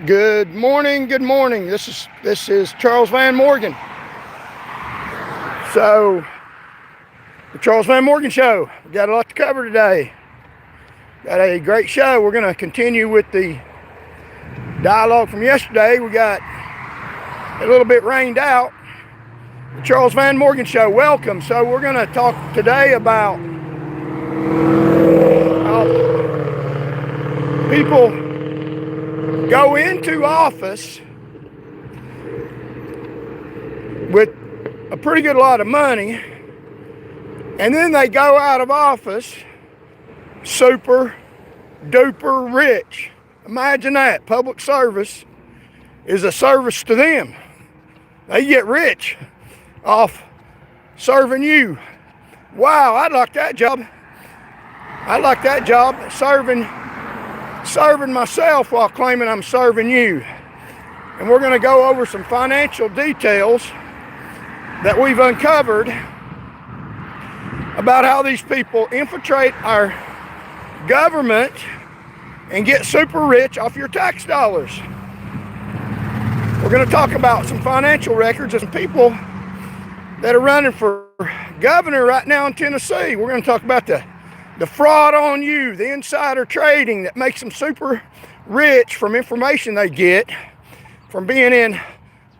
Good morning. Good morning. This is Charles Van Morgan. So, the Charles Van Morgan Show. We got a lot to cover today. Got a great show. We're going to continue with the dialogue from yesterday. We got a little bit rained out. The Charles Van Morgan Show. Welcome. So, we're going to talk today about how people go into office with a pretty good lot of money, and then they go out of office super duper rich. Imagine that. Public service is a service to them. They get rich off serving you. Wow, I'd like that job. I'd like that job, serving myself while claiming I'm serving you. And we're going to go over some financial details that we've uncovered about how these people infiltrate our government and get super rich off your tax dollars. We're going to talk about some financial records of some people that are running for governor right now in Tennessee. We're going to talk about the fraud on you, the insider trading that makes them super rich from information they get from being in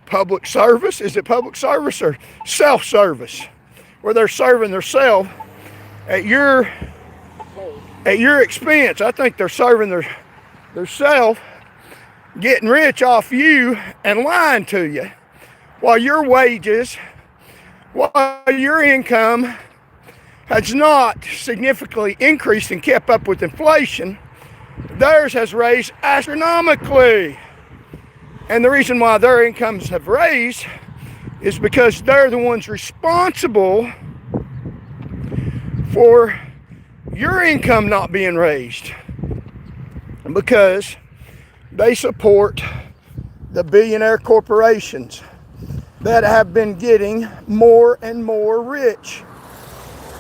public service. Is it public service or self-service? Where they're serving themselves at your expense. I think they're serving their self, getting rich off you and lying to you while your wages, while your income has not significantly increased and kept up with inflation. Theirs has raised astronomically. And the reason why their incomes have raised is because they're the ones responsible for your income not being raised, because they support the billionaire corporations that have been getting more and more rich.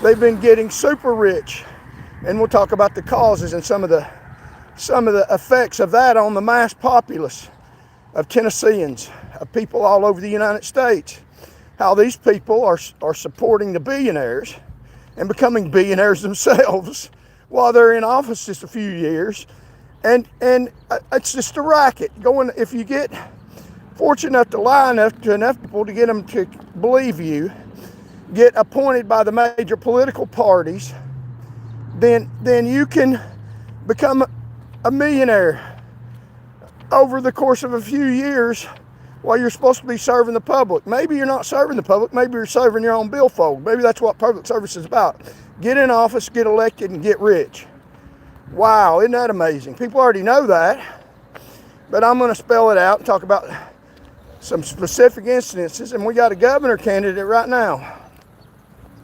They've been getting super rich, and we'll talk about the causes and some of the effects of that on the mass populace of Tennesseans, of people all over the United States. How these people are supporting the billionaires and becoming billionaires themselves while they're in office just a few years, and it's just a racket going. If you get fortunate enough to lie enough to enough people to get them to believe you, get appointed by the major political parties, then you can become a millionaire over the course of a few years while you're supposed to be serving the public. Maybe you're not serving the public, maybe you're serving your own billfold. Maybe that's what public service is about. Get in office, get elected, and get rich. Wow, isn't that amazing? People already know that, but I'm going to spell it out and talk about some specific instances. And we got a governor candidate right now.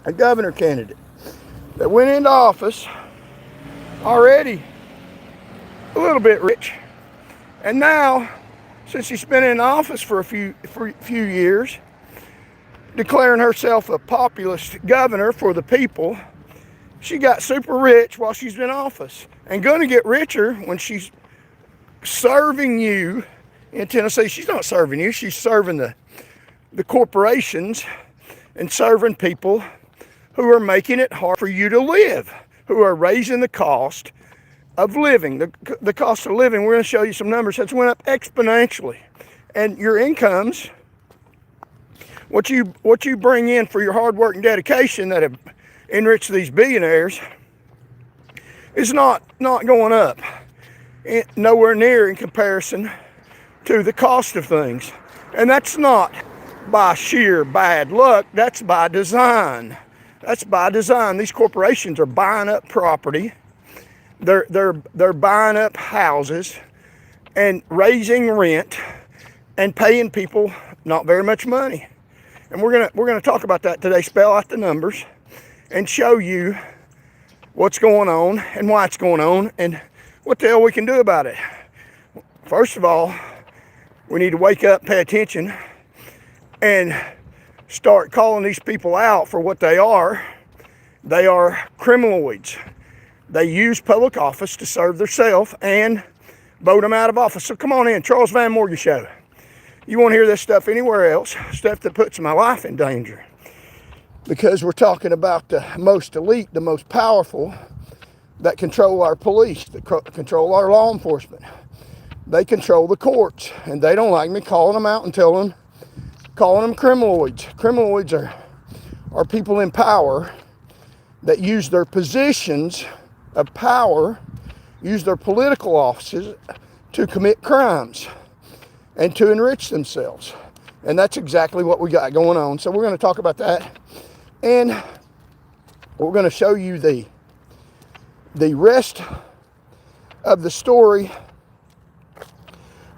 A governor candidate that went into office already a little bit rich, and now, since she's been in office for a few years, declaring herself a populist governor for the people, she got super rich while she's in office, and going to get richer when she's serving you in Tennessee. She's not serving you, she's serving the corporations and serving people who are making it hard for you to live, who are raising the cost of living. The cost of living, we're going to show you some numbers, that's went up exponentially. And your incomes, what you bring in for your hard work and dedication that have enriched these billionaires, is not going up. Nowhere near in comparison to the cost of things. And that's not by sheer bad luck, that's by design. That's by design. These corporations are buying up property. They're buying up houses and raising rent and paying people not very much money. And we're gonna talk about that today, spell out the numbers and show you what's going on and why it's going on and what the hell we can do about it. First of all, we need to wake up, pay attention, and start calling these people out for what they are. They are criminaloids. They use public office to serve themselves and vote him out of office. So come on in, Charles Van Morgan Show. You won't hear this stuff anywhere else, stuff that puts my life in danger. Because we're talking about the most elite, the most powerful, that control our police, that control our law enforcement. They control the courts, and they don't like me calling them out and calling them criminaloids. Criminaloids are people in power that use their positions of power, use their political offices to commit crimes and to enrich themselves. And that's exactly what we got going on. So we're going to talk about that, and we're going to show you the rest of the story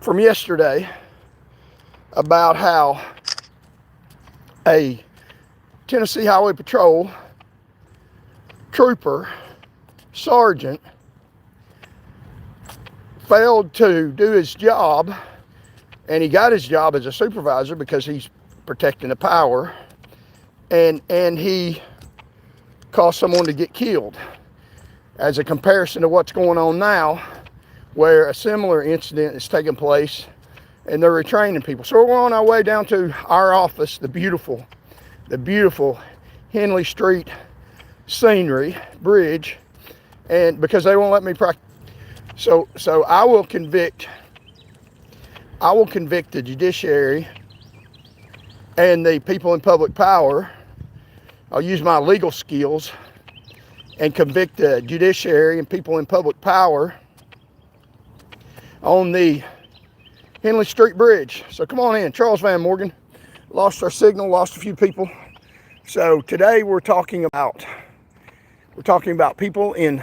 from yesterday about how a Tennessee Highway Patrol trooper, sergeant, failed to do his job, and he got his job as a supervisor because he's protecting the power, and he caused someone to get killed. As a comparison to what's going on now, where a similar incident is taking place and they're retraining people. So we're on our way down to our office, the beautiful Henley Street scenery bridge, and because they won't let me practice. So I will convict the judiciary and the people in public power. I'll use my legal skills and convict the judiciary and people in public power on the Henley Street Bridge. So come on in, Charles Van Morgan. Lost our signal, lost a few people. So today we're talking about people in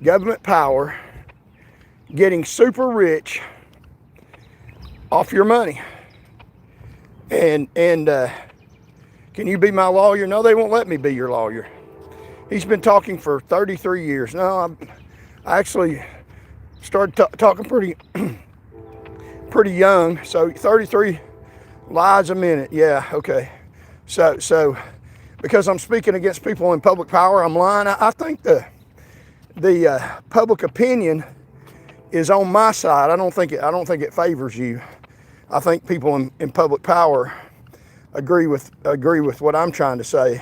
government power getting super rich off your money. And can you be my lawyer? No, they won't let me be your lawyer. He's been talking for 33 years. No, I actually started talking pretty young. So 33 lies a minute. Yeah, okay. So because I'm speaking against people in public power, I'm lying. I think the public opinion is on my side. I don't think it favors you. I think people in public power agree with what I'm trying to say.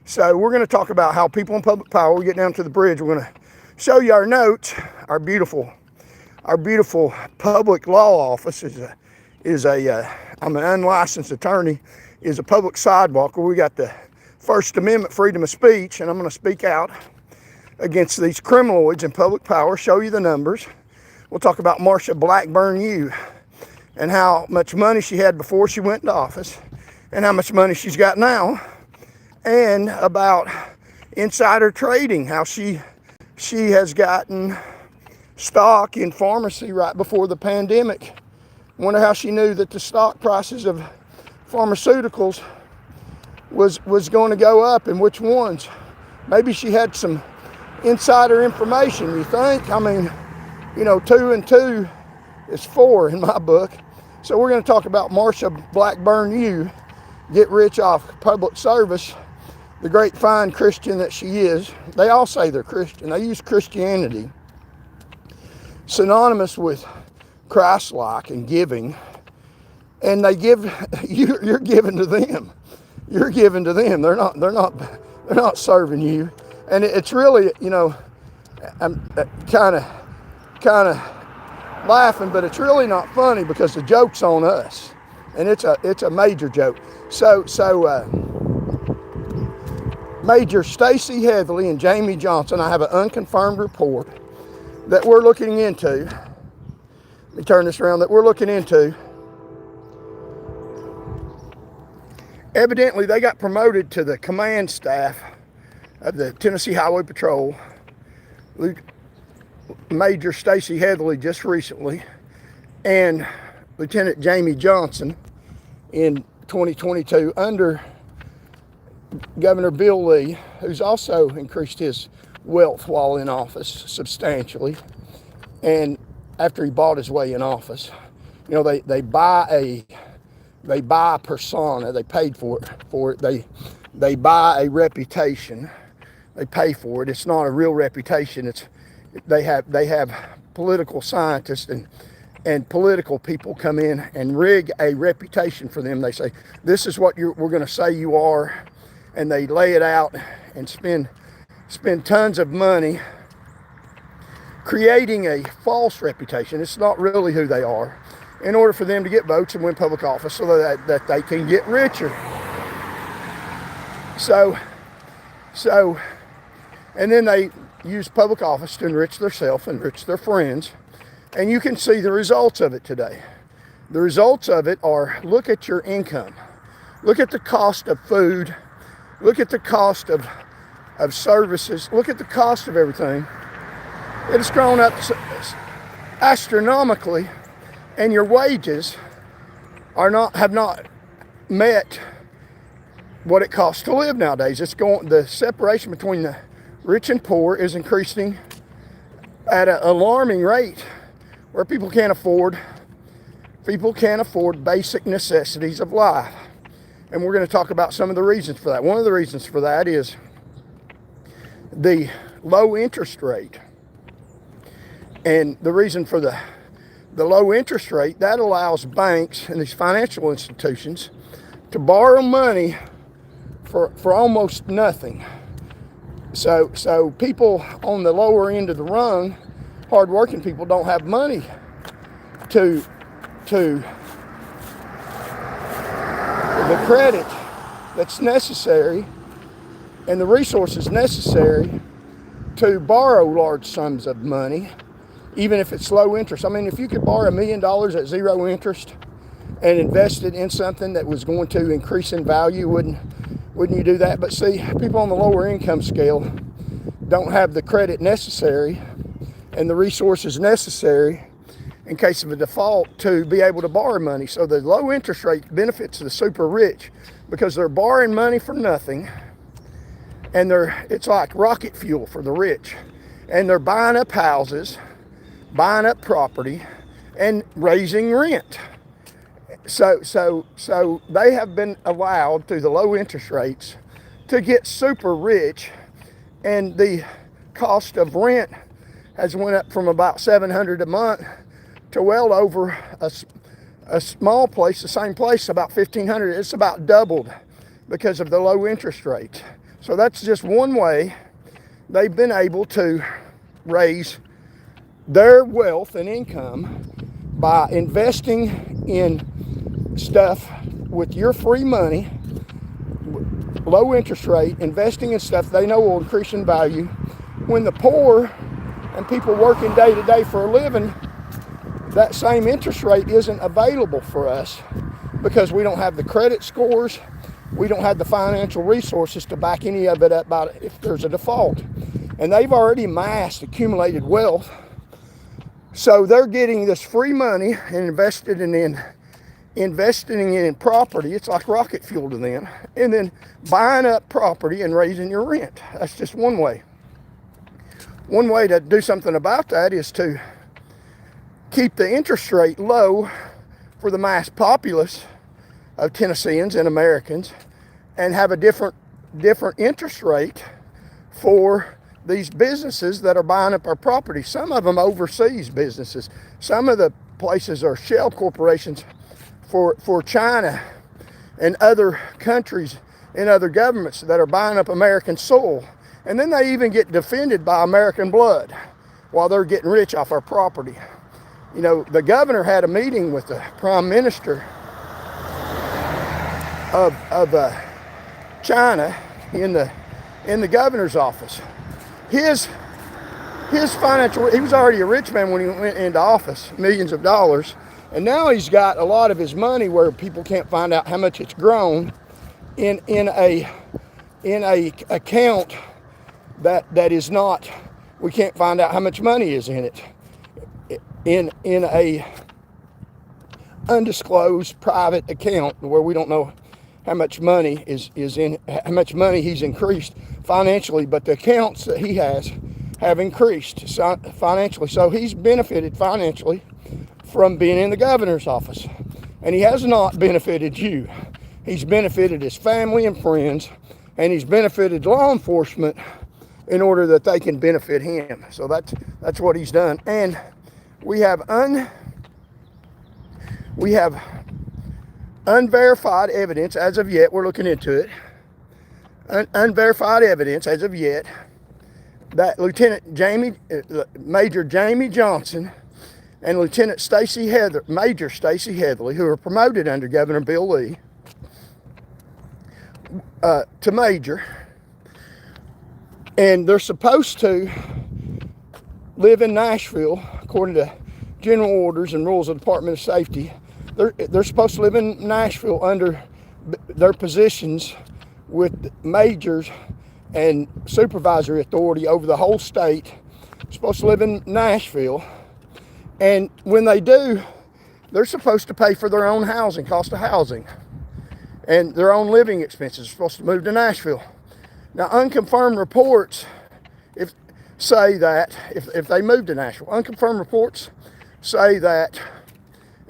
So we're going to talk about how people in public power, we get down to the bridge, we're going to show you our notes. Our beautiful public law office is a I'm an unlicensed attorney, is a public sidewalk where we got the First Amendment freedom of speech, and I'm going to speak out against these criminaloids in public power, show you the numbers. We'll talk about Marsha Blackburn Yu and how much money she had before she went into office and how much money she's got now, and about insider trading, how she has gotten stock in pharmacy right before the pandemic. Wonder how she knew that the stock prices of pharmaceuticals was going to go up, and which ones. Maybe she had some insider information, you think? I mean, 2 and 2 is 4 in my book. So we're going to talk about Marsha Blackburn Yu, get rich off public service, the great fine Christian that she is. They all say they're Christian. They use Christianity synonymous with Christ-like and giving, and they give you're giving to them. You're giving to them. They're not serving you, and it's really, I'm kind of laughing, but it's really not funny because the joke's on us, and it's a major joke. So Major Stacy Heatherly and Jimmie Johnson, I have an unconfirmed report that we're looking into. Let me turn this around. That we're looking into. Evidently, they got promoted to the command staff of the Tennessee Highway Patrol. Major Stacy Heatherly just recently, and Lieutenant Jimmie Johnson in 2022 under Governor Bill Lee, who's also increased his wealth while in office substantially. And after he bought his way in office, they buy a persona. They paid for it. They buy a reputation. They pay for it. It's not a real reputation. They have political scientists and political people come in and rig a reputation for them. They say, this is what we're going to say you are, and they lay it out and spend tons of money creating a false reputation. It's not really who they are, in order for them to get votes and win public office so that they can get richer. So, and then they use public office to enrich themselves, enrich their friends, and you can see the results of it today. The results of it are, look at your income. Look at the cost of food. Look at the cost of services. Look at the cost of everything. It has grown up astronomically, and your wages have not met what it costs to live nowadays. The separation between the rich and poor is increasing at an alarming rate, where people can't afford basic necessities of life. And we're going to talk about some of the reasons for that. One of the reasons for that is the low interest rate. And the reason for the low interest rate, that allows banks and these financial institutions to borrow money for almost nothing. So people on the lower end of the rung, hardworking people, don't have money to the credit that's necessary and the resources necessary to borrow large sums of money, even if it's low interest. I mean, if you could borrow $1 million at zero interest and invest it in something that was going to increase in value, wouldn't you do that? But see, people on the lower income scale don't have the credit necessary and the resources necessary in case of a default to be able to borrow money. So the low interest rate benefits the super rich because they're borrowing money for nothing, and it's like rocket fuel for the rich. And they're buying up houses, buying up property, and raising rent. So they have been allowed through the low interest rates to get super rich, and the cost of rent has went up from about $700 a month to well over a small place, the same place, about $1,500. It's about doubled because of the low interest rate. So that's just one way they've been able to raise their wealth and income, by investing in stuff with your free money, low interest rate, investing in stuff they know will increase in value. When the poor and people working day to day for a living, that same interest rate isn't available for us because we don't have the credit scores, we don't have the financial resources to back any of it up if there's a default. And they've already amassed accumulated wealth, so they're getting this free money and investing in property. It's like rocket fuel to them, and then buying up property and raising your rent. That's just one way. One way to do something about that is to keep the interest rate low for the mass populace of Tennesseans and Americans, and have a different interest rate for these businesses that are buying up our property. Some of them overseas businesses. Some of the places are shell corporations for China and other countries and other governments that are buying up American soil. And then they even get defended by American blood while they're getting rich off our property. You know, the governor had a meeting with the prime minister of China in the governor's office. His financial, he was already a rich man when he went into office, millions of dollars, and now he's got a lot of his money where people can't find out how much it's grown in a account that is not, we can't find out how much money is in it, in a undisclosed private account where we don't know how much money is in, how much money he's increased financially, but the accounts that he has have increased financially. So he's benefited financially from being in the governor's office, and he has not benefited you. He's benefited his family and friends, and he's benefited law enforcement in order that they can benefit him. So that's what he's done. And We have unverified evidence as of yet. We're looking into it. Unverified evidence as of yet that Major Jimmie Johnson and Major Stacey Heatherly, who are promoted under Governor Bill Lee to major, and they're supposed to live in Nashville according to general orders and rules of the Department of Safety. They're supposed to live in Nashville under their positions with majors and supervisory authority over the whole state. They're supposed to live in Nashville. And when they do, they're supposed to pay for their own housing, cost of housing, and their own living expenses. They're supposed to move to Nashville. Now, unconfirmed reports say that if they move to Nashville, unconfirmed reports say that,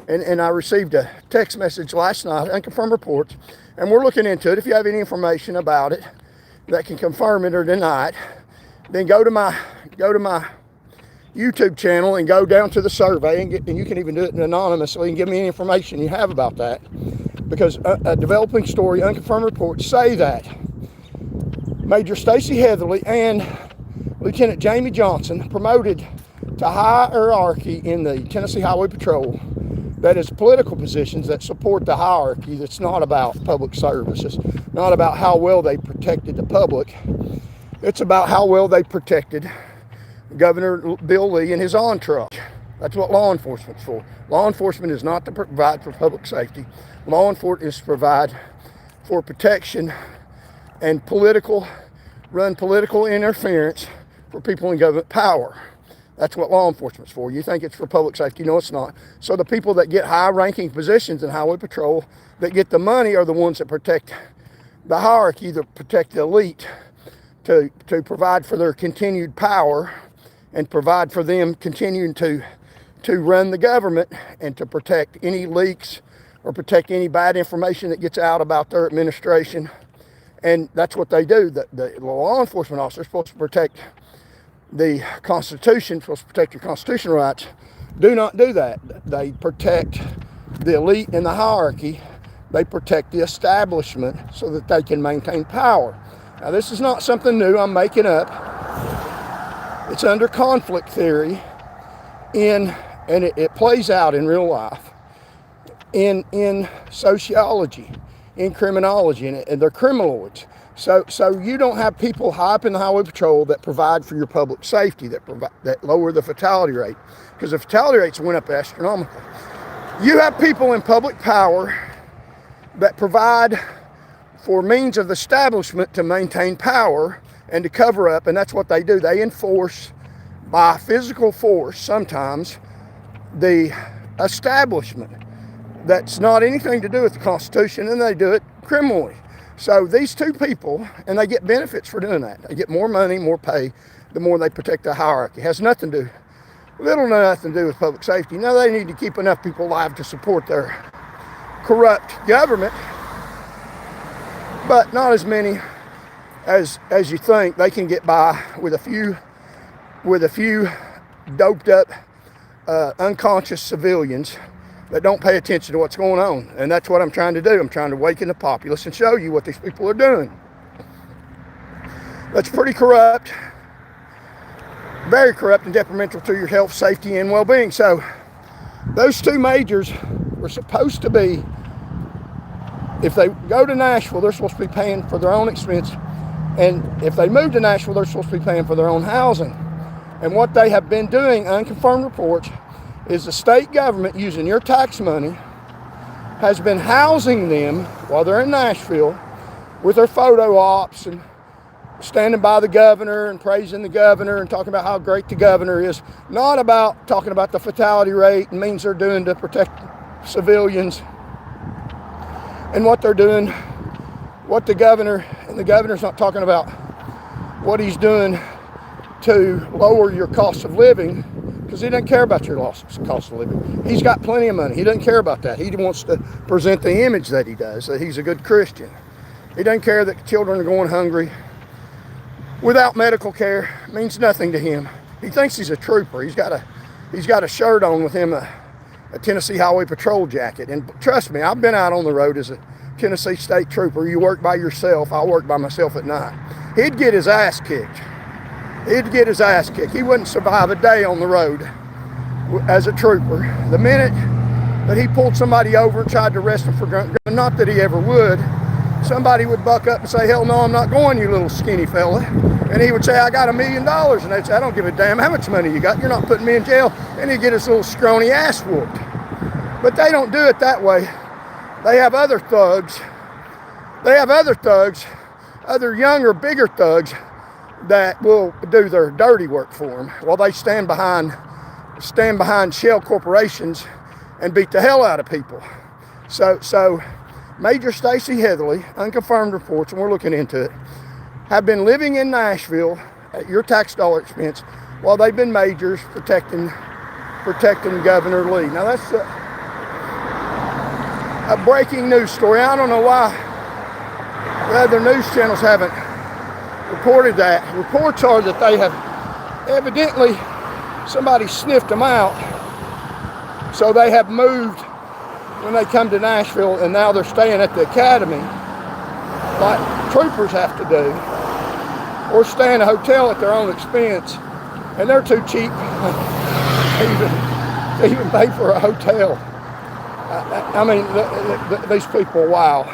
and I received a text message last night, unconfirmed reports, and we're looking into it. If you have any information about it that can confirm it or deny it, then go to my YouTube channel and go down to the survey, and you can even do it anonymously and give me any information you have about that, because a developing story, unconfirmed reports say that Major Stacey Heatherly and Lieutenant Jimmie Johnson, promoted to hierarchy in the Tennessee Highway Patrol, that is political positions that support the hierarchy. That's not about public service. It's not about how well they protected the public. It's about how well they protected Governor Bill Lee and his entourage. That's what law enforcement's for. Law enforcement is not to provide for public safety. Law enforcement is to provide for protection and run political interference for people in government power. That's what law enforcement's for. You think it's for public safety? No, it's not. So the people that get high-ranking positions in Highway Patrol, that get the money, are the ones that protect the hierarchy, that protect the elite, to provide for their continued power and provide for them continuing to run the government and to protect any leaks or protect any bad information that gets out about their administration. And that's what they do. The law enforcement officer is supposed to protect the Constitution, supposed to protect your constitutional rights. Do not do that. They protect the elite and the hierarchy. They protect the establishment so that they can maintain power. Now, this is not something new I'm making up. It's under conflict theory, and it plays out in real life, in sociology, in criminology, and they're criminaloids. So you don't have people high up in the Highway Patrol that provide for your public safety, that lower the fatality rate, because the fatality rates went up astronomical. You have people in public power that provide for means of establishment to maintain power and to cover up, and that's what they do. They enforce by physical force sometimes the establishment that's not anything to do with the Constitution, and they do it criminally. So these two people, and they get benefits for doing that. They get more money, more pay, the more they protect the hierarchy. It has little to nothing to do with public safety. Now, they need to keep enough people alive to support their corrupt government, but not as many as you think. They can get by with a few doped up, unconscious civilians that don't pay attention to what's going on. And that's what I'm trying to do. I'm trying to awaken the populace and show you what these people are doing. That's pretty corrupt, very corrupt and detrimental to your health, safety, and well-being. So those two majors were supposed to be, if they go to Nashville, they're supposed to be paying for their own expense. And if they move to Nashville, they're supposed to be paying for their own housing. And what they have been doing, unconfirmed reports, is the state government, using your tax money, has been housing them while they're in Nashville with their photo ops and standing by the governor and praising the governor and talking about how great the governor is. Not about talking about the fatality rate and means they're doing to protect civilians and what they're doing, what the governor's not talking about what he's doing to lower your cost of living, because he doesn't care about your cost of living. He's got plenty of money. He doesn't care about that. He wants to present the image that he does, that he's a good Christian. He doesn't care that children are going hungry without medical care. It means nothing to him. He thinks he's a trooper. He's got He's got a shirt on with him, a Tennessee Highway Patrol jacket. And trust me, I've been out on the road as a Tennessee State Trooper. You work by yourself. I work by myself at night. He'd get his ass kicked. He'd get his ass kicked. He wouldn't survive a day on the road as a trooper. The minute that he pulled somebody over and tried to arrest him for drunk driving, not that he ever would, somebody would buck up and say, hell no, I'm not going, you little skinny fella. And he would say, I got $1 million. And they'd say, I don't give a damn how much money you got. You're not putting me in jail. And he'd get his little scrawny ass whooped. But they don't do it that way. They have other thugs. They have other thugs, other younger, bigger thugs that will do their dirty work for them while they stand behind shell corporations and beat the hell out of people. So Major Stacy Heatherly, unconfirmed reports, and we're looking into it, have been living in Nashville at your tax dollar expense while they've been majors protecting Governor Lee. Now that's a breaking news story. I don't know why the other news channels haven't reported that. Reports are that they have evidently, somebody sniffed them out, so they have moved when they come to Nashville, and now they're staying at the academy like troopers have to do, or stay in a hotel at their own expense, and they're too cheap to even pay for a hotel. I mean, these people, wow.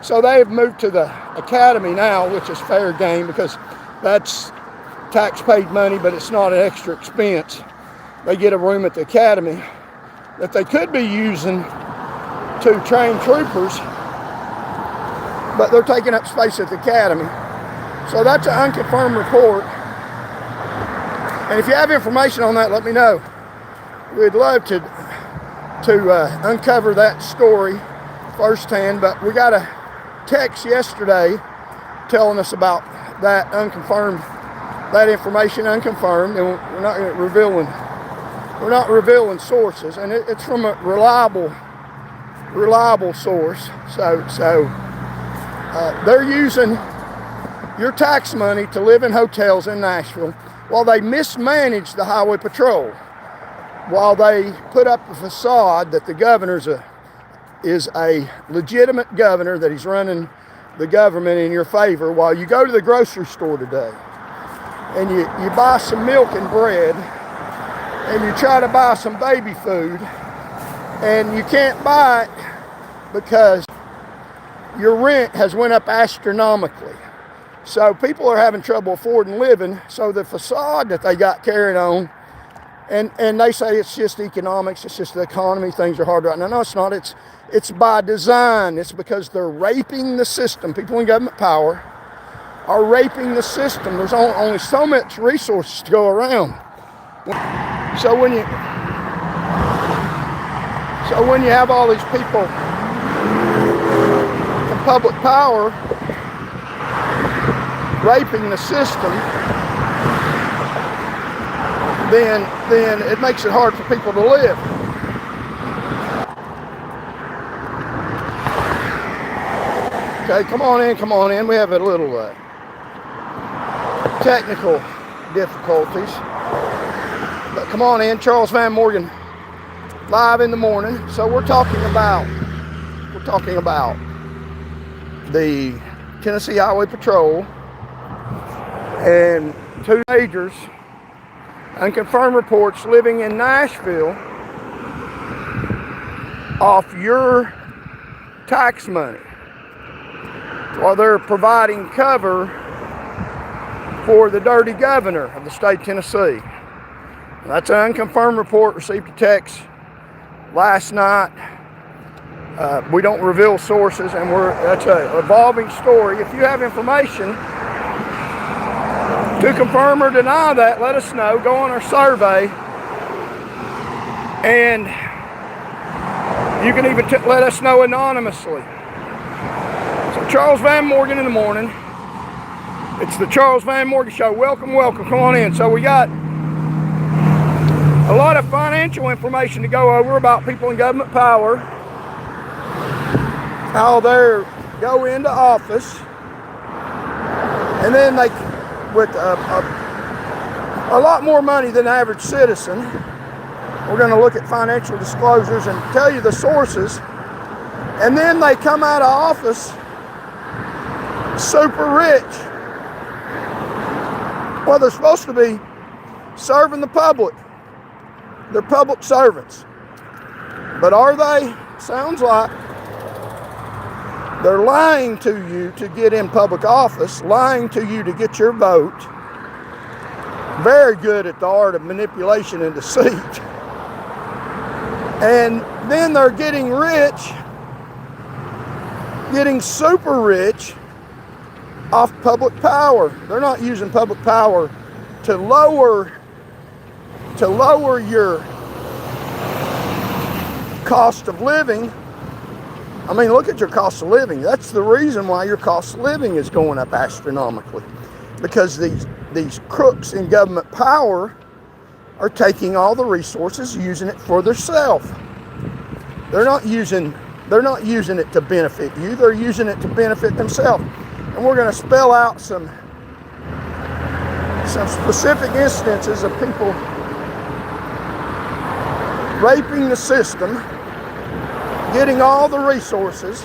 So they've moved to the academy now, which is fair game because that's tax-paid money, but it's not an extra expense. They get a room at the academy that they could be using to train troopers, but they're taking up space at the academy. So that's an unconfirmed report. And if you have information on that, let me know. We'd love to uncover that story firsthand, but we got a text yesterday telling us about that unconfirmed, that information unconfirmed, and we're not revealing sources, and it's from a reliable source. So they're using your tax money to live in hotels in Nashville while they mismanage the highway patrol, while they put up a facade that the governor is a legitimate governor, that he's running the government in your favor. While you go to the grocery store today and you buy some milk and bread and you try to buy some baby food and you can't buy it because your rent has went up astronomically. So people are having trouble affording living. So the facade that they got carried on, and they say it's just economics, it's just the economy, things are hard right now. No, it's not. It's by design. It's because they're raping the system. People in government power are raping the system. There's only so much resources to go around. So when you have all these people in public power raping the system, then it makes it hard for people to live. Okay, come on in. We have a little technical difficulties. But come on in, Charles Van Morgan, live in the morning. So we're talking about the Tennessee Highway Patrol and two majors, unconfirmed reports, living in Nashville off your tax money while they're providing cover for the dirty governor of the state of Tennessee. That's an unconfirmed report. Received a text last night. We don't reveal sources, and that's an evolving story. If you have information to confirm or deny that, let us know. Go on our survey, and you can even let us know anonymously. So Charles Van Morgan in the morning. It's the Charles Van Morgan Show. Welcome. Come on in. So we got a lot of financial information to go over about people in government power, how they go into office, and then they, with a lot more money than the average citizen, We're going to look at financial disclosures and tell you the sources. And then they come out of office super rich. Well, they're supposed to be serving the public. They're public servants. But are they? Sounds like. They're lying to you to get in public office, lying to you to get your vote. Very good at the art of manipulation and deceit. And then they're getting rich, getting super rich off public power. They're not using public power to lower your cost of living. I mean, look at your cost of living. That's the reason why your cost of living is going up astronomically. Because these crooks in government power are taking all the resources, using it for themselves. They're not using it to benefit you. They're using it to benefit themselves. And we're going to spell out some specific instances of people raping the system, getting all the resources,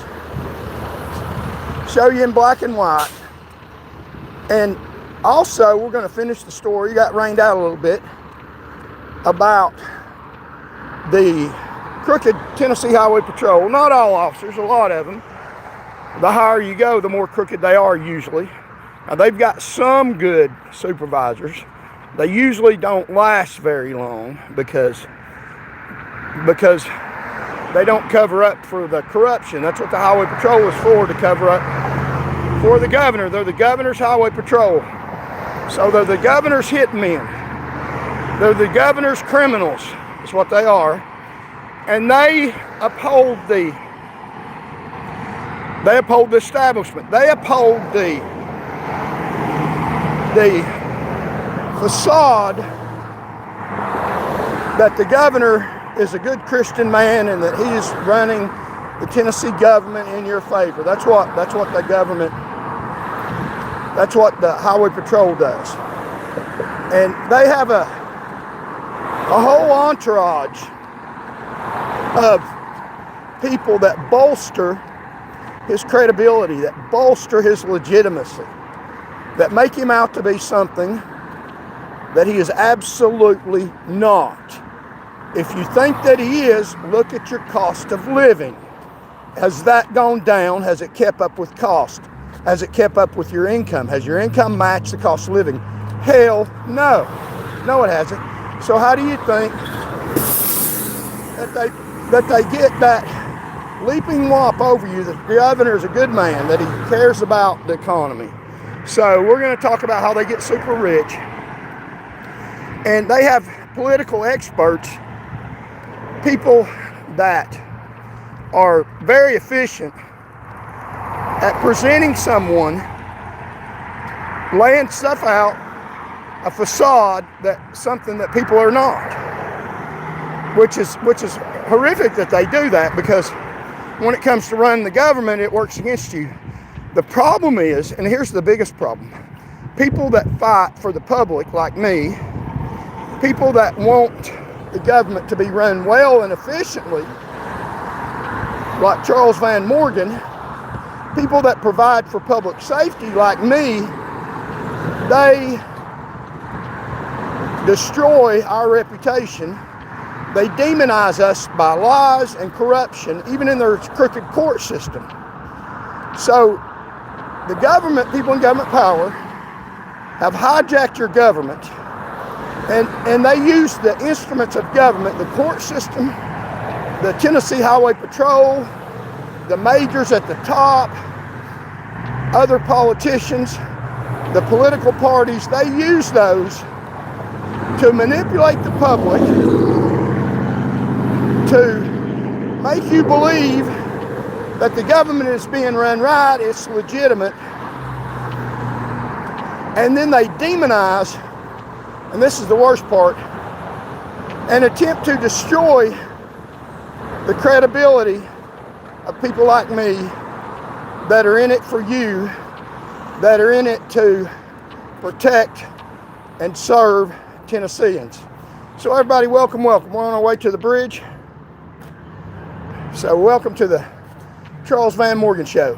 show you in black and white. And also, we're going to finish the story. You got rained out a little bit about the crooked Tennessee Highway Patrol. Not all officers, a lot of them. The higher you go, the more crooked they are usually. Now, they've got some good supervisors. They usually don't last very long because they don't cover up for the corruption. That's what the Highway Patrol is for, to cover up for the governor. They're the governor's Highway Patrol. So they're the governor's hitmen. They're the governor's criminals, is what they are. And they uphold the establishment. They uphold the facade that the governor is a good Christian man and that he is running the Tennessee government in your favor. That's what the Highway Patrol does. And they have a whole entourage of people that bolster his credibility, that bolster his legitimacy, that make him out to be something that he is absolutely not. If you think that he is, look at your cost of living. Has that gone down? Has it kept up with cost? Has it kept up with your income? Has your income matched the cost of living? Hell no. No, it hasn't. So how do you think that they get that leaping whop over you that the governor is a good man, that he cares about the economy? So we're going to talk about how they get super rich. And they have political experts, people that are very efficient at presenting someone, laying stuff out, a facade that something that people are not, which is horrific that they do that, because when it comes to running the government, it works against you. The problem is, and here's the biggest problem, people that fight for the public like me, people that want the government to be run well and efficiently, like Charles Van Morgan, people that provide for public safety like me, they destroy our reputation. They demonize us by lies and corruption, even in their crooked court system. So the government, people in government power, have hijacked your government, and they use the instruments of government, the court system, the Tennessee Highway Patrol, the majors at the top, other politicians, the political parties. They use those to manipulate the public, to make you believe that the government is being run right, it's legitimate. And then they demonize, and this is the worst part, and attempt to destroy the credibility of people like me that are in it for you, that are in it to protect and serve Tennesseans. So everybody, welcome. We're on our way to the bridge. So welcome to the Charles Van Morgan Show.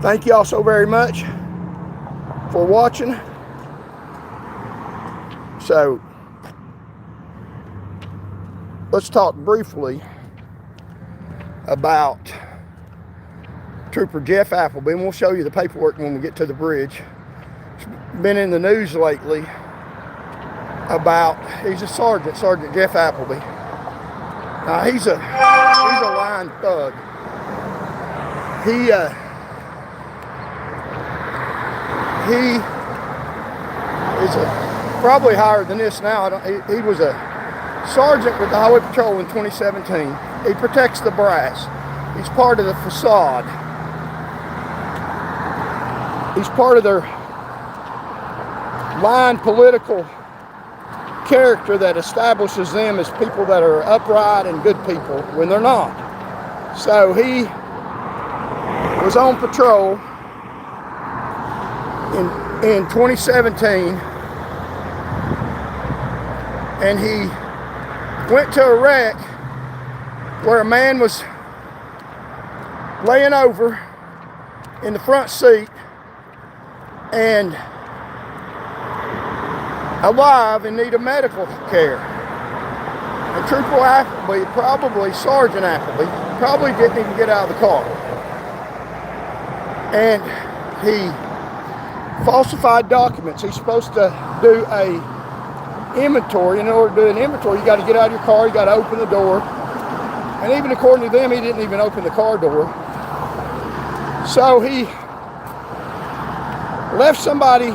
Thank you all so very much for watching. So let's talk briefly about Trooper Jeff Appleby, and we'll show you the paperwork when we get to the bridge. It's been in the news lately about, he's a sergeant, Sergeant Jeff Appleby. Now he's a lying thug. He is probably higher than this now. He was a sergeant with the Highway Patrol in 2017. He protects the brass. He's part of the facade. He's part of their lying political character that establishes them as people that are upright and good people when they're not. So he was on patrol in 2017, and he went to a wreck where a man was laying over in the front seat and alive in need of medical care. And Trooper Appleby, probably Sergeant Appleby, probably didn't even get out of the car. And he falsified documents. He's supposed to do a inventory. In order to do an inventory, you got to get out of your car, you got to open the door. And even according to them, he didn't even open the car door. So he left somebody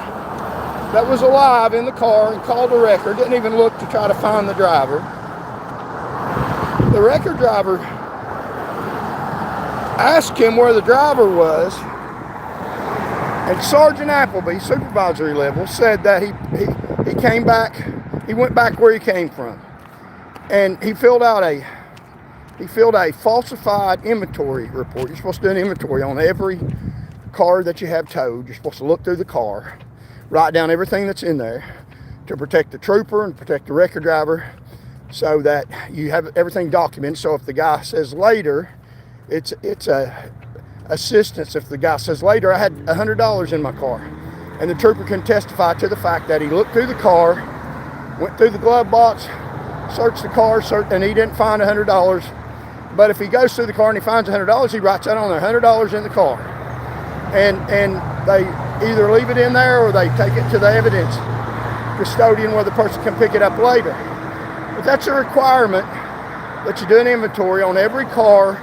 that was alive in the car and called the wrecker, didn't even look to try to find the driver. The wrecker driver asked him where the driver was, and Sergeant Appleby, supervisory level, said that he came back, he went back where he came from. And he filled out a falsified inventory report. You're supposed to do an inventory on every car that you have towed. You're supposed to look through the car, write down everything that's in there to protect the trooper and protect the wrecker driver, so that you have everything documented. So if the guy says later, it's a assistance. If the guy says later, I had $100 in my car, and the trooper can testify to the fact that he looked through the car, went through the glove box, searched the car, and he didn't find $100. But if he goes through the car and he finds $100, he writes that on there, $100 in the car. And they either leave it in there or they take it to the evidence custodian where the person can pick it up later. But that's a requirement that you do an inventory on every car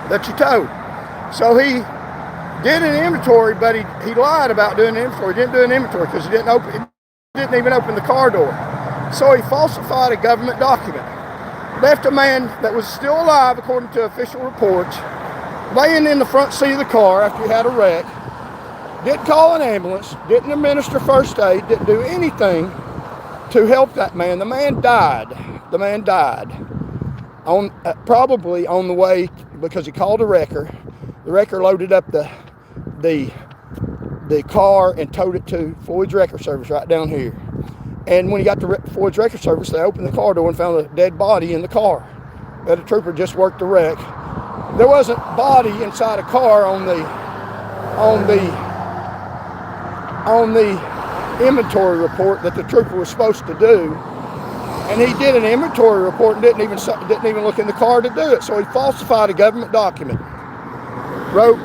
that you tow. So he did an inventory, but he lied about doing an inventory. He didn't do an inventory because he didn't even open the car door. So he falsified a government document. Left a man that was still alive, according to official reports, laying in the front seat of the car after he had a wreck. Didn't call an ambulance, didn't administer first aid, didn't do anything to help that man. The man died. The man died probably on the way, because he called a wrecker. The wrecker loaded up the car and towed it to Floyd's Wrecker Service right down here. And when he got to Floyd's Wrecker Service, they opened the car door and found a dead body in the car. That a trooper just worked the wreck. There wasn't body inside a car on the inventory report that the trooper was supposed to do. And he did an inventory report and didn't even look in the car to do it. So he falsified a government document, wrote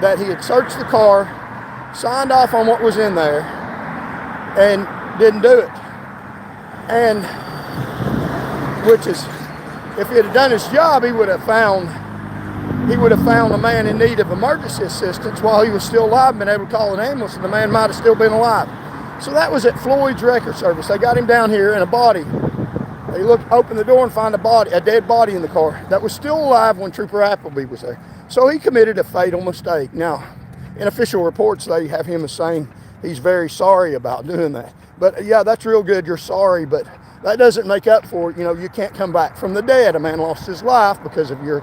that he had searched the car, signed off on what was in there, and didn't do it. And which is, if he had done his job, he would have found a man in need of emergency assistance while he was still alive and been able to call an ambulance, and the man might have still been alive. So that was at Floyd's Wrecker Service. They got him down here in a body. They opened the door and found a dead body in the car that was still alive when Trooper Appleby was there. So he committed a fatal mistake. Now, in official reports, they have him as saying he's very sorry about doing that. But yeah, that's real good. You're sorry, but that doesn't make up for it. You know, you can't come back from the dead. A man lost his life because of your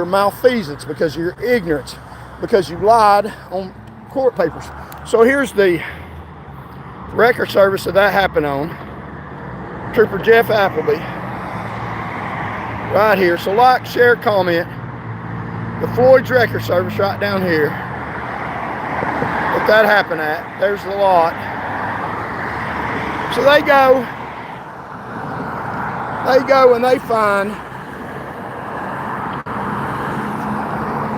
malfeasance, because of your ignorance, because you lied on court papers. So here's the record service that happened on. Trooper Jeff Appleby. Right here. So like, share, comment. The Floyd's record service right down here. That happened at. There's the lot. So they go and they find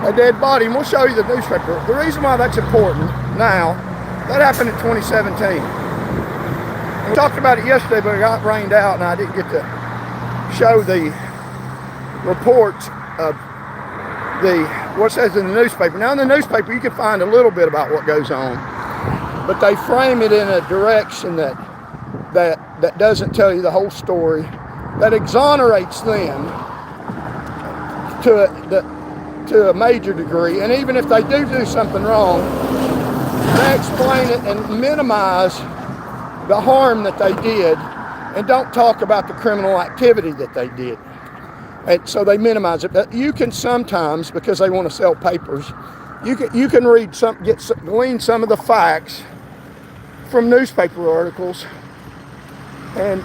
a dead body. And we'll show you the newspaper. The reason why that's important now, that happened in 2017. And we talked about it yesterday, but it got rained out and I didn't get to show the reports of what says in the newspaper. Now in the newspaper you can find a little bit about what goes on, but they frame it in a direction that doesn't tell you the whole story, that exonerates them to a major degree. And even if they do something wrong, they explain it and minimize the harm that they did and don't talk about the criminal activity that they did. And so they minimize it. But you can sometimes, because they want to sell papers, you can read glean some of the facts from newspaper articles, and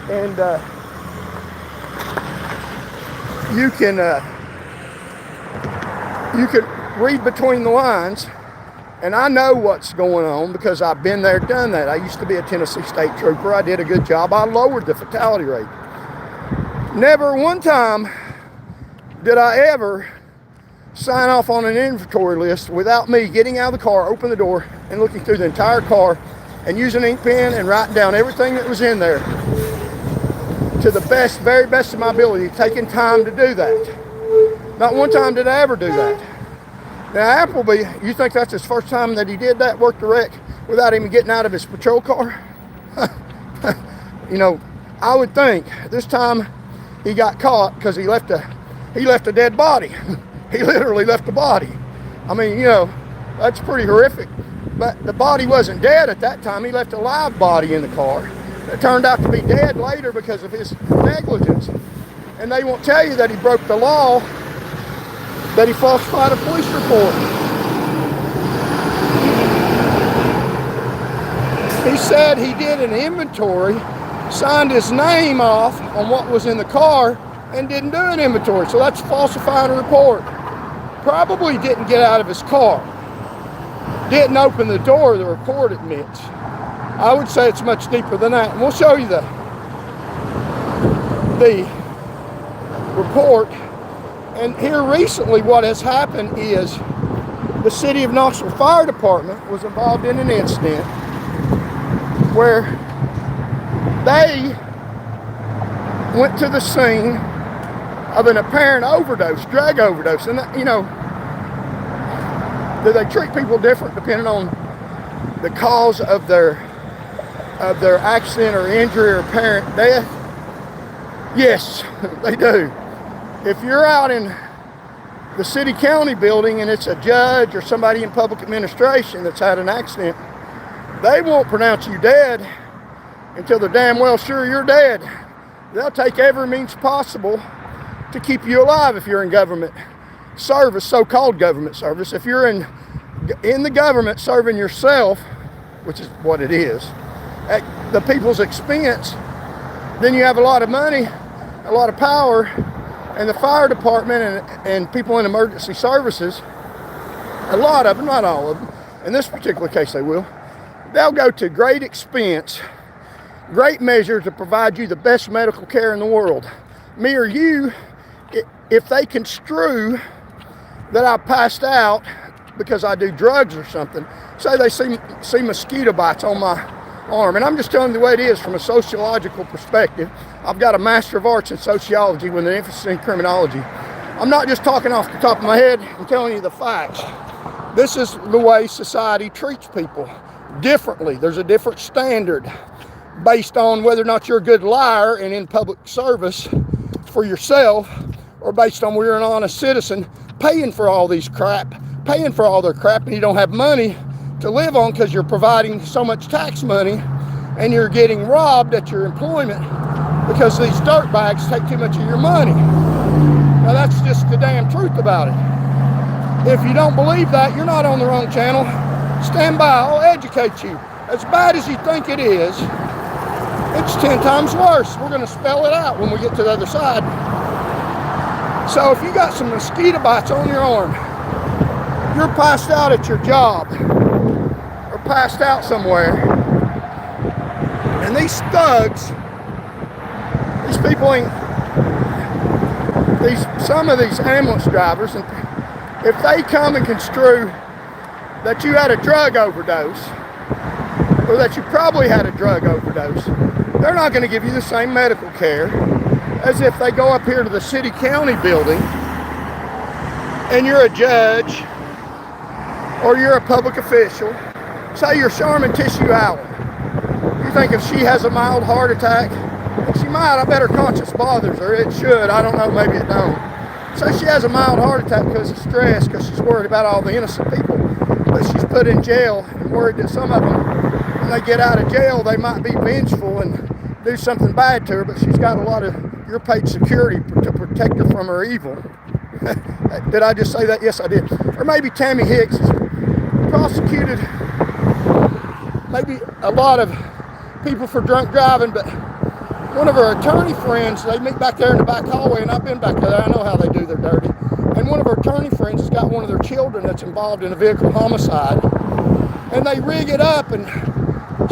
you can read between the lines. And I know what's going on because I've been there, done that. I used to be a Tennessee State Trooper. I did a good job. I lowered the fatality rate. Never one time did I ever sign off on an inventory list without me getting out of the car, open the door, and looking through the entire car and using an ink pen and writing down everything that was in there to the very best of my ability, taking time to do that. Not one time did I ever do that. Now Appleby, you think that's his first time that he did that, worked the wreck without even getting out of his patrol car? You know, I would think this time he got caught because he left a dead body. He literally left the body. I mean, you know, that's pretty horrific. But the body wasn't dead at that time. He left a live body in the car. It turned out to be dead later because of his negligence. And they won't tell you that he broke the law, that he falsified a police report. He said he did an inventory, signed his name off on what was in the car, and didn't do an inventory. So that's falsifying a report. Probably didn't get out of his car. Didn't open the door, the report admits. I would say it's much deeper than that. And we'll show you the report. And here recently what has happened is the City of Knoxville Fire Department was involved in an incident where they went to the scene of an apparent overdose, drug overdose. And, you know, do they treat people different depending on the cause of their accident or injury or apparent death? Yes, they do. If you're out in the city-county building and it's a judge or somebody in public administration that's had an accident, they won't pronounce you dead until they're damn well sure you're dead. They'll take every means possible to keep you alive if you're in government service, so-called government service. If you're in the government serving yourself, which is what it is, at the people's expense, then you have a lot of money, a lot of power, and the fire department and people in emergency services, a lot of them, not all of them, in this particular case they will, they'll go to great expense, great measure to provide you the best medical care in the world. Me or you, if they construe that I passed out because I do drugs or something, say they see mosquito bites on my arm, and I'm just telling you the way it is from a sociological perspective. I've got a Master of Arts in Sociology with an emphasis in criminology. I'm not just talking off the top of my head, I'm telling you the facts. This is the way society treats people differently. There's a different standard based on whether or not you're a good liar and in public service for yourself, or based on whether you're an honest citizen paying for all their crap, and you don't have money to live on because you're providing so much tax money and you're getting robbed at your employment because these dirtbags take too much of your money. Now that's just the damn truth about it. If you don't believe that, you're not on the wrong channel. Stand by, I'll educate you. as bad as you think it is, it's 10 times worse. We're going to spell it out when we get to the other side. So if you got some mosquito bites on your arm, you're passed out at your job or passed out somewhere, and these thugs, these people ain't, some of these ambulance drivers, and if they come and construe that you had a drug overdose, or that you probably had a drug overdose, they're not going to give you the same medical care as if they go up here to the city-county building and you're a judge or you're a public official. Say you're Charmin Tissue Allen. You think if she has a mild heart attack, and she might, I bet her conscience bothers her. It should, I don't know, maybe it don't. Say she has a mild heart attack because of stress, because she's worried about all the innocent people that she's put in jail, and worried that some of them, when they get out of jail, they might be vengeful and do something bad to her, but she's got a lot of your paid security to protect her from her evil. Did I just say that? Yes, I did. Or maybe Tammy Hicks is prosecuted maybe a lot of people for drunk driving, but one of her attorney friends, they meet back there in the back hallway, and I've been back there, I know how they do their dirty. And one of her attorney friends has got one of their children that's involved in a vehicle homicide, and they rig it up and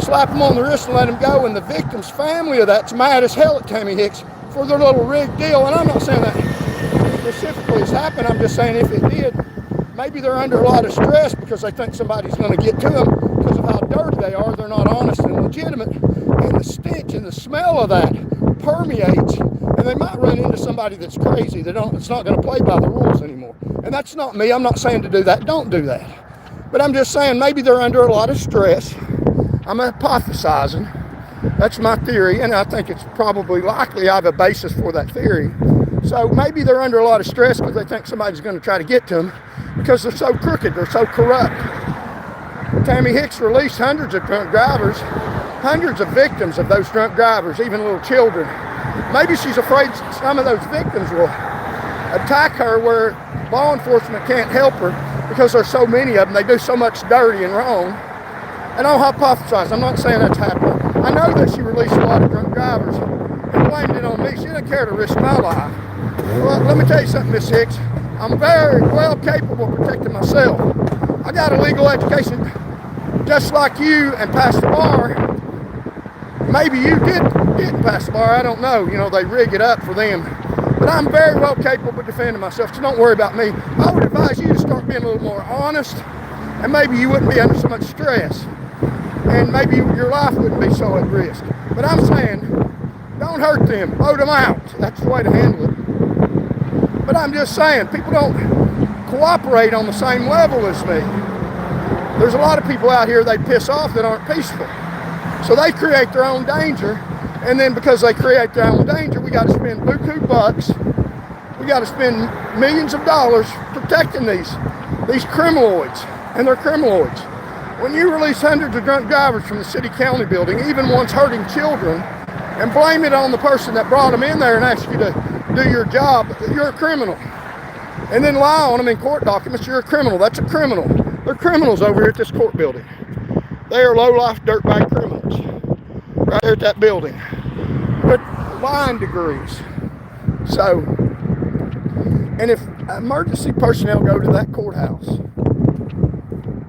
slap them on the wrist and let them go, and the victim's family of that's mad as hell at Tammy Hicks for their little rigged deal. And I'm not saying that specifically has happened, I'm just saying if it did, maybe they're under a lot of stress because they think somebody's going to get to them because of how dirty they are. They're not honest and legitimate, and the stench and the smell of that permeates, and they might run into somebody that's crazy, that's not going to play by the rules anymore. And that's not me. I'm not saying to do that. Don't do that. But I'm just saying maybe they're under a lot of stress. I'm hypothesizing. That's my theory, and I think it's probably likely I have a basis for that theory. So maybe they're under a lot of stress because they think somebody's going to try to get to them because they're so crooked, they're so corrupt. Tammy Hicks released hundreds of drunk drivers, hundreds of victims of those drunk drivers, even little children. Maybe she's afraid some of those victims will attack her where law enforcement can't help her because there's so many of them. They do so much dirty and wrong. And I'll hypothesize. I'm not saying that's happening. I know that she released a lot of drunk drivers and blamed it on me. She didn't care to risk my life. Well, let me tell you something, Miss Hicks. I'm very well capable of protecting myself. I got a legal education just like you and passed the bar. Maybe you didn't pass the bar. I don't know. You know, they rig it up for them. But I'm very well capable of defending myself, so don't worry about me. I would advise you to start being a little more honest, and maybe you wouldn't be under so much stress. And maybe your life wouldn't be so at risk. But I'm saying, don't hurt them, vote them out. That's the way to handle it. But I'm just saying, people don't cooperate on the same level as me. There's a lot of people out here they piss off that aren't peaceful. So they create their own danger, and then because they create their own danger, we got to spend buku bucks. We got to spend millions of dollars protecting these criminaloids, and they're criminaloids. When you release hundreds of drunk drivers from the city-county building, even ones hurting children, and blame it on the person that brought them in there and asked you to do your job, you're a criminal. And then lie on them in court documents, you're a criminal. That's a criminal. They're criminals over here at this court building. They are low-life dirtbag criminals right there at that building. But lying degrees. So, and if emergency personnel go to that courthouse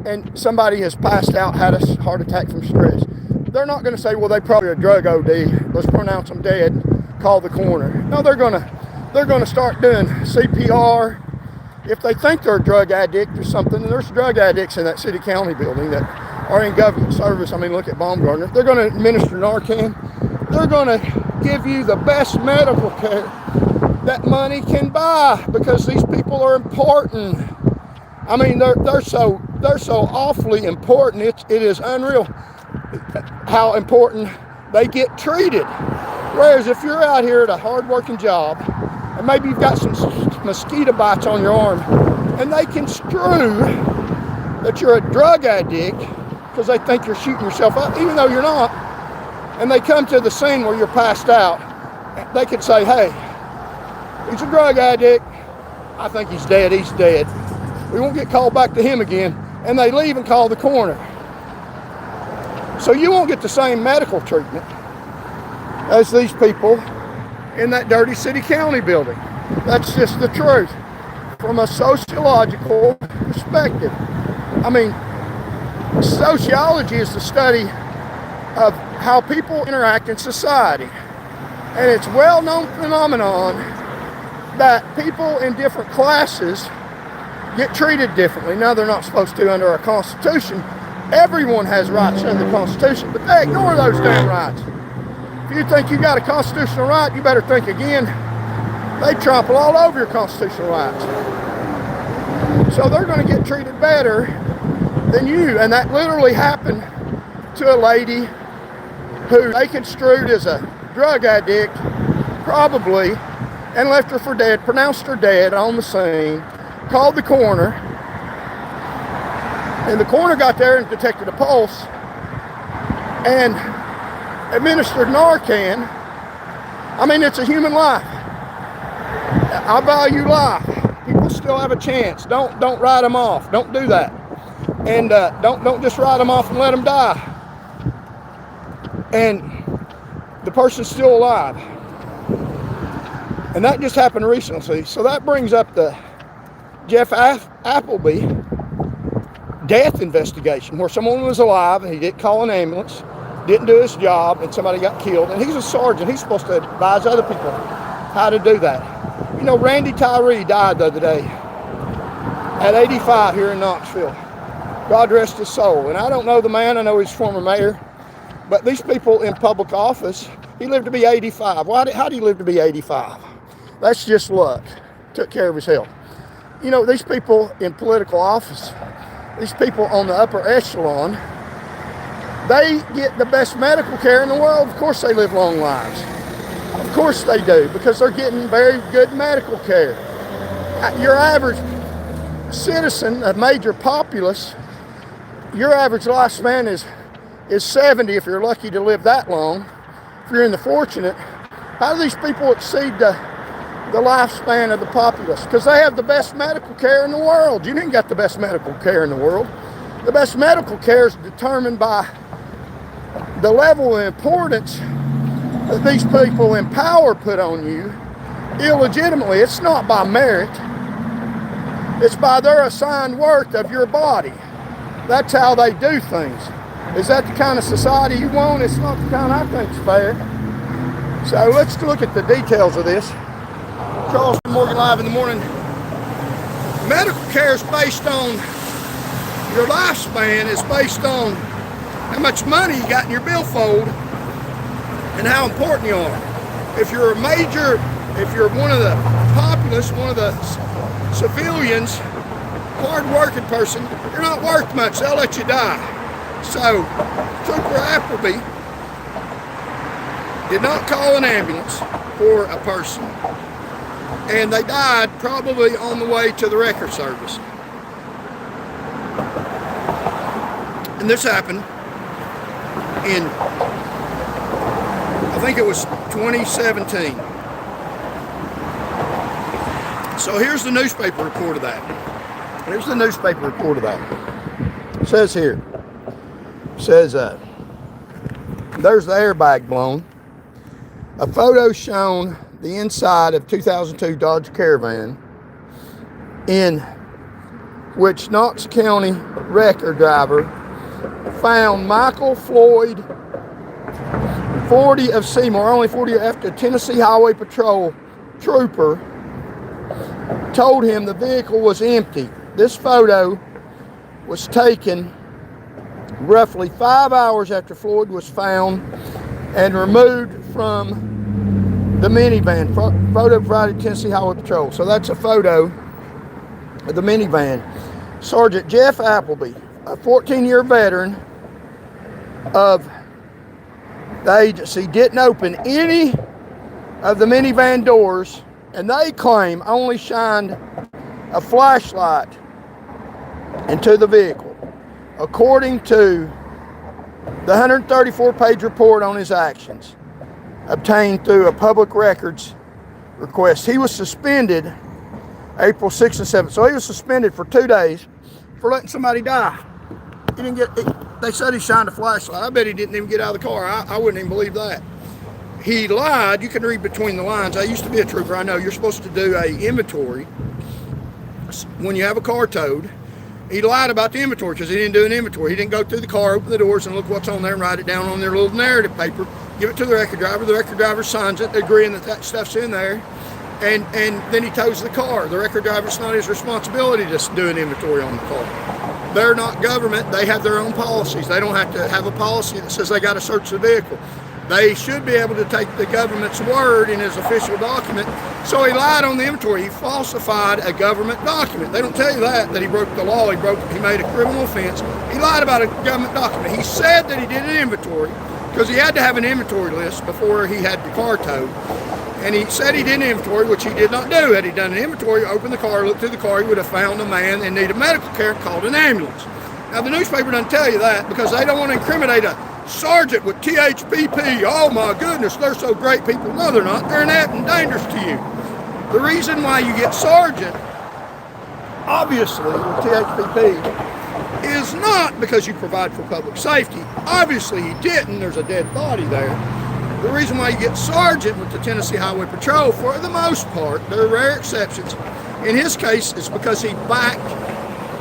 and somebody has passed out, had a heart attack from stress, they're not going to say, well, they probably a drug OD. Let's pronounce them dead. Call the coroner. No, they're going to start doing CPR. If they think they're a drug addict or something, and there's drug addicts in that city-county building that are in government service. I mean, look at Baumgartner. They're going to administer Narcan. They're going to give you the best medical care that money can buy because these people are important. I mean, they're so awfully important. It is unreal how important they get treated. Whereas if you're out here at a hard-working job, and maybe you've got some mosquito bites on your arm, and they construe that you're a drug addict because they think you're shooting yourself up, even though you're not, and they come to the scene where you're passed out, they could say, hey, he's a drug addict. I think he's dead. He's dead. We won't get called back to him again. And they leave and call the coroner. So you won't get the same medical treatment as these people in that dirty city county building. That's just the truth. From a sociological perspective. I mean, sociology is the study of how people interact in society. And it's a well-known phenomenon that people in different classes get treated differently. Now, they're not supposed to under our Constitution. Everyone has rights under the Constitution, but they ignore those damn rights. If you think you got a constitutional right, you better think again. They trample all over your constitutional rights. So they're going to get treated better than you. And that literally happened to a lady who they construed as a drug addict, probably, and left her for dead, pronounced her dead on the scene, called the coroner, and the coroner got there and detected a pulse and administered Narcan. I mean, it's a human life. I value life. People still have a chance. Don't write them off. Don't do that. And don't just write them off and let them die. And the person's still alive. And that just happened recently. So that brings up the Jeff Appleby death investigation, where someone was alive and he didn't call an ambulance, didn't do his job, and somebody got killed. And he's a sergeant. He's supposed to advise other people how to do that. You know, Randy Tyree died the other day at 85 here in Knoxville. God rest his soul. And I don't know the man. I know he's former mayor. But these people in public office, he lived to be 85. How do you live to be 85? That's just luck. Took care of his health. You know, these people in political office, these people on the upper echelon, they get the best medical care in the world. Of course they live long lives. Of course they do, because they're getting very good medical care. Your average citizen, a major populace, your average lifespan is 70 if you're lucky to live that long. If you're in the fortunate, how do these people exceed the lifespan of the populace? Because they have the best medical care in the world. You didn't get the best medical care in the world. The best medical care is determined by the level of importance that these people in power put on you illegitimately. It's not by merit. It's by their assigned worth of your body. That's how they do things. Is that the kind of society you want? It's not the kind I think is fair. So let's look at the details of this. Charleston Morgan Live in the morning. Medical care is based on your lifespan, is based on how much money you got in your billfold and how important you are. If you're a major, if you're one of the populace, one of the civilians, hard-working person, you're not worth much. They'll let you die. So, Trooper Appleby did not call an ambulance for a person, and they died probably on the way to the record service. And this happened in, I think it was 2017. So here's the newspaper report of that. Here's the newspaper report of that. It says here, there's the airbag blown. A photo shown the inside of 2002 Dodge Caravan, in which Knox County record driver found Michael Floyd, 40 of Seymour, only 40, after Tennessee Highway Patrol trooper told him the vehicle was empty. This photo was taken roughly 5 hours after Floyd was found and removed from the minivan. Photo provided Tennessee Highway Patrol. So that's a photo of the minivan. Sergeant Jeff Appleby, a 14-year veteran of the agency, didn't open any of the minivan doors, and they claim only shined a flashlight into the vehicle. According to the 134-page report on his actions obtained through a public records request, he was suspended April 6th and 7th. So he was suspended for 2 days for letting somebody die. He didn't get They said he shined a flashlight. I bet he didn't even get out of the car. I wouldn't even believe that. He lied. You can read between the lines. I used to be a trooper. I know you're supposed to do a inventory when you have a car towed. He lied about the inventory because he didn't do an inventory. He didn't go through the car, open the doors, and look what's on there and write it down on their little narrative paper. Give it to the record driver. The record driver signs it, agreeing that that stuff's in there. And then he tows the car. The record driver, it's not his responsibility to do an inventory on the car. They're not government. They have their own policies. They don't have to have a policy that says they got to search the vehicle. They should be able to take the government's word in his official document. So he lied on the inventory. He falsified a government document. They don't tell you that he broke the law. He made a criminal offense. He lied about a government document. He said that he did an inventory because he had to have an inventory list before he had the car towed. And he said he did an inventory, which he did not do. Had he done an inventory, opened the car, looked through the car, he would have found a man in need of medical care and called an ambulance. Now, the newspaper doesn't tell you that because they don't want to incriminate a sergeant with THPP. Oh, my goodness, they're so great people. No, they're not. They're inept and dangerous to you. The reason why you get sergeant, obviously, with THPP, is not because you provide for public safety. Obviously, he didn't. There's a dead body there. The reason why you get sergeant with the Tennessee Highway Patrol, for the most part, there are rare exceptions. In his case, it's because he backed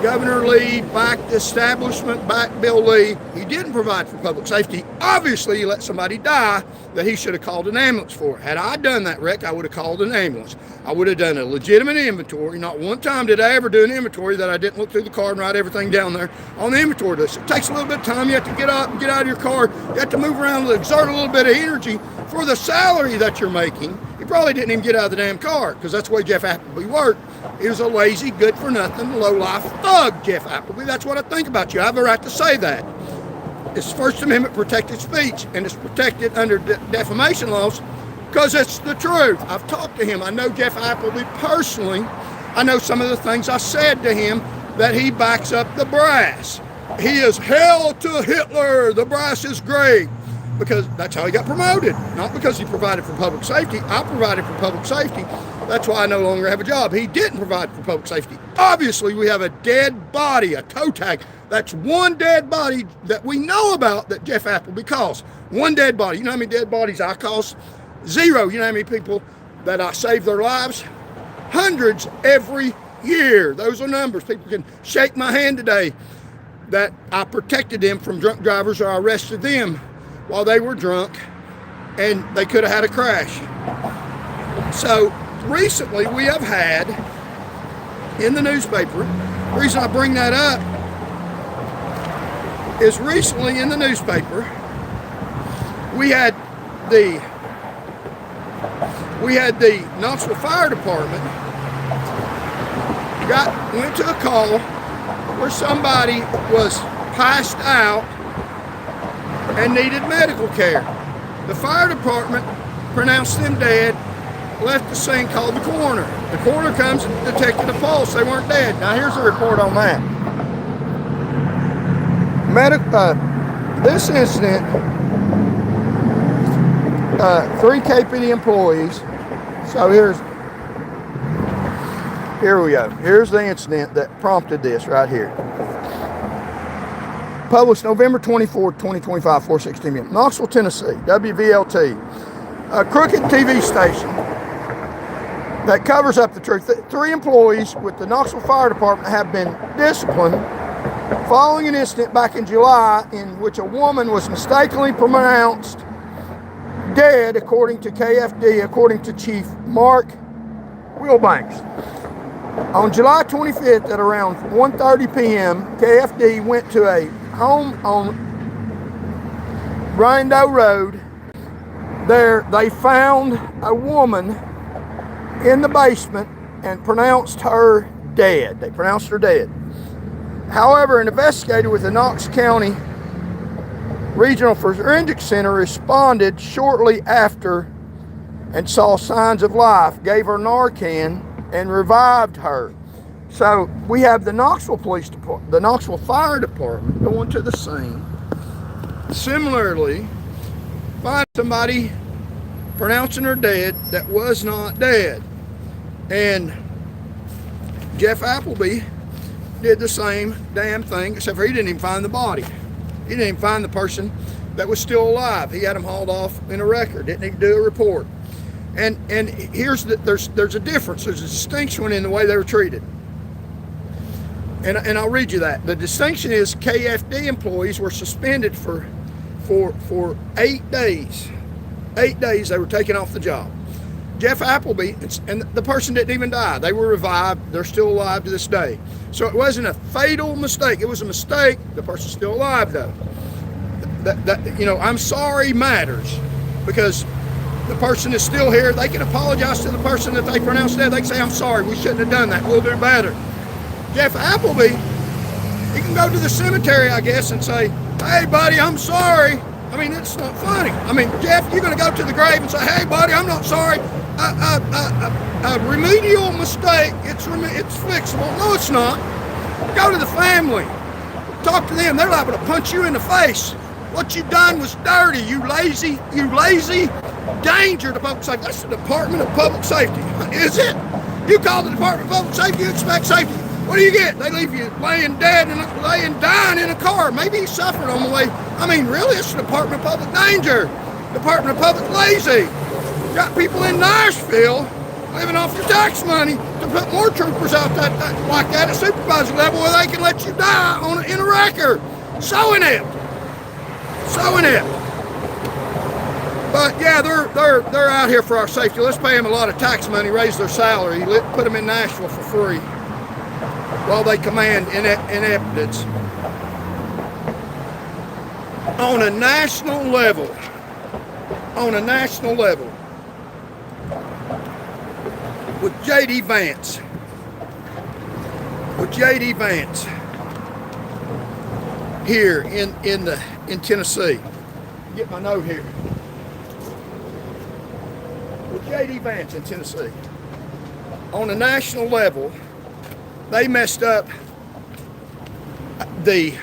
Governor Lee, backed the establishment, backed Bill Lee. He didn't provide for public safety. Obviously, he let somebody die that he should have called an ambulance for. Had I done that wreck, I would have called an ambulance. I would have done a legitimate inventory. Not one time did I ever do an inventory that I didn't look through the car and write everything down there on the inventory list. It takes a little bit of time. You have to get up and get out of your car. You have to move around and exert a little bit of energy for the salary that you're making. He probably didn't even get out of the damn car because that's the way Jeff Appleby worked. He was a lazy, good-for-nothing, low-life thug, Jeff Appleby. That's what I think about you. I have a right to say that. It's First Amendment protected speech, and it's protected under defamation laws because it's the truth. I've talked to him. I know Jeff Appleby personally. I know some of the things I said to him that he backs up the brass. He is hell to Hitler. The brass is great. Because that's how he got promoted, not because he provided for public safety. I provided for public safety. That's why I no longer have a job. He didn't provide for public safety. Obviously, we have a dead body, a toe tag. That's one dead body that we know about that Jeff Appleby calls. One dead body. You know how many dead bodies I cause? Zero. You know how many people that I save their lives? Hundreds every year. Those are numbers. People can shake my hand today that I protected them from drunk drivers or I arrested them while they were drunk and they could have had a crash. So recently we have had in the newspaper, the reason I bring that up is recently in the newspaper we had the Knoxville Fire Department went to a call where somebody was passed out and needed medical care. The fire department pronounced them dead, left the scene, called the coroner. The coroner comes and detected a pulse. They weren't dead. Now here's the report on that. This incident, 3 KPD employees. So here we go. Here's the incident that prompted this right here. Published November 24, 2025, 4:16 p.m. Knoxville, Tennessee, WVLT, a crooked TV station that covers up the truth. 3 employees with the Knoxville Fire Department have been disciplined following an incident back in July in which a woman was mistakenly pronounced dead, according to KFD, according to Chief Mark Wilbanks. On July 25th at around 1:30 p.m., KFD went to a home on Rando Road. There they found a woman in the basement and pronounced her dead. They pronounced her dead. However, an investigator with the Knox County Regional Forensic Center responded shortly after and saw signs of life, gave her Narcan, and revived her. So we have the Knoxville Police Department, the Knoxville Fire Department going to the scene. Similarly, find somebody pronouncing her dead that was not dead. And Jeff Appleby did the same damn thing, except for he didn't even find the body. He He didn't even find the person that was still alive. He had them hauled off in a wrecker. Didn't even do a report. And here's there's a difference. There's a distinction in the way they were treated. And I'll read you that. The distinction is KFD employees were suspended for 8 days. 8 days they were taken off the job. Jeff Appleby, and the person didn't even die. They were revived. They're still alive to this day. So it wasn't a fatal mistake. It was a mistake. The person's still alive, though. I'm sorry matters, because the person is still here. They can apologize to the person that they pronounced dead. They can say, I'm sorry, we shouldn't have done that. We'll do better. Jeff Appleby, he can go to the cemetery, I guess, and say, hey, buddy, I'm sorry. I mean, it's not funny. I mean, Jeff, you're going to go to the grave and say, hey, buddy, I'm not sorry. A remedial mistake, it's fixable. No, it's not. Go to the family. Talk to them. They're liable to punch you in the face. What you done was dirty. You lazy danger to public safety. That's the Department of Public Safety. Is it? You call the Department of Public Safety, you expect safety. What do you get? They leave you laying dying in a car. Maybe he suffered on the way. I mean, really, it's the Department of Public Danger. Department of Public Lazy. Got people in Nashville living off your tax money to put more troopers out like that at supervisor level where they can let you die in a wrecker. So inept. But yeah, they're out here for our safety. Let's pay them a lot of tax money, raise their salary, put them in Nashville for free while they command ineptitudes. On a national level, with J.D. Vance, here in Tennessee. Get my note here. With J.D. Vance in Tennessee, on a national level, they messed up the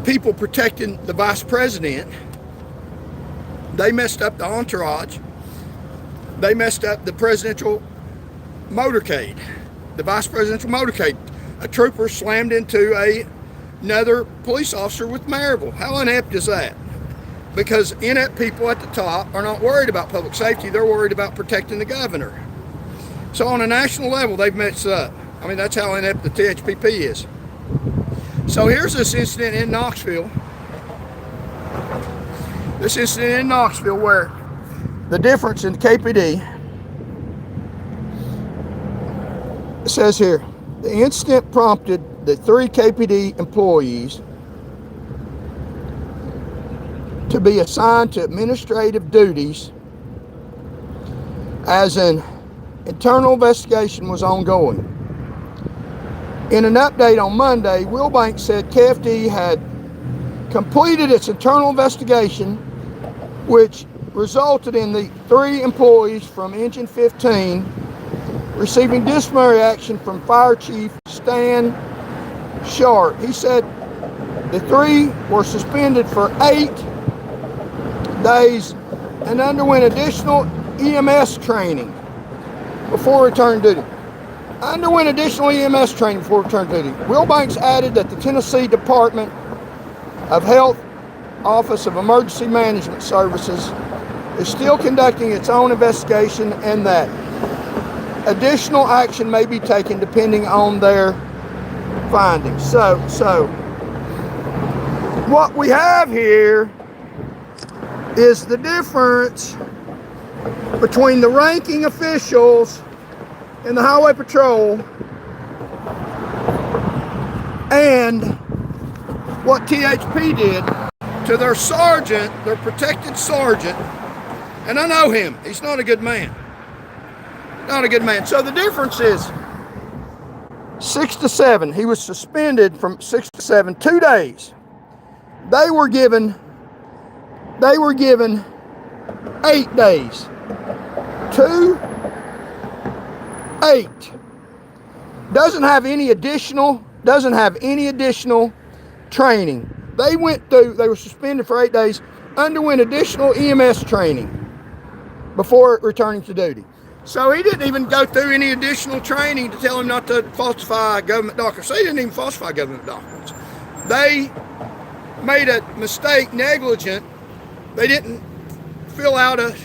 people protecting the vice president. They messed up the entourage. They messed up the presidential motorcade, the vice presidential motorcade. A trooper slammed into another police officer with Maryville. How inept is that? Because inept people at the top are not worried about public safety. They're worried about protecting the governor. So on a national level, they've messed up. I mean, that's how inept the THPP is. So here's this incident in Knoxville. Where the difference in KPD, it says here, the incident prompted the 3 KPD employees to be assigned to administrative duties as an internal investigation was ongoing. In an update on Monday, Wilbanks said KFD had completed its internal investigation, which resulted in the 3 employees from Engine 15 receiving disciplinary action from Fire Chief Stan Sharp. He said the 3 were suspended for 8 days and underwent additional EMS training before return duty. Wilbanks added that the Tennessee Department of Health Office of Emergency Management Services is still conducting its own investigation and that additional action may be taken depending on their findings. So what we have here is the difference between the ranking officials in the Highway Patrol and what THP did to their sergeant, their protected sergeant. And I know him. He's not a good man. So the difference is 6 to 7. He was suspended from 6 to 7, 2 days. They were given 8 days. 2, 8. Doesn't have any additional training. They were suspended for 8 days, underwent additional EMS training before returning to duty. So he didn't even go through any additional training to tell him not to falsify government documents. So he didn't even falsify government documents. They made a mistake, negligent. They didn't fill out a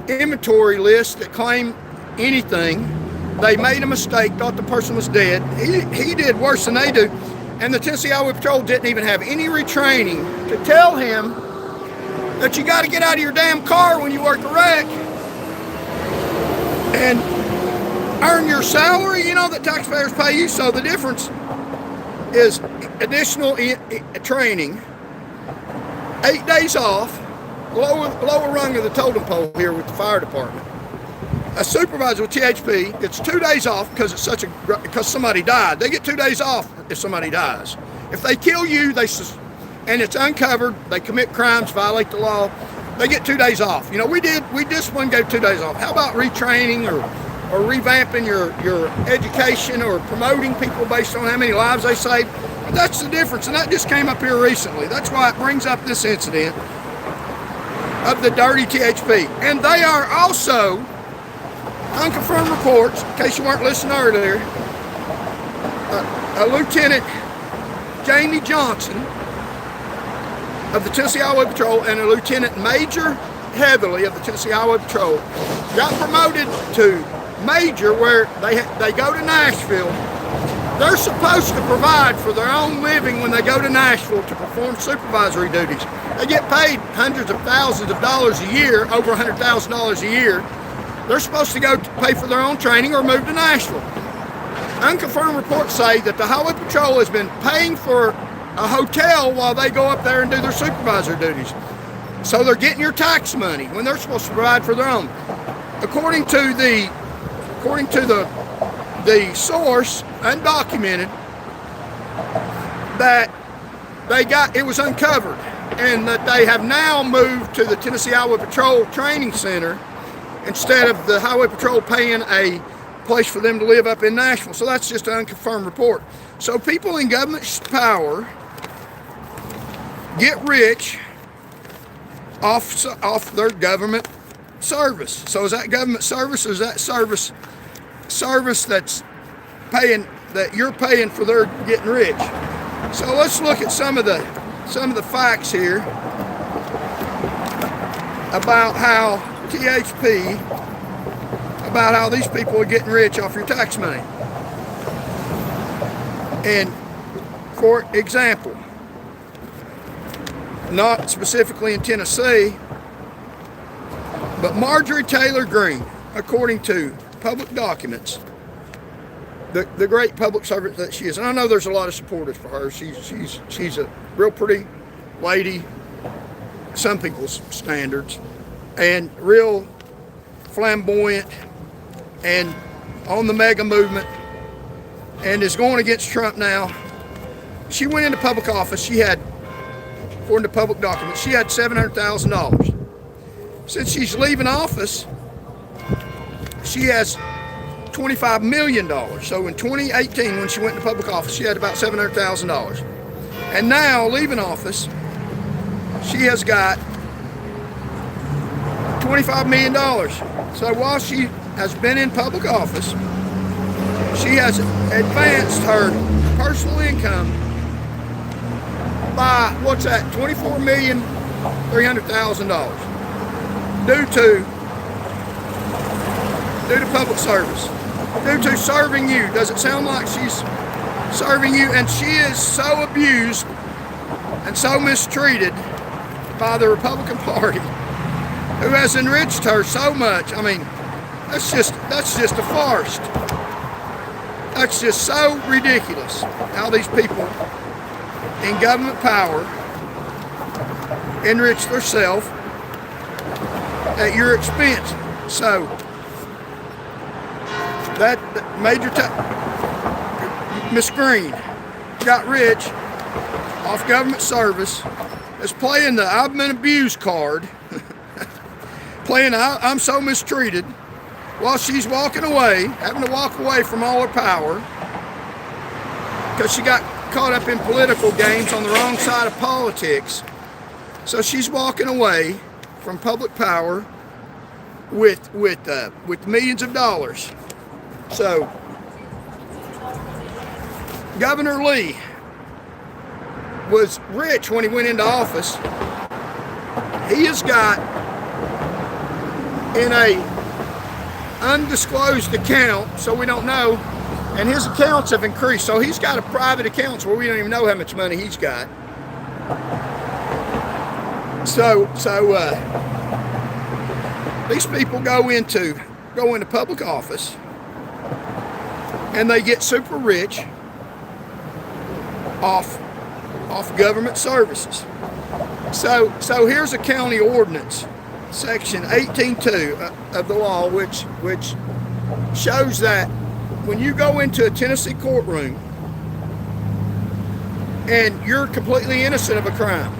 inventory list that claimed anything. They made a mistake, thought the person was dead. He did worse than they do. And the Tennessee Highway Patrol didn't even have any retraining to tell him that you got to get out of your damn car when you work a wreck and earn your salary, you know, that taxpayers pay you. So the difference is additional training, 8 days off, lower rung of the totem pole here with the fire department. A supervisor with THP gets 2 days off because somebody died. They get 2 days off if somebody dies. If they kill you, and it's uncovered, they commit crimes, violate the law, they get 2 days off. You know, we discipline, gave 2 days off. How about retraining or revamping your education or promoting people based on how many lives they saved? But that's the difference, and that just came up here recently. That's why it brings up this incident of the dirty THP. And they are also unconfirmed reports, in case you weren't listening earlier, a Lieutenant Jimmie Johnson of the Tennessee Highway Patrol and a Lieutenant Major Heatherly of the Tennessee Highway Patrol got promoted to Major, where they go to Nashville. They're supposed to provide for their own living when they go to Nashville to perform supervisory duties. They get paid hundreds of thousands of dollars a year, over $100,000 a year. They're supposed to go to pay for their own training or move to Nashville. Unconfirmed reports say that the Highway Patrol has been paying for a hotel while they go up there and do their supervisor duties. So they're getting your tax money when they're supposed to provide for their own. According to the source, undocumented, that it was uncovered, and that they have now moved to the Tennessee Highway Patrol Training Center instead of the Highway Patrol paying a place for them to live up in Nashville. So that's just an unconfirmed report. So people in government power get rich off their government service. So is that government service, or is that service that's paying, that you're paying for their getting rich? So let's look at some of the facts here about how THP, about how these people are getting rich off your tax money. And for example, not specifically in Tennessee, but Marjorie Taylor Greene, according to public documents, the great public servant that she is, and I know there's a lot of supporters for her. She's a real pretty lady, some people's standards, and real flamboyant, and on the mega movement, and is going against Trump now. She went into public office. She had, according to public documents, she had $700,000. Since she's leaving office, she has $25 million. So in 2018, when she went into public office, she had about $700,000. And now, leaving office, she has got $25 million. So while she has been in public office, she has advanced her personal income by, what's that, $24,300,000 due to public service, due to serving you. Does it sound like she's serving you? And she is so abused and so mistreated by the Republican Party, who has enriched her so much. I mean, that's just a farce. That's just so ridiculous how these people in government power enrich themselves at your expense. So that Miss Greene got rich off government service, is playing the I've been abused card, playing I'm so mistreated, while she's walking away, having to walk away from all her power because she got caught up in political games on the wrong side of politics. So she's walking away from public power with millions of dollars. So Governor Lee was rich when he went into office. He has got in a undisclosed account, so we don't know, and his accounts have increased. So he's got a private accounts where we don't even know how much money he's got. So these people go into public office and they get super rich off government services. So here's a county ordinance, section 18.2 of the law, which shows that when you go into a Tennessee courtroom and you're completely innocent of a crime,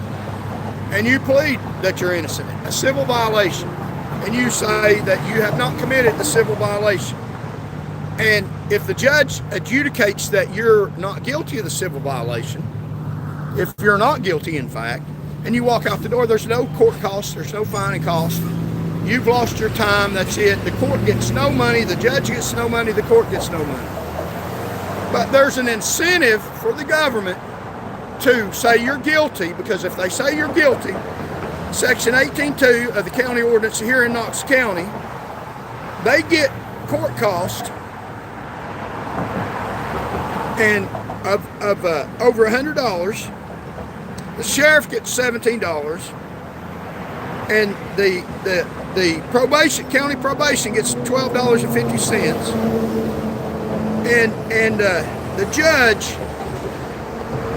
and you plead that you're innocent, a civil violation, and you say that you have not committed the civil violation, and if the judge adjudicates that you're not guilty of the civil violation, if you're not guilty in fact, and you walk out the door, there's no court cost, there's no fining cost, you've lost your time, that's it. The court gets no money, the judge gets no money, the court gets no money. But there's an incentive for the government to say you're guilty, because if they say you're guilty, section 18.2 of the county ordinance here in Knox County, they get court cost and of over $100. The sheriff gets $17, and the county probation gets $12.50, and the judge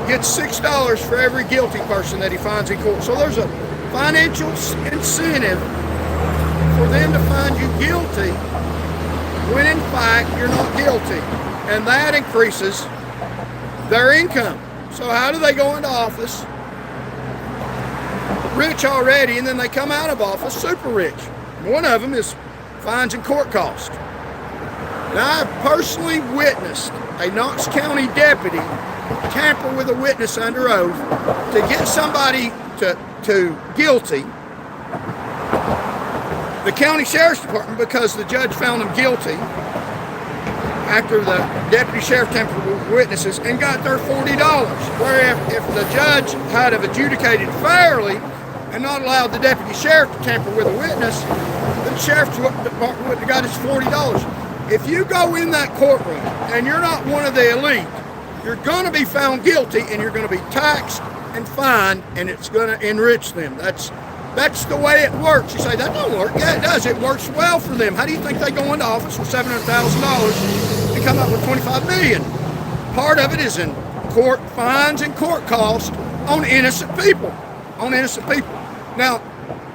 gets $6 for every guilty person that he finds in court. So there's a financial incentive for them to find you guilty when in fact you're not guilty, and that increases their income. So how do they go into office rich already, and then they come out of office super rich? One of them is fines and court costs. Now, I've personally witnessed a Knox County deputy tamper with a witness under oath to get somebody to guilty. The county sheriff's department, because the judge found him guilty after the deputy sheriff tampered with witnesses, and got their $40. Where if the judge had have adjudicated fairly and not allowed the deputy sheriff to tamper with a witness, the sheriff's department would have got his $40. If you go in that courtroom and you're not one of the elite, you're going to be found guilty, and you're going to be taxed and fined, and it's going to enrich them. That's the way it works. You say, that don't work. Yeah, it does. It works well for them. How do you think they go into office with $700,000 and come up with $25 million? Part of it is in court fines and court costs on innocent people. Now,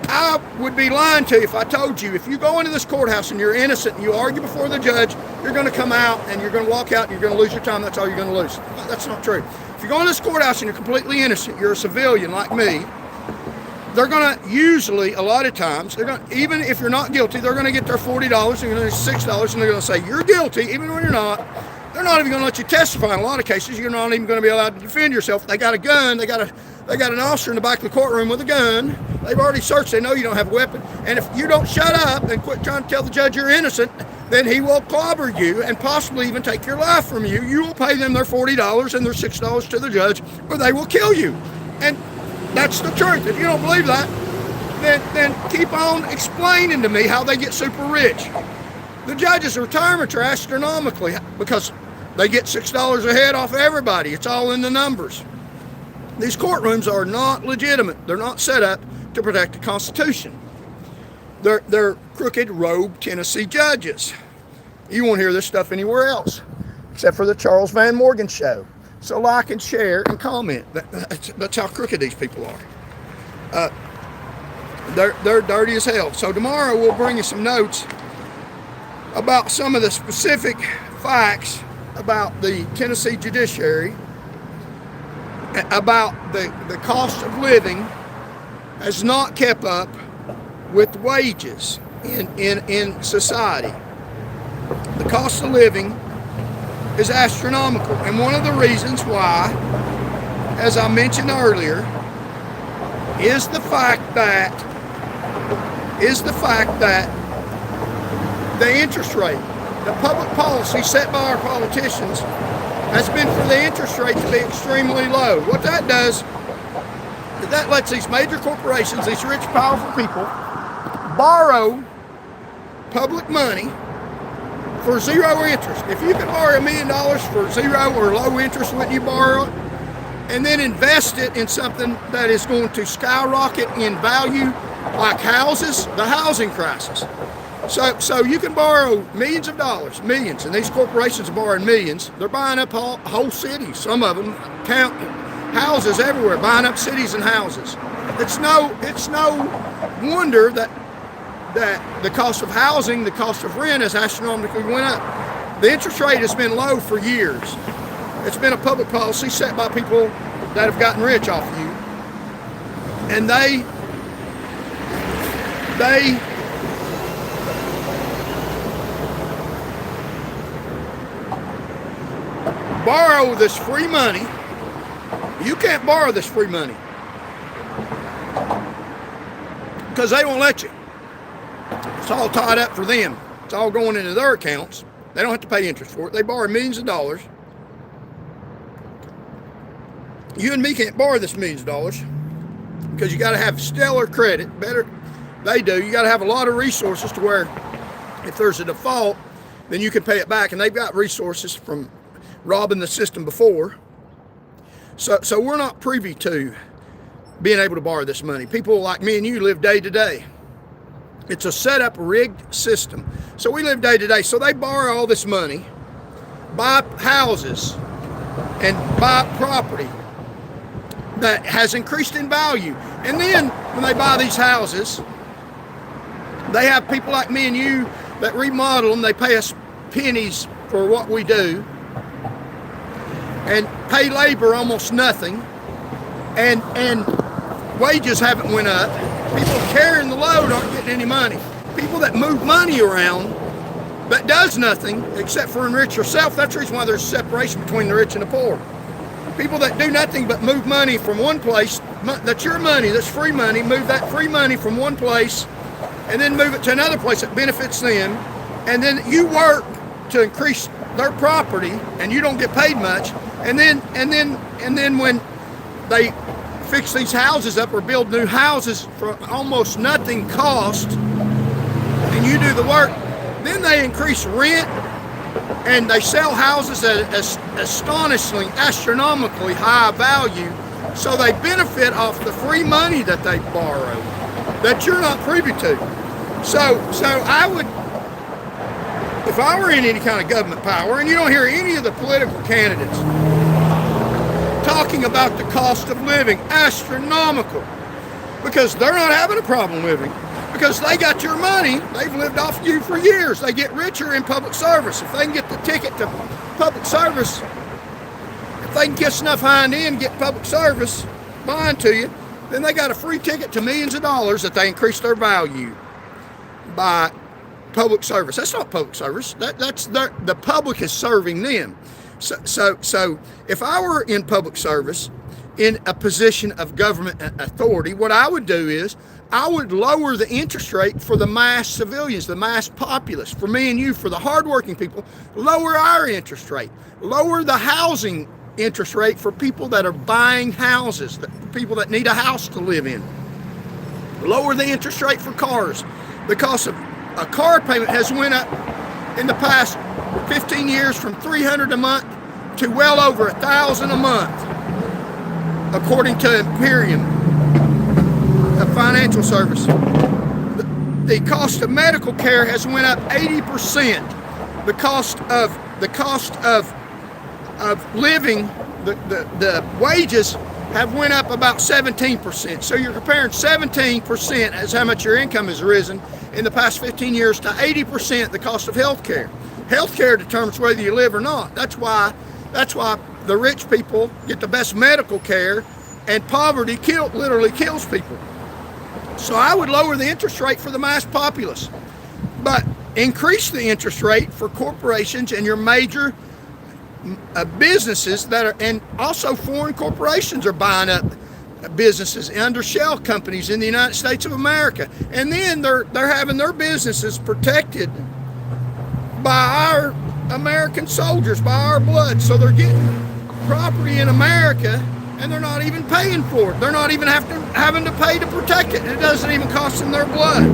I would be lying to you if I told you, if you go into this courthouse and you're innocent and you argue before the judge, you're going to come out and you're going to walk out and you're going to lose your time. That's all you're going to lose. That's not true. If you go into this courthouse and you're completely innocent, you're a civilian like me, they're going to usually, a lot of times, even if you're not guilty, they're going to get their $40, they're going to get $6, and they're going to say, you're guilty, even when you're not. They're not even going to let you testify in a lot of cases. You're not even going to be allowed to defend yourself. They got a gun, they got an officer in the back of the courtroom with a gun. They've already searched, they know you don't have a weapon. And if you don't shut up and quit trying to tell the judge you're innocent, then he will clobber you and possibly even take your life from you. You will pay them their $40 and their $6 to the judge, or they will kill you. And that's the truth. If you don't believe that, then keep on explaining to me how they get super rich. The judges' retirements are astronomically, because they get $6 a head off everybody. It's all in the numbers. These courtrooms are not legitimate. They're not set up to protect the Constitution. They're crooked, rogue Tennessee judges. You won't hear this stuff anywhere else, except for the Charles Van Morgan show. So like and share and comment. That's how crooked these people are. They're dirty as hell. So tomorrow we'll bring you some notes about some of the specific facts about the Tennessee judiciary, about the cost of living has not kept up with wages in society. The cost of living is astronomical, and one of the reasons why, as I mentioned earlier, is the fact that the interest rate. The public policy set by our politicians has been for the interest rate to be extremely low. What that does is that lets these major corporations, these rich, powerful people, borrow public money for zero interest. If you could borrow $1 million for zero or low interest, wouldn't you borrow it? And then invest it in something that is going to skyrocket in value, like houses, the housing crisis. So you can borrow millions of dollars, millions, and these corporations are borrowing millions. They're buying up whole cities, some of them, count houses everywhere, buying up cities and houses. It's no wonder that the cost of housing, the cost of rent has astronomically went up. The interest rate has been low for years. It's been a public policy set by people that have gotten rich off of you. And they borrow this free money. You can't borrow this free money because they won't let you. It's all tied up for them. It's all going into their accounts. They don't have to pay interest for it. They borrow millions of dollars. You and me can't borrow this millions of dollars because you got to have stellar credit. Better, they do. You got to have a lot of resources to where if there's a default, then you can pay it back. And they've got resources from robbing the system before. So we're not privy to being able to borrow this money. People like me and you live day to day. It's a set up, rigged system. So we live day to day. So they borrow all this money, buy houses, and buy property that has increased in value. And then when they buy these houses, they have people like me and you that remodel them. They pay us pennies for what we do and pay labor almost nothing. And wages haven't went up. People carrying the load aren't getting any money. People that move money around that does nothing except for enrich yourself. That's the reason why there's a separation between the rich and the poor. People that do nothing but move money from one place, that's your money, that's free money, move that free money from one place and then move it to another place that benefits them. And then you work to increase their property and you don't get paid much. And then when they fix these houses up or build new houses for almost nothing cost and you do the work, then they increase rent and they sell houses at astonishingly, astronomically high value. So they benefit off the free money that they borrow that you're not privy to. So I would, if I were in any kind of government power, and you don't hear any of the political candidates talking about the cost of living, astronomical, because they're not having a problem living, because they got your money. They've lived off you for years. They get richer in public service. If they can get the ticket to public service, if they can kiss enough hind end, get public service buying to you, then they got a free ticket to millions of dollars that they increase their value by public service. That's not public service. That's the public is serving them. So if I were in public service, in a position of government authority, what I would do is I would lower the interest rate for the mass civilians, the mass populace, for me and you, for the hardworking people. Lower our interest rate. Lower the housing interest rate for people that are buying houses, people that need a house to live in. Lower the interest rate for cars. The cost of a car payment has went up in the past 15 years from $300 a month to well over $1,000 a month, according to Imperium, a financial service. The cost of medical care has went up 80%. The cost of living, the wages have went up about 17%. So you're comparing 17% as how much your income has risen in the past 15 years to 80% the cost of health care. Health care determines whether you live or not. That's why the rich people get the best medical care and poverty literally kills people. So I would lower the interest rate for the mass populace, but increase the interest rate for corporations and your major businesses that are, and also foreign corporations are buying up businesses under shell companies in the United States of America, and then they're having their businesses protected by our American soldiers, by our blood. So they're getting property in America and they're not even paying for it. They're not even having to pay to protect it. It doesn't even cost them their blood.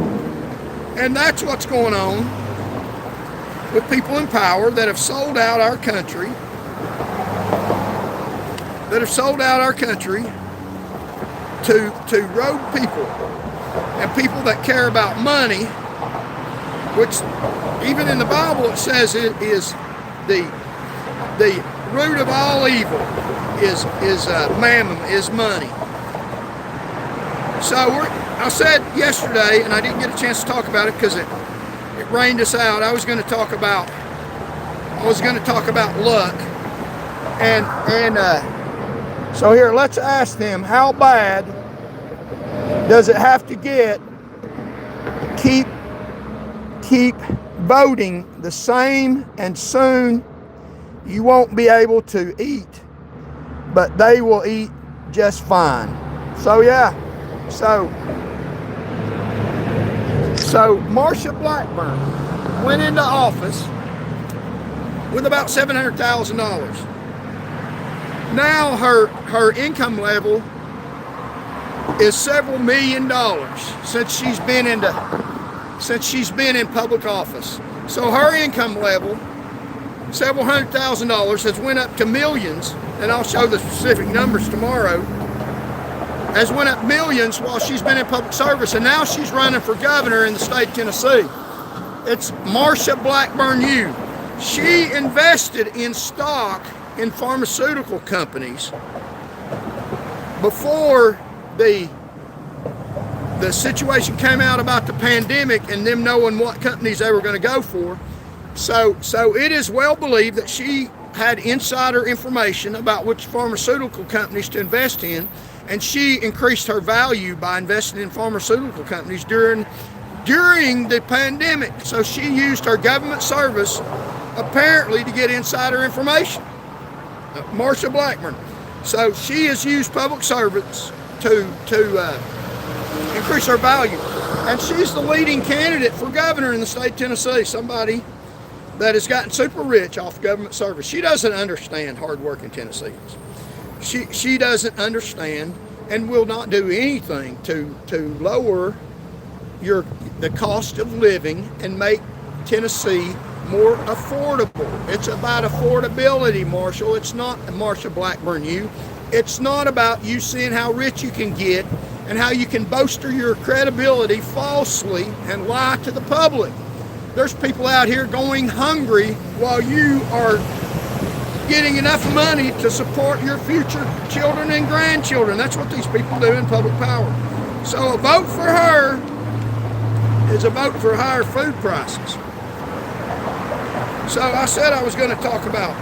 And that's what's going on with people in power that have sold out our country, to rogue people and people that care about money, which even in the Bible it says it is the root of all evil is mammon, is money. So I said yesterday, and I didn't get a chance to talk about it because it rained us out. I was going to talk about luck, and so here, let's ask them, how bad does it have to get to keep voting the same, and soon you won't be able to eat, but they will eat just fine. So yeah, so Marsha Blackburn went into office with about $700,000. Now her income level is several $1 million since she's been in public office. So her income level, several $100,000, has went up to millions, and I'll show the specific numbers tomorrow, has went up millions while she's been in public service, and now she's running for governor in the state of Tennessee. It's Marsha Blackburn Yu. She invested in stock in pharmaceutical companies before the situation came out about the pandemic and them knowing what companies they were going to go for. So it is well believed that she had insider information about which pharmaceutical companies to invest in, and she increased her value by investing in pharmaceutical companies during the pandemic. So she used her government service apparently to get insider information. Marsha Blackburn. So she has used public servants to increase her value. And she's the leading candidate for governor in the state of Tennessee, somebody that has gotten super rich off government service. She doesn't understand hardworking Tennesseans. She doesn't understand and will not do anything to lower the cost of living and make Tennessee more affordable. It's about affordability, Marshall. It's not Marsha Blackburn Yu. It's not about you seeing how rich you can get and how you can bolster your credibility falsely and lie to the public. There's people out here going hungry while you are getting enough money to support your future children and grandchildren. That's what these people do in public power. So a vote for her is a vote for higher food prices. So I said I was going to talk about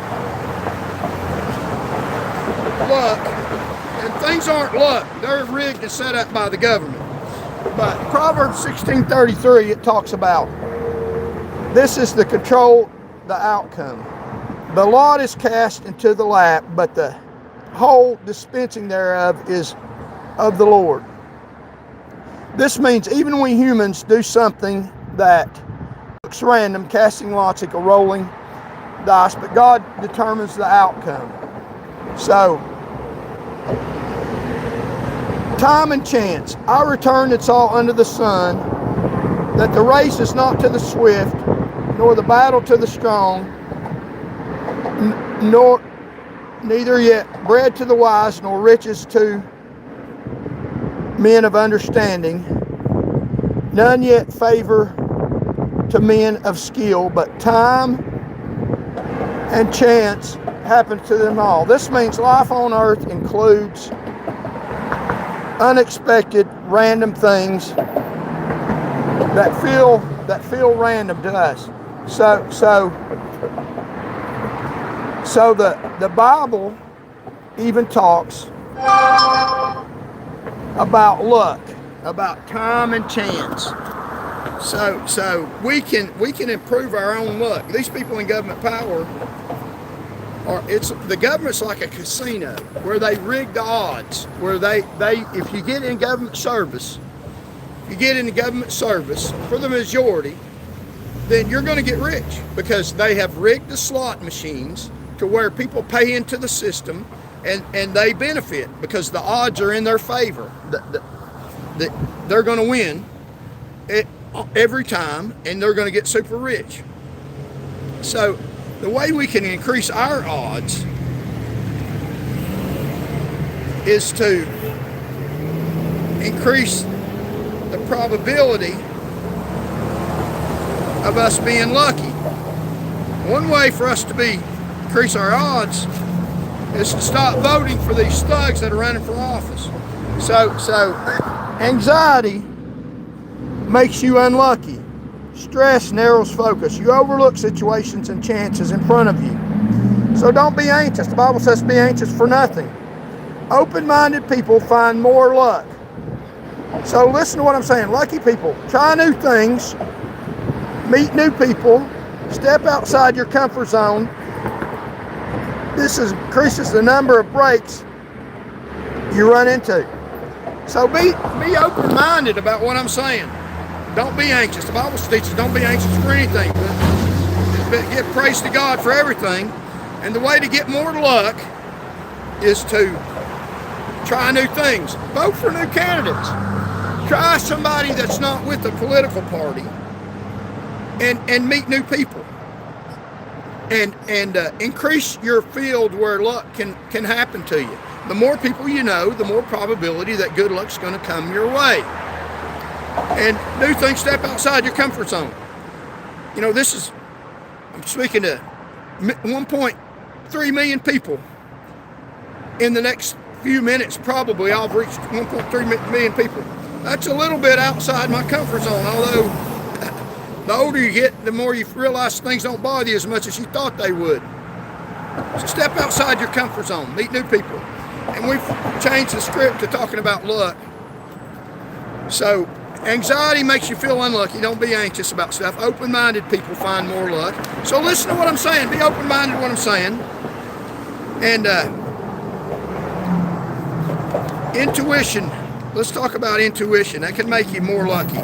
luck, and things aren't luck. They're rigged and set up by the government. But Proverbs 16:33, it talks about, this is the control, the outcome. The lot is cast into the lap, but the whole dispensing thereof is of the Lord. This means even when humans do something that looks random, casting lots like a rolling dice, but God determines the outcome. So, time and chance. I return, it's all under the sun, that the race is not to the swift, nor the battle to the strong, nor neither yet bread to the wise, nor riches to men of understanding, none yet favor to men of skill, but time and chance happen to them all. This means life on earth includes unexpected, random things that feel random to us. So the Bible even talks about luck, about time and chance. So we can improve our own luck. These people in government power the government's like a casino where they rig the odds, where they if you get in government service, for the majority, then you're going to get rich, because they have rigged the slot machines to where people pay into the system, and they benefit because the odds are in their favor. They're going to win it every time, and they're going to get super rich. So the way we can increase our odds is to increase the probability of us being lucky. One way for us to increase our odds is to stop voting for these thugs that are running for office. So anxiety makes you unlucky. Stress narrows focus. You overlook situations and chances in front of you. So don't be anxious. The Bible says be anxious for nothing. Open-minded people find more luck. So listen to what I'm saying. Lucky people, try new things, meet new people, step outside your comfort zone. This increases the number of breaks you run into. So be open-minded about what I'm saying. Don't be anxious. The Bible teaches don't be anxious for anything, but give praise to God for everything. And the way to get more luck is to try new things. Vote for new candidates. Try somebody that's not with the political party, and meet new people. And increase your field where luck can happen to you. The more people you know, the more probability that good luck's going to come your way. And do things, step outside your comfort zone. You know, I'm speaking to 1.3 million people. In the next few minutes, probably I'll reach 1.3 million people. That's a little bit outside my comfort zone, although the older you get, the more you realize things don't bother you as much as you thought they would. So step outside your comfort zone, meet new people. And we've changed the script to talking about luck. So anxiety makes you feel unlucky. Don't be anxious about stuff. Open-minded people find more luck. So listen to what I'm saying. Be open-minded to what I'm saying. And intuition. Let's talk about intuition. That can make you more lucky.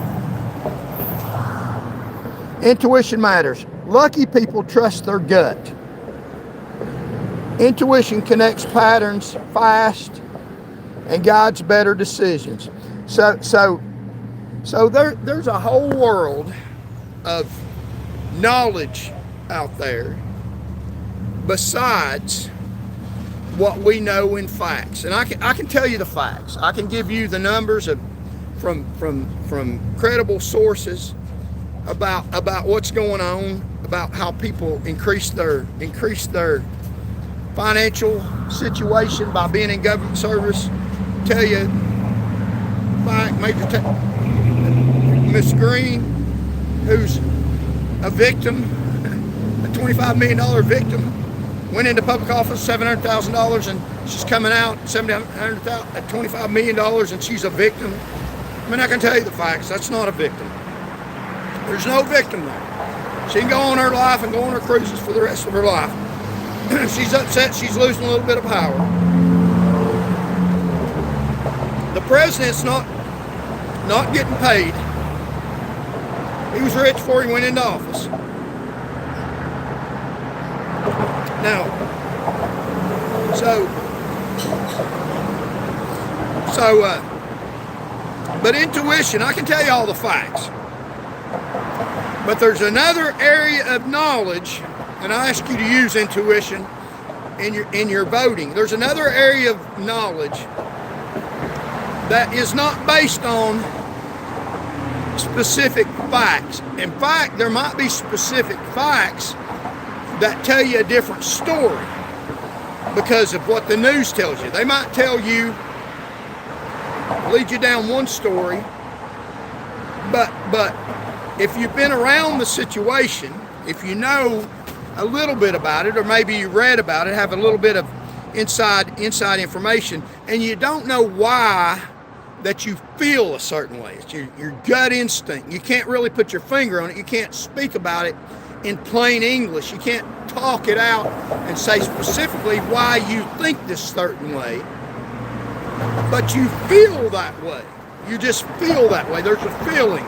Intuition matters. Lucky people trust their gut. Intuition connects patterns fast and guides better decisions. So there's a whole world of knowledge out there besides what we know in facts. And I can tell you the facts. I can give you the numbers from credible sources about what's going on, about how people increase their financial situation by being in government service. Tell you, Miss Green, who's a victim, a $25 million victim, went into public office, $700,000, and she's coming out $25 million, and she's a victim. I mean, I can tell you the facts. That's not a victim. There's no victim there. She can go on her life and go on her cruises for the rest of her life. She's upset. She's losing a little bit of power. The president's not getting paid. He was rich before he went into office. Now, but intuition, I can tell you all the facts. But there's another area of knowledge, and I ask you to use intuition in your voting. There's another area of knowledge that is not based on specific facts. In fact, there might be specific facts that tell you a different story because of what the news tells you. They might tell you, lead you down one story, but if you've been around the situation, if you know a little bit about it, or maybe you read about it, have a little bit of inside information, and you don't know why that you feel a certain way. It's your gut instinct. You can't really put your finger on it. You can't speak about it in plain English. You can't talk it out and say specifically why you think this certain way, but you feel that way. You just feel that way. There's a feeling.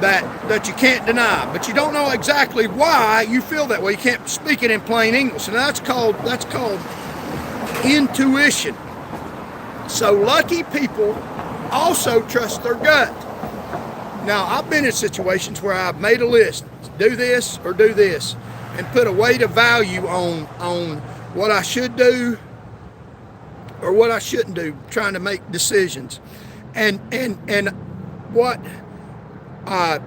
that you can't deny, but you don't know exactly why you feel that way. You can't speak it in plain English, and that's called intuition. So lucky people also trust their gut. Now, I've been in situations where I've made a list, do this or do this, and put a weight of value on what I should do or what I shouldn't do, trying to make decisions. And what I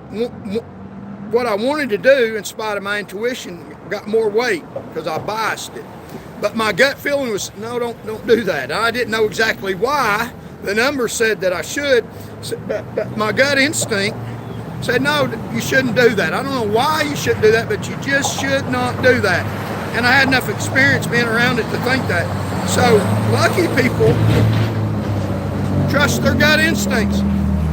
wanted to do, in spite of my intuition, got more weight because I biased it. But my gut feeling was, no, don't do that. I didn't know exactly why. The numbers said that I should, but my gut instinct said, no, you shouldn't do that. I don't know why you shouldn't do that, but you just should not do that. And I had enough experience being around it to think that. So lucky people trust their gut instincts.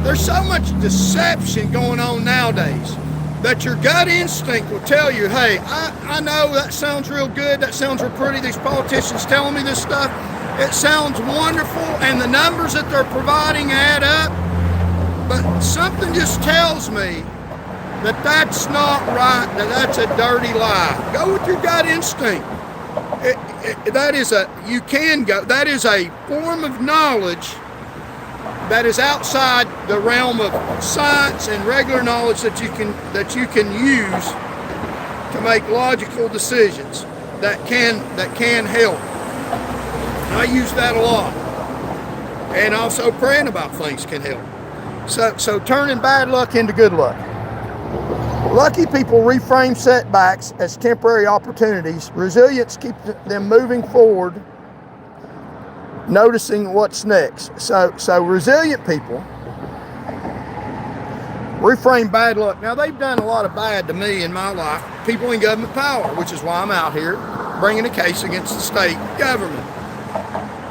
There's so much deception going on nowadays that your gut instinct will tell you, hey, I know that sounds real good, that sounds real pretty, these politicians telling me this stuff, it sounds wonderful, and the numbers that they're providing add up, but something just tells me that that's not right, that that's a dirty lie. Go with your gut instinct. That is a form of knowledge that is outside the realm of science and regular knowledge that you can use to make logical decisions that can help. I use that a lot, and also praying about things can help. So turning bad luck into good luck. Lucky people reframe setbacks as temporary opportunities. Resilience keeps them moving forward, noticing what's next. So resilient people reframe bad luck. Now, they've done a lot of bad to me in my life, people in government power, which is why I'm out here bringing a case against the state government.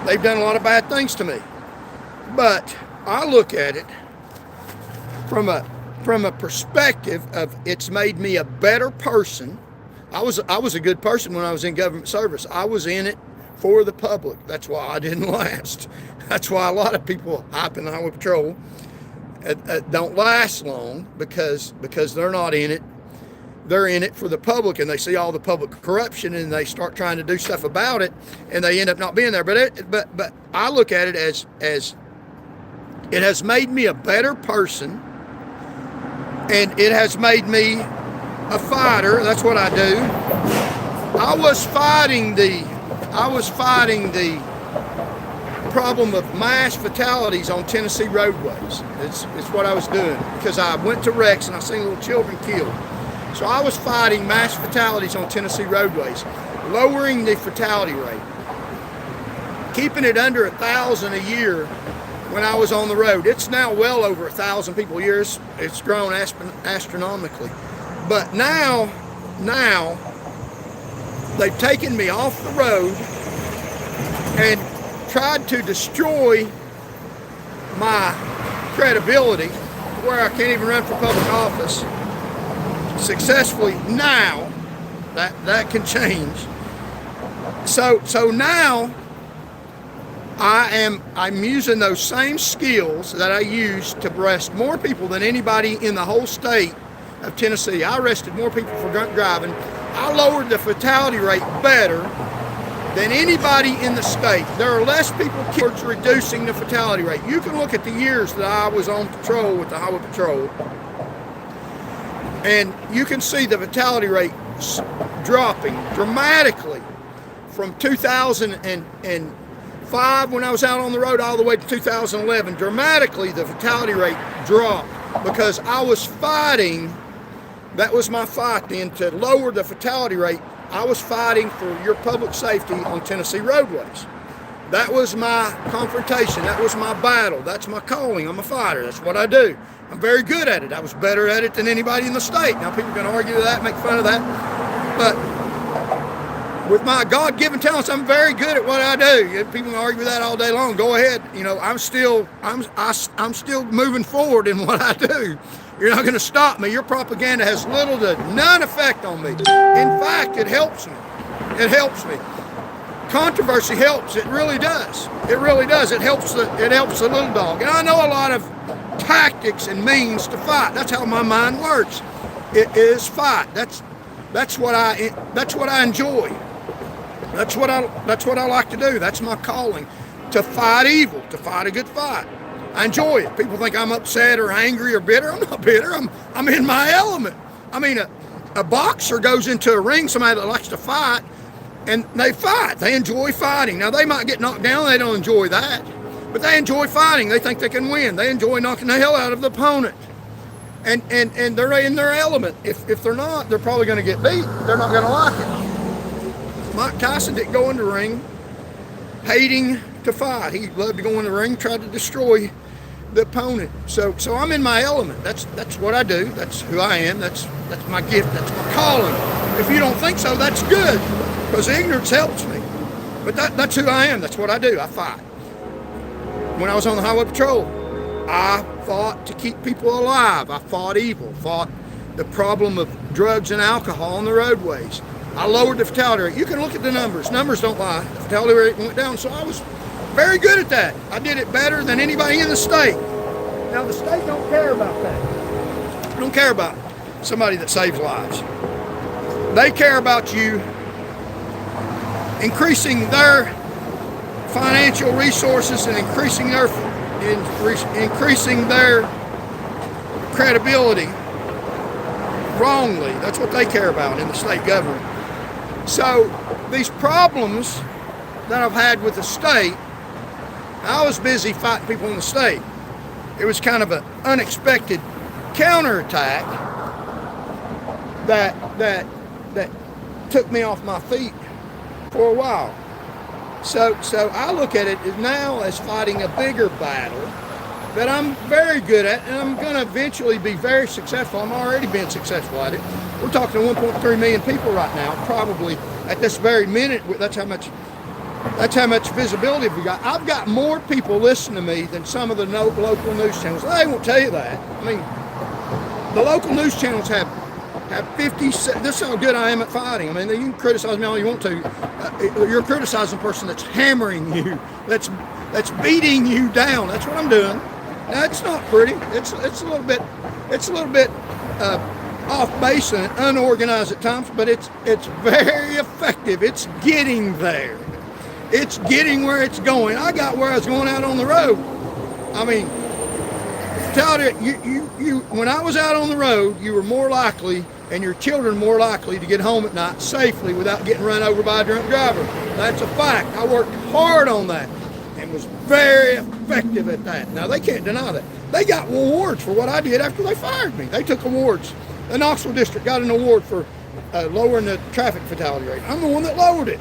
They've done a lot of bad things to me. But I look at it from a perspective of it's made me a better person. I was a good person when I was in government service. I was in it for the public. That's why I didn't last. That's why a lot of people up in the highway patrol don't last long, because they're not in it. They're in it for the public, and they see all the public corruption, and they start trying to do stuff about it, and they end up not being there. But I look at it as it has made me a better person, and it has made me a fighter. That's what I do. I was fighting the problem of mass fatalities on Tennessee roadways. It's what I was doing, because I went to wrecks and I seen little children killed. So I was fighting mass fatalities on Tennessee roadways, lowering the fatality rate, keeping it under 1,000 a year when I was on the road. It's now well over 1,000 people a year. It's grown astronomically. But now they've taken me off the road and tried to destroy my credibility where I can't even run for public office successfully. Now that can change. So now I'm using those same skills that I used to arrest more people than anybody in the whole state of Tennessee. I arrested more people for drunk driving. I lowered the fatality rate better than anybody in the state. There are less people killed, reducing the fatality rate. You can look at the years that I was on patrol with the Highway Patrol, and you can see the fatality rate dropping dramatically from 2005 when I was out on the road all the way to 2011. Dramatically, the fatality rate dropped because I was fighting. That was my fight then, to lower the fatality rate. I was fighting for your public safety on Tennessee roadways. That was my confrontation. That was my battle. That's my calling. I'm a fighter. That's what I do. I'm very good at it. I was better at it than anybody in the state. Now, people can argue that, make fun of that. But with my God-given talents, I'm very good at what I do. People can argue that all day long. Go ahead. You know, I'm still moving forward in what I do. You're not going to stop me. Your propaganda has little to none effect on me. In fact, it helps me. It helps me. Controversy helps. It really does. It really does. It helps the little dog. And I know a lot of tactics and means to fight. That's how my mind works. It is fight. That's what I enjoy. That's what I like to do. That's my calling, to fight evil, to fight a good fight. I enjoy it. People think I'm upset or angry or bitter. I'm not bitter. I'm in my element. I mean, a boxer goes into a ring, somebody that likes to fight, and they fight. They enjoy fighting. Now, they might get knocked down. They don't enjoy that. But they enjoy fighting. They think they can win. They enjoy knocking the hell out of the opponent. And they're in their element. If they're not, they're probably going to get beat. They're not going to like it. Mike Tyson didn't go in the ring hating to fight. He loved to go in the ring, try to destroy the opponent. So I'm in my element. That's what I do. That's who I am. That's my gift. That's my calling. If you don't think so, that's good, because ignorance helps me. But that's who I am. That's what I do. I fight. When I was on the highway patrol, I fought to keep people alive. I fought evil, fought the problem of drugs and alcohol on the roadways. I lowered the fatality rate. You can look at the numbers. Numbers don't lie. The fatality rate went down, so I was very good at that. I did it better than anybody in the state. Now, the state don't care about that. They don't care about somebody that saves lives. They care about you increasing their financial resources and increasing their credibility wrongly. That's what they care about in the state government. So these problems that I've had with the state, I was busy fighting people in the state. It was kind of an unexpected counterattack that took me off my feet for a while. So I look at it now as fighting a bigger battle that I'm very good at, and I'm going to eventually be very successful. I'm already being successful at it. We're talking to 1.3 million people right now, probably at this very minute. That's how much visibility we got. I've got more people listening to me than some of the local news channels. They won't tell you that. I mean, the local news channels have 50. This is how good I am at fighting. I mean, you can criticize me all you want to. You're criticizing a person that's hammering you, that's beating you down. That's what I'm doing. Now, it's not pretty. It's a little bit off base and unorganized at times, but it's very effective. It's getting there. It's getting where it's going. I got where I was going out on the road. I mean, tell you when I was out on the road, you were more likely, and your children more likely, to get home at night safely without getting run over by a drunk driver. That's a fact. I worked hard on that and was very effective at that. Now, they can't deny that. They got awards for what I did after they fired me. They took awards. The Knoxville district got an award for lowering the traffic fatality rate. I'm the one that lowered it.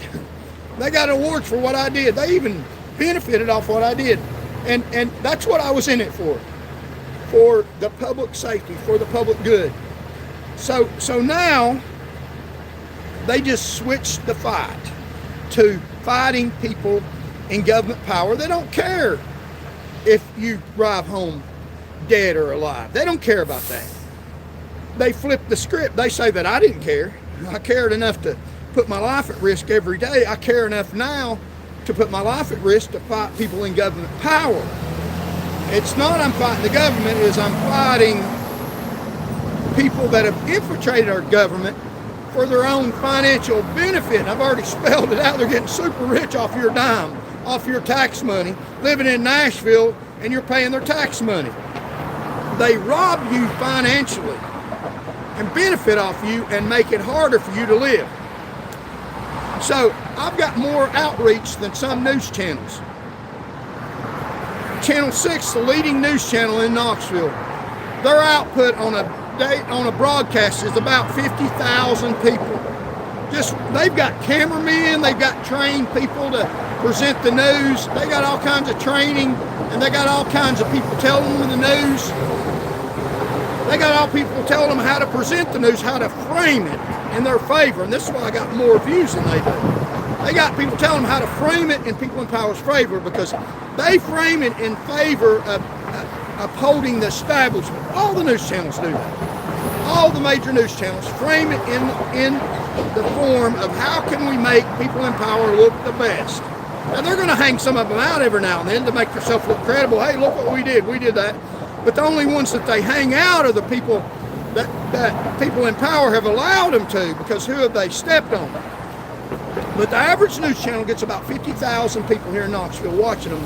They got awards for what I did. They even benefited off what I did. And that's what I was in it for the public safety, for the public good. So now they just switched the fight to fighting people in government power. They don't care if you drive home dead or alive. They don't care about that. They flip the script. They say that I didn't care. I cared enough to put my life at risk every day. I care enough now to put my life at risk to fight people in government power. It's not I'm fighting the government, it's I'm fighting people that have infiltrated our government for their own financial benefit. And I've already spelled it out. They're getting super rich off your dime, off your tax money, living in Nashville, and you're paying their tax money. They rob you financially and benefit off you and make it harder for you to live. So I've got more outreach than some news channels. Channel 6, the leading news channel in Knoxville, their output on a broadcast is about 50,000 people. They've got cameramen, they've got trained people to present the news. They got all kinds of training, and they got all kinds of people telling them the news. They got all people telling them how to present the news, how to frame it in their favor, and this is why I got more views than they do. They got people telling them how to frame it in people in power's favor, because they frame it in favor of upholding the establishment. All the news channels do that. All the major news channels frame it in the form of how can we make people in power look the best. Now, they're going to hang some of them out every now and then to make themselves look credible. Hey, look what we did. We did that. But the only ones that they hang out are the people that people in power have allowed them to, because who have they stepped on? But the average news channel gets about 50,000 people here in Knoxville watching them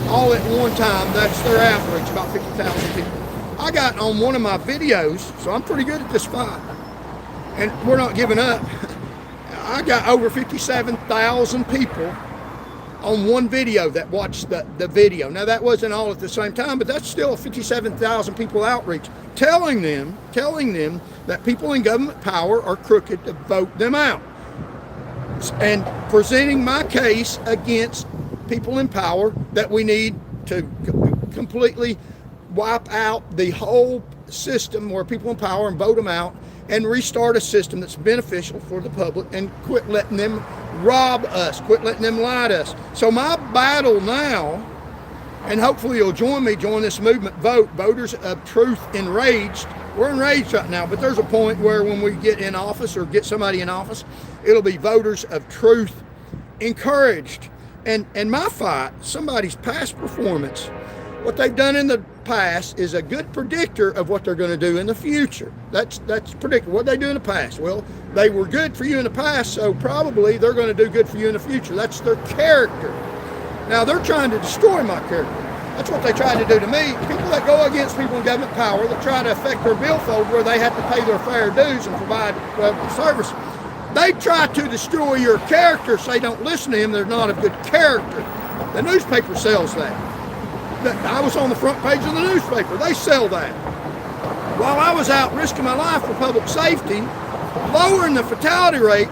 all at one time. That's their average, about 50,000 people. I got on one of my videos, so I'm pretty good at this fight, and we're not giving up. I got over 57,000 people on one video that watched the video. Now, that wasn't all at the same time, but that's still 57,000 people outreach, telling them that people in government power are crooked, to vote them out, and presenting my case against people in power that we need to completely wipe out the whole system where people in power and vote them out, and restart a system that's beneficial for the public, and quit letting them rob us, quit letting them lie to us. So my battle now, and hopefully you'll join this movement, Voters of Truth Enraged. We're enraged right now, but there's a point where when we get in office or get somebody in office, it'll be Voters of Truth Encouraged. And my fight, somebody's past performance, what they've done in the past is a good predictor of what they're going to do in the future. That's predictable. What they do in the past, well, they were good for you in the past, so probably they're going to do good for you in the future. That's their character. Now, they're trying to destroy my character. That's what they tried to do to me. People that go against people in government power, that try to affect their billfold where they have to pay their fair dues and provide public service, they try to destroy your character so they don't listen to him. They're not a good character. The newspaper sells that. I was on the front page of the newspaper. They sell that. While I was out risking my life for public safety, lowering the fatality rate,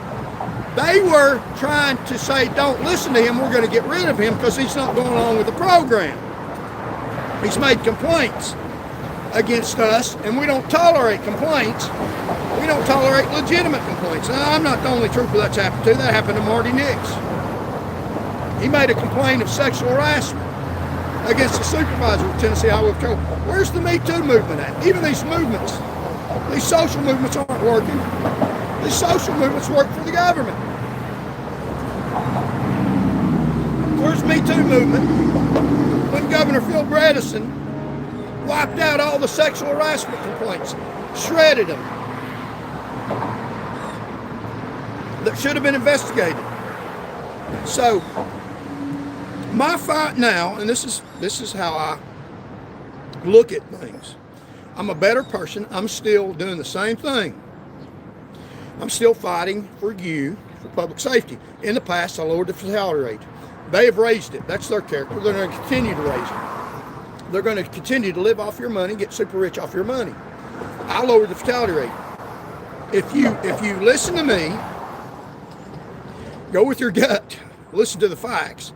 they were trying to say, don't listen to him, we're going to get rid of him because he's not going along with the program. He's made complaints against us, and we don't tolerate complaints. We don't tolerate legitimate complaints. Now, I'm not the only trooper that's happened to. That happened to Marty Nix. He made a complaint of sexual harassment against the supervisor of Tennessee Highway Patrol. Where's the Me Too movement at? Even these movements, these social movements aren't working. These social movements work for the government. Where's the Me Too movement? When Governor Phil Bredesen wiped out all the sexual harassment complaints, shredded them, that should have been investigated. So, my fight now, and this is how I look at things. I'm a better person. I'm still doing the same thing. I'm still fighting for you, for public safety. In the past, I lowered the fatality rate. They have raised it. That's their character. They're going to continue to raise it. They're going to continue to live off your money, get super rich off your money. I lowered the fatality rate. If you listen to me, go with your gut, listen to the facts,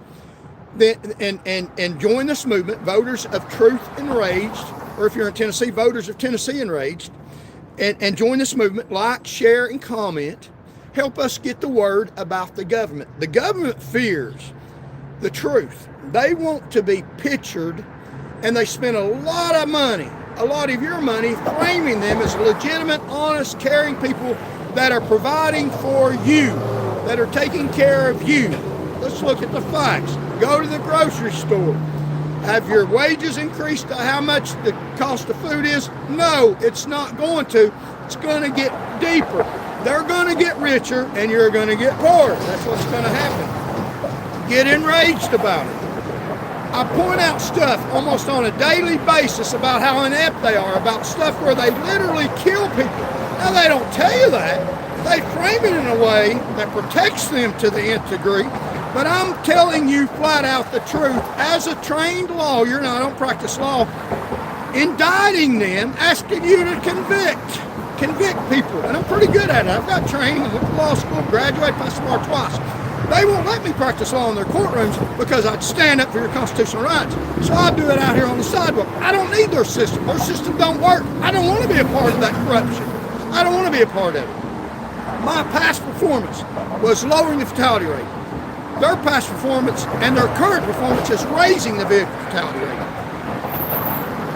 then and join this movement, Voters of Truth Enraged, or if you're in Tennessee, Voters of Tennessee Enraged, and join this movement, like, share, and comment. Help us get the word about the government. The government fears the truth. They want to be pictured, and they spend a lot of money, a lot of your money, framing them as legitimate, honest, caring people that are providing for you, that are taking care of you. Let's look at the facts. Go to the grocery store. Have your wages increased to how much the cost of food is? No, it's not going to. It's going to get deeper. They're going to get richer, and you're going to get poorer. That's what's going to happen. Get enraged about it. I point out stuff almost on a daily basis about how inept they are, about stuff where they literally kill people. Now, they don't tell you that. They frame it in a way that protects them to the nth degree. But I'm telling you flat out the truth. As a trained lawyer, now I don't practice law, indicting them, asking you to convict people. And I'm pretty good at it. I've got training, went to law school, graduated, passed the bar twice. They won't let me practice law in their courtrooms because I'd stand up for your constitutional rights. So I do it out here on the sidewalk. I don't need their system. Their system don't work. I don't want to be a part of that corruption. I don't want to be a part of it. My past performance was lowering the fatality rate. Their past performance and their current performance is raising the vehicle fatality rate.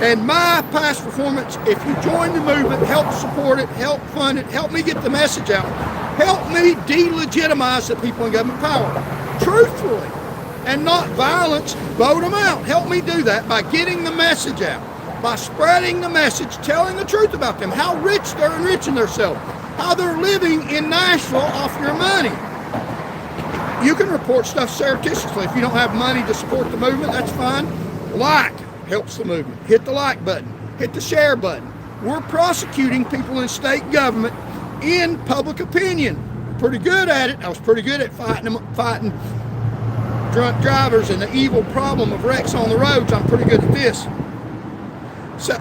And my past performance, if you join the movement, help support it, help fund it, help me get the message out, help me delegitimize the people in government power, truthfully, and not violence, vote them out. Help me do that by getting the message out. by spreading the message, telling the truth about them, how rich they're enriching themselves, how they're living in Nashville off your money. You can report stuff surreptitiously. If you don't have money to support the movement, that's fine. Like helps the movement. Hit the like button. Hit the share button. We're prosecuting people in state government in public opinion. Pretty good at it. I was pretty good at fighting drunk drivers and the evil problem of wrecks on the roads. I'm pretty good at this.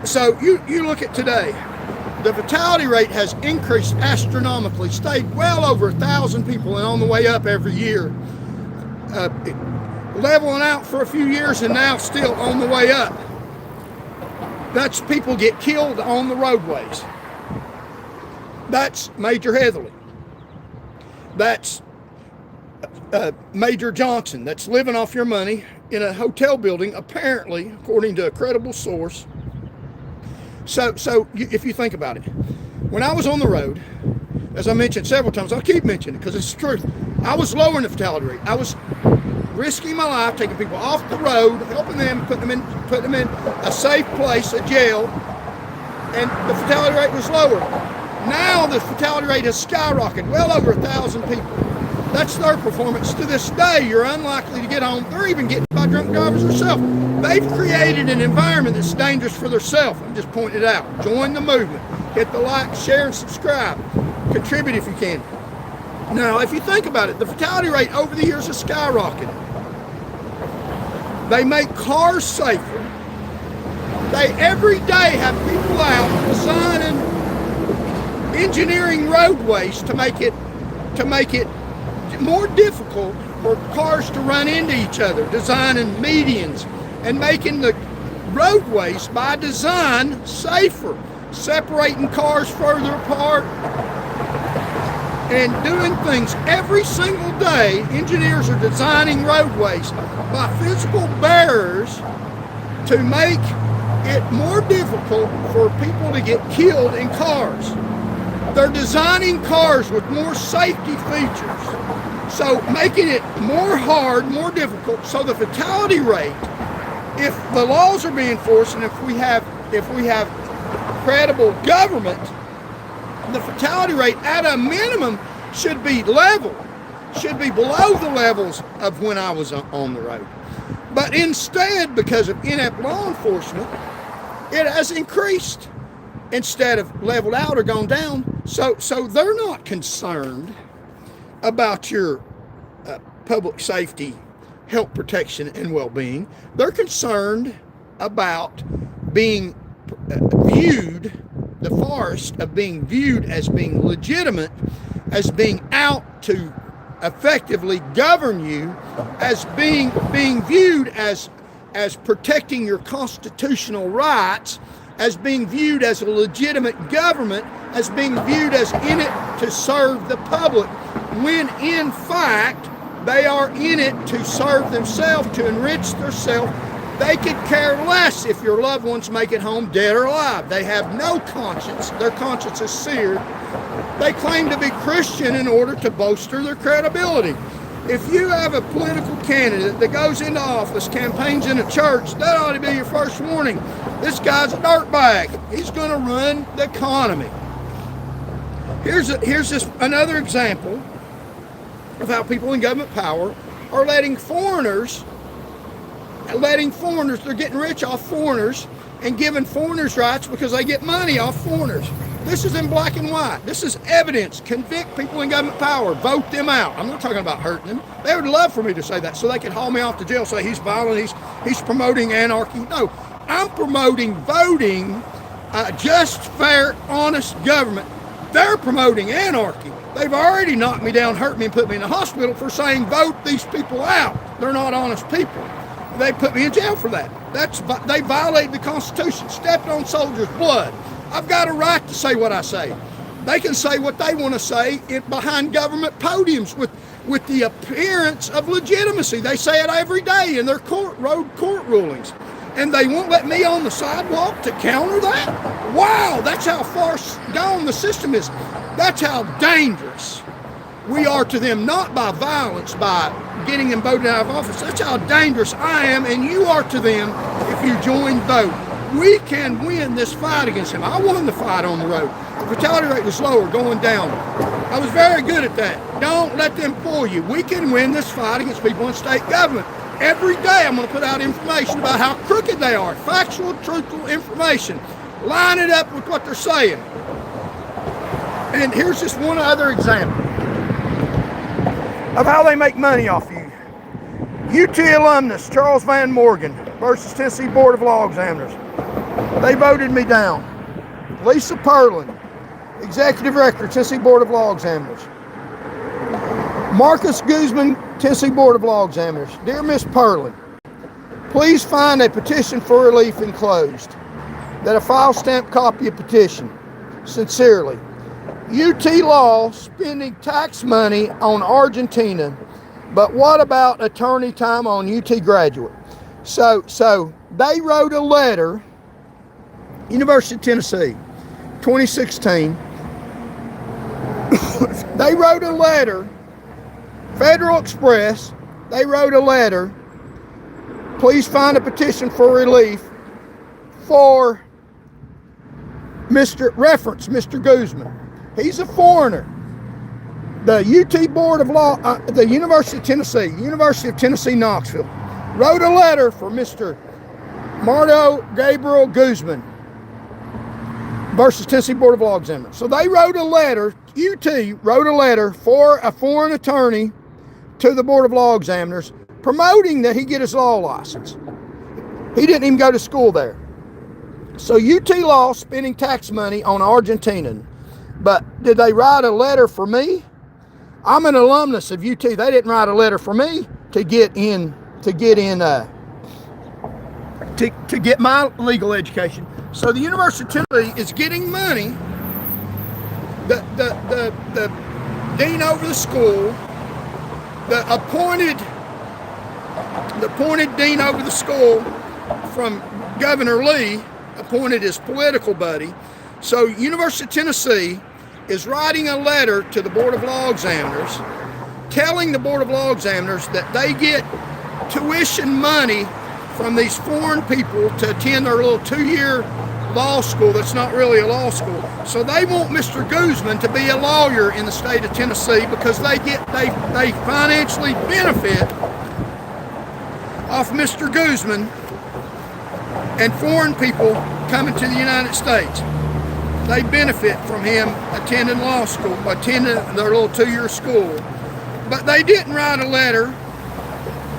So you look at today, the fatality rate has increased astronomically, stayed well over 1,000 people and on the way up every year, leveling out for a few years and now still on the way up. That's people get killed on the roadways. That's Major Heatherly. That's Major Johnson, that's living off your money in a hotel building, apparently, according to a credible source. So if you think about it, when I was on the road, as I mentioned several times, I'll keep mentioning it because it's the truth, I was lowering the fatality rate. I was risking my life, taking people off the road, helping them, putting them in a safe place, a jail, and the fatality rate was lower. Now the fatality rate has skyrocketed, well over 1,000 people. That's their performance. To this day, you're unlikely to get home. They're even getting by drunk drivers themselves. They've created an environment that's dangerous for themselves. I'm just pointing it out. Join the movement. Hit the like, share, and subscribe. Contribute if you can. Now, if you think about it, the fatality rate over the years has skyrocketed. They make cars safer. They every day have people out designing, engineering roadways to make it more difficult for cars to run into each other, designing medians and making the roadways by design safer, separating cars further apart and doing things every single day. Engineers are designing roadways by physical barriers to make it more difficult for people to get killed in cars. They're designing cars with more safety features, so making it more hard, more difficult. So the fatality rate, if the laws are being enforced and if we have credible government, the fatality rate at a minimum should be level, should be below the levels of when I was on the road. But instead, because of inept law enforcement, it has increased instead of leveled out or gone down. So they're not concerned about your public safety, health protection, and well-being. They're concerned about being viewed, the forest of being viewed as being legitimate, as being out to effectively govern you, as being viewed as protecting your constitutional rights, as being viewed as a legitimate government, as being viewed as in it to serve the public, when in fact they are in it to serve themselves, to enrich themselves. They could care less if your loved ones make it home dead or alive. They have no conscience. Their conscience is seared. They claim to be Christian in order to bolster their credibility. If you have a political candidate that goes into office, campaigns in a church, that ought to be your first warning. This guy's a dirtbag. He's going to run the economy. Here's just another example of how people in government power are letting foreigners, they're getting rich off foreigners and giving foreigners rights because they get money off foreigners. This is in black and white. This is evidence. Convict people in government power. Vote them out. I'm not talking about hurting them. They would love for me to say that so they could haul me off to jail, say he's violent, he's promoting anarchy. No, I'm promoting voting, just, fair, honest government. They're promoting anarchy. They've already knocked me down, hurt me, and put me in the hospital for saying vote these people out. They're not honest people. They put me in jail for that. They violated the Constitution, stepped on soldiers' blood. I've got a right to say what I say. They can say what they want to say behind government podiums with the appearance of legitimacy. They say it every day in their road court rulings. And they won't let me on the sidewalk to counter that? Wow, that's how far gone the system is. That's how dangerous we are to them, not by violence, by getting them voted out of office. That's how dangerous I am and you are to them if you join vote. We can win this fight against him. I won the fight on the road. The fatality rate was lower going down. I was very good at that. Don't let them fool you. We can win this fight against people in state government. Every day I'm going to put out information about how crooked they are. Factual, truthful information. Line it up with what they're saying. And here's just one other example of how they make money off you. UT alumnus Charles Van Morgan versus Tennessee Board of Law Examiners. They voted me down. Lisa Perlin, Executive Director, Tennessee Board of Law Examiners. Marcus Guzman, Tennessee Board of Law Examiners. Dear Miss Perlin, please find a petition for relief enclosed. That a file stamp copy of petition. Sincerely. UT Law spending tax money on Argentina, but what about attorney time on UT graduate? So they wrote a letter, University of Tennessee, 2016. They wrote a letter, Federal Express, they wrote a letter, please find a petition for relief for Mr. Guzman. He's a foreigner. The UT Board of Law, the University of Tennessee, Knoxville, wrote a letter for Mr. Mardo Gabriel Guzman versus Tennessee Board of Law Examiners. So they wrote a letter, UT wrote a letter for a foreign attorney to the Board of Law Examiners promoting that he get his law license. He didn't even go to school there. So UT Law spending tax money on Argentinian. But did they write a letter for me? I'm an alumnus of UT. They didn't write a letter for me to get my legal education. So the University of Tennessee is getting money. The dean over the school, the appointed dean over the school from Governor Lee, appointed his political buddy. So University of Tennessee is writing a letter to the Board of Law Examiners telling the Board of Law Examiners that they get tuition money from these foreign people to attend their little 2-year law school that's not really a law school. So they want Mr. Guzman to be a lawyer in the state of Tennessee because they financially benefit off Mr. Guzman and foreign people coming to the United States. They benefit from him attending law school, attending their little 2-year school. But they didn't write a letter.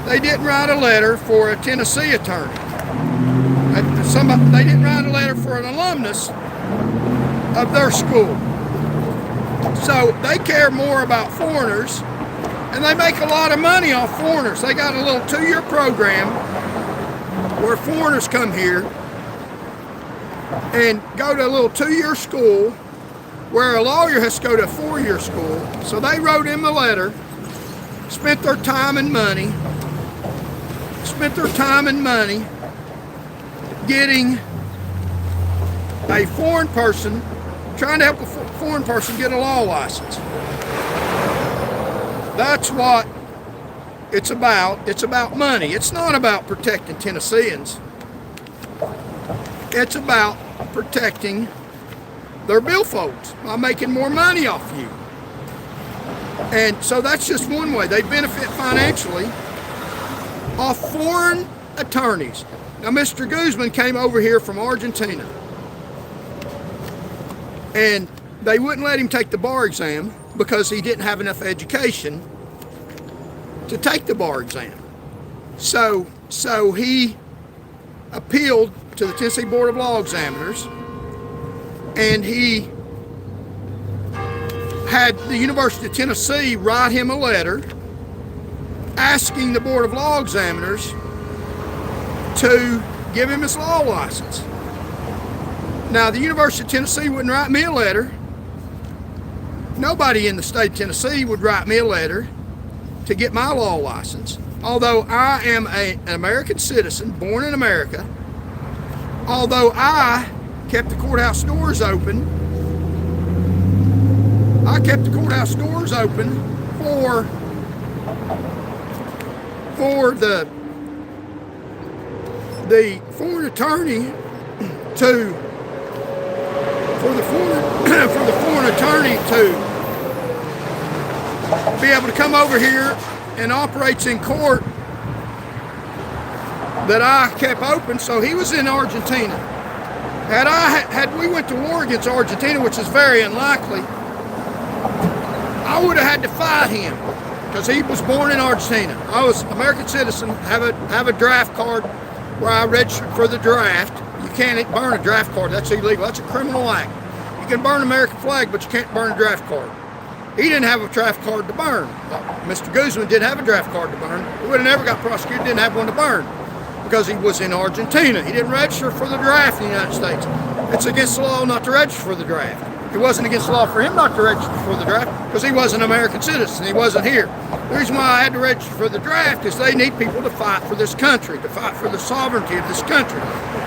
They didn't write a letter for a Tennessee attorney. They didn't write a letter for an alumnus of their school. So they care more about foreigners, and they make a lot of money off foreigners. They got a little 2-year program where foreigners come here and go to a little 2-year school where a lawyer has to go to a 4-year school. So they wrote him a letter, spent their time and money getting a foreign person, trying to help a foreign person get a law license. That's what it's about. It's about money. It's not about protecting Tennesseans. It's about protecting their billfolds by making more money off you. And so that's just one way. They benefit financially off foreign attorneys. Now, Mr. Guzman came over here from Argentina, and they wouldn't let him take the bar exam because he didn't have enough education to take the bar exam. So he appealed to the Tennessee Board of Law Examiners, and he had the University of Tennessee write him a letter asking the Board of Law Examiners to give him his law license. Now, the University of Tennessee wouldn't write me a letter. Nobody in the state of Tennessee would write me a letter to get my law license. Although I am an American citizen, born in America, although I kept the courthouse doors open, for the foreign attorney to for the foreign attorney to be able to come over here and operates in court that I kept open. So he was in Argentina. Had we went to war against Argentina, which is very unlikely, I would have had to fight him because he was born in Argentina. I was American citizen, have a draft card where I registered for the draft. You can't burn a draft card. That's illegal. That's a criminal act. You can burn an American flag, but you can't burn a draft card. He didn't have a draft card to burn. Mr. Guzman didn't have a draft card to burn. He would have never got prosecuted, didn't have one to burn because he was in Argentina. He didn't register for the draft in the United States. It's against the law not to register for the draft. It wasn't against the law for him not to register for the draft because he was an American citizen. He wasn't here. The reason why I had to register for the draft is they need people to fight for this country, to fight for the sovereignty of this country.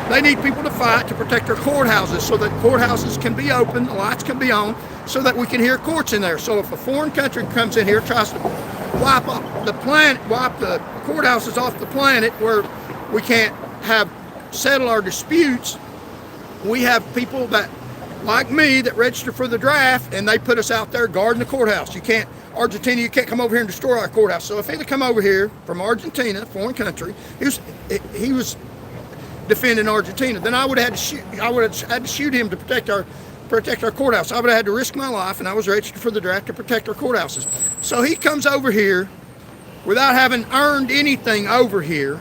They need people to fight to protect their courthouses so that courthouses can be open, the lights can be on, so that we can hear courts in there. So if a foreign country comes in here, tries to wipe the courthouses off the planet where we can't settle our disputes, we have people that, like me, that register for the draft, and they put us out there guarding the courthouse. Argentina, you can't come over here and destroy our courthouse. So if he'd have come over here from Argentina, foreign country, he was defending Argentina, then I would have had to shoot him to protect our courthouse. I would have had to risk my life, and I was registered for the draft to protect our courthouses. So he comes over here without having earned anything over here,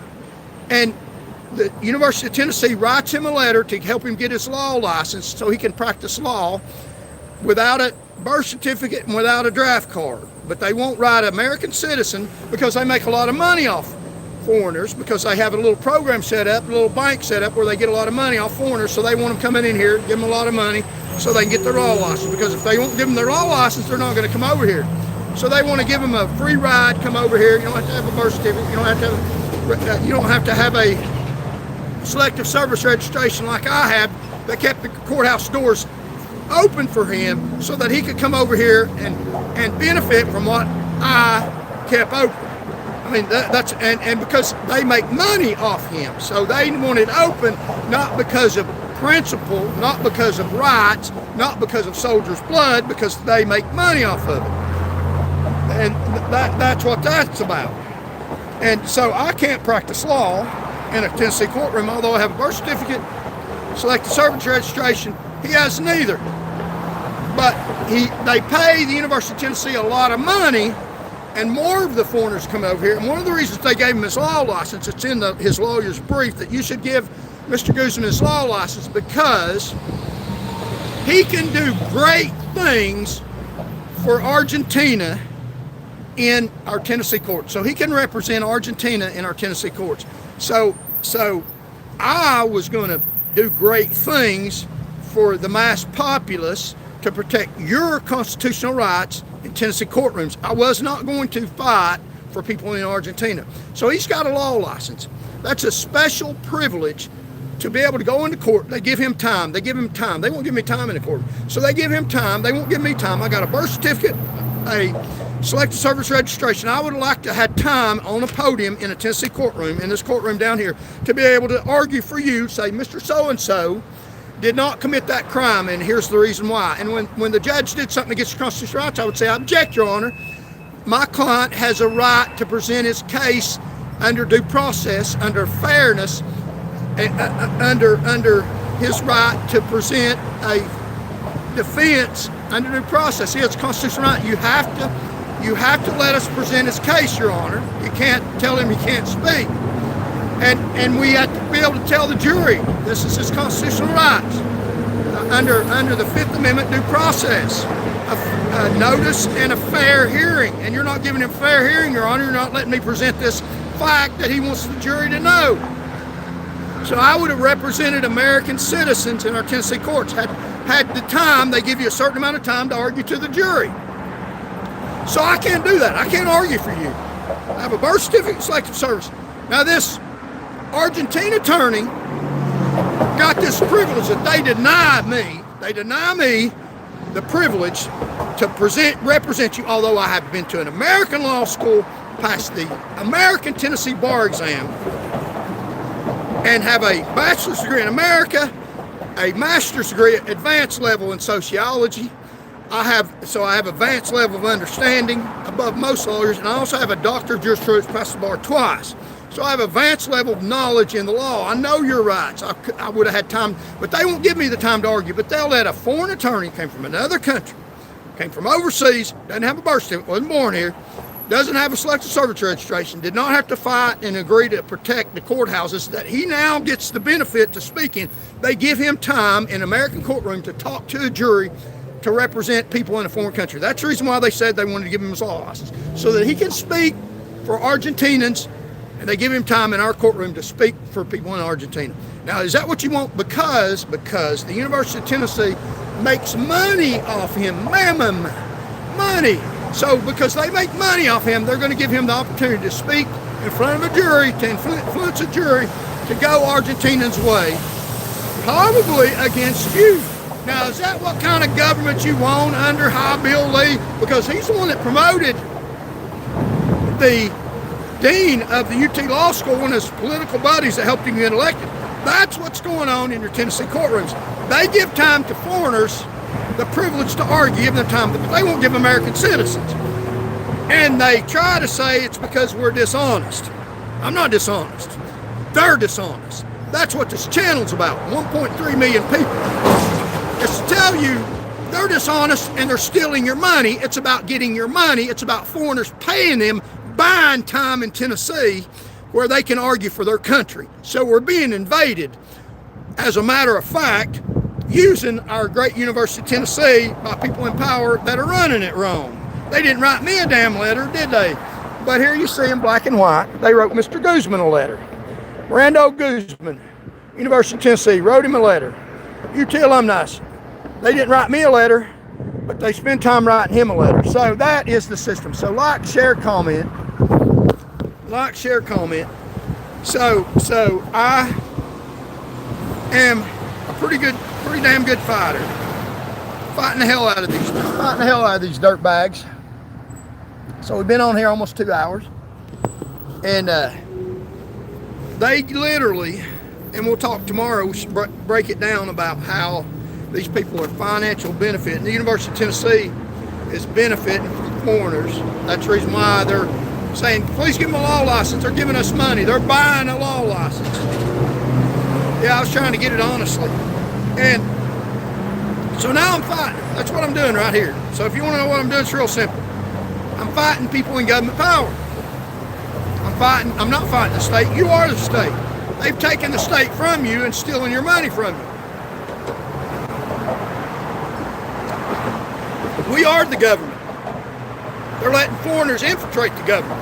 and the University of Tennessee writes him a letter to help him get his law license so he can practice law without a birth certificate and without a draft card. But they won't write an American citizen because they make a lot of money off foreigners, because they have a little program set up, a little bank set up where they get a lot of money off foreigners, so they want them coming in here, give them a lot of money so they can get their law license, because if they won't give them their law license, they're not going to come over here. So they want to give them a free ride, come over here. You don't have to have a birth certificate, you don't have to have a selective service registration like I have, that kept the courthouse doors open for him so that he could come over here and benefit from what I kept open. I mean, and because they make money off him. So they want it open, not because of principle, not because of rights, not because of soldiers' blood, because they make money off of it. And that's what that's about. And so I can't practice law in a Tennessee courtroom, although I have a birth certificate, selective service registration. He has neither. But they pay the University of Tennessee a lot of money, and more of the foreigners come over here. And one of the reasons they gave him his law license, it's in his lawyer's brief, that you should give Mr. Guzman his law license because he can do great things for Argentina in our Tennessee courts. So he can represent Argentina in our Tennessee courts. So I was going to do great things for the mass populace to protect your constitutional rights in Tennessee courtrooms. I was not going to fight for people in Argentina. So he's got a law license. That's a special privilege to be able to go into court. They give him time. They won't give me time in the court. So they give him time. They won't give me time. I got a birth certificate, a selective service registration. I would have liked to have time on a podium in a Tennessee courtroom, in this courtroom down here, to be able to argue for you, say, Mr. So-and-so did not commit that crime, and here's the reason why. And when the judge did something against your constitutional rights, I would say, I object, Your Honor. My client has a right to present his case under due process, under fairness, under his right to present a defense under due process. He has a constitutional right. You have to let us present his case, Your Honor. You can't tell him he can't speak. And we have to be able to tell the jury this is his constitutional rights under the Fifth Amendment due process, a notice and a fair hearing. And you're not giving him fair hearing, Your Honor. You're not letting me present this fact that he wants the jury to know. So I would have represented American citizens in our Tennessee courts. Had the time, they give you a certain amount of time to argue to the jury. So I can't do that. I can't argue for you. I have a birth certificate, selective service. Now this Argentine attorney got this privilege that they deny me. They deny me the privilege to represent you, although I have been to an American law school, passed the American Tennessee bar exam, and have a bachelor's degree in America, a master's degree at advanced level in sociology. I have advanced level of understanding above most lawyers, and I also have a doctor of jurisprudence, passed the bar twice. So I have advanced level of knowledge in the law. I know your rights. I would have had time, but they won't give me the time to argue. But they'll let a foreign attorney, came from another country, came from overseas, doesn't have a birth certificate, wasn't born here, doesn't have a selective service registration, did not have to fight and agree to protect the courthouses that he now gets the benefit to speak in. They give him time in American courtroom to talk to a jury to represent people in a foreign country. That's the reason why they said they wanted to give him his law license, so that he can speak for Argentinians, and they give him time in our courtroom to speak for people in Argentina. Now, is that what you want? Because the University of Tennessee makes money off him, money. So because they make money off him, they're going to give him the opportunity to speak in front of a jury, to influence a jury to go Argentina's way, probably against you. Now, is that what kind of government you want under High Bill Lee? Because he's the one that promoted the dean of the UT Law School, one of his political buddies that helped him get elected. That's what's going on in your Tennessee courtrooms. They give time to foreigners, the privilege to argue, give them time, but they won't give American citizens. And they try to say it's because we're dishonest. I'm not dishonest. They're dishonest. That's what this channel's about. 1.3 million people. It's to tell you they're dishonest and they're stealing your money. It's about getting your money. It's about foreigners paying them, buying time in Tennessee where they can argue for their country. So we're being invaded, as a matter of fact, using our great University of Tennessee by people in power that are running it wrong. They didn't write me a damn letter, did they? But here you see in black and white, they wrote Mr. Guzman a letter. Rando Guzman, University of Tennessee, wrote him a letter. UT alumni. They didn't write me a letter, but they spend time writing him a letter. So that is the system. So like, share, comment. Like, share, comment. So I am a pretty damn good fighter. Fighting the hell out of these dirt bags. So we've been on here almost 2 hours. And they literally, and we'll talk tomorrow, we should break it down about how these people are financial benefit. The University of Tennessee is benefiting from foreigners. That's the reason why they're saying, please give them a law license. They're giving us money. They're buying a law license. Yeah, I was trying to get it honestly. And so now I'm fighting. That's what I'm doing right here. So if you want to know what I'm doing, it's real simple. I'm fighting people in government power. I'm not fighting the state. You are the state. They've taken the state from you and stealing your money from you. We are the government. They're letting foreigners infiltrate the government.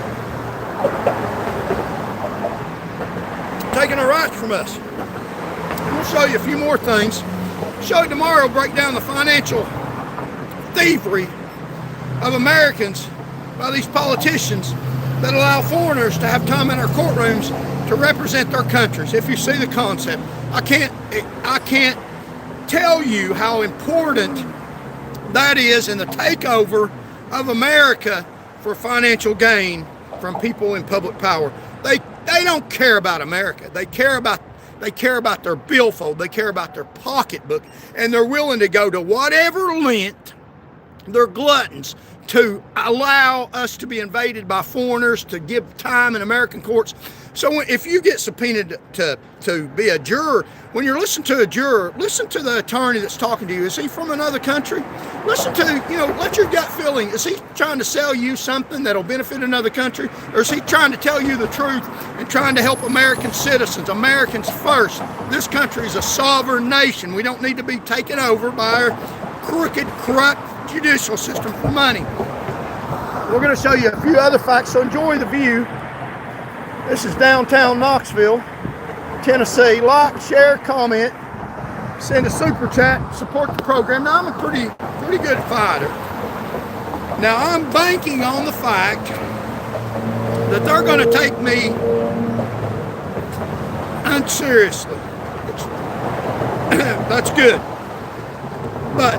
Taking our rights from us. We'll show you a few more things. Show you tomorrow, break down the financial thievery of Americans by these politicians that allow foreigners to have time in our courtrooms to represent their countries. If you see the concept, I can't tell you how important that is in the takeover of America for financial gain from people in public power. They don't care about America. They care about their billfold. They care about their pocketbook, and they're willing to go to whatever length. They're gluttons to allow us to be invaded by foreigners, to give time in American courts. So if you get subpoenaed to be a juror, when you're listening to a juror, listen to the attorney that's talking to you. Is he from another country? Listen to, let your gut feeling. Is he trying to sell you something that'll benefit another country? Or is he trying to tell you the truth and trying to help American citizens, Americans first? This country is a sovereign nation. We don't need to be taken over by our crooked, corrupt judicial system for money. We're going to show you a few other facts, so enjoy the view. This is downtown Knoxville, Tennessee. Like, share, comment, send a super chat, support the program. Now, I'm a pretty good fighter. Now, I'm banking on the fact that they're going to take me unseriously. That's good. But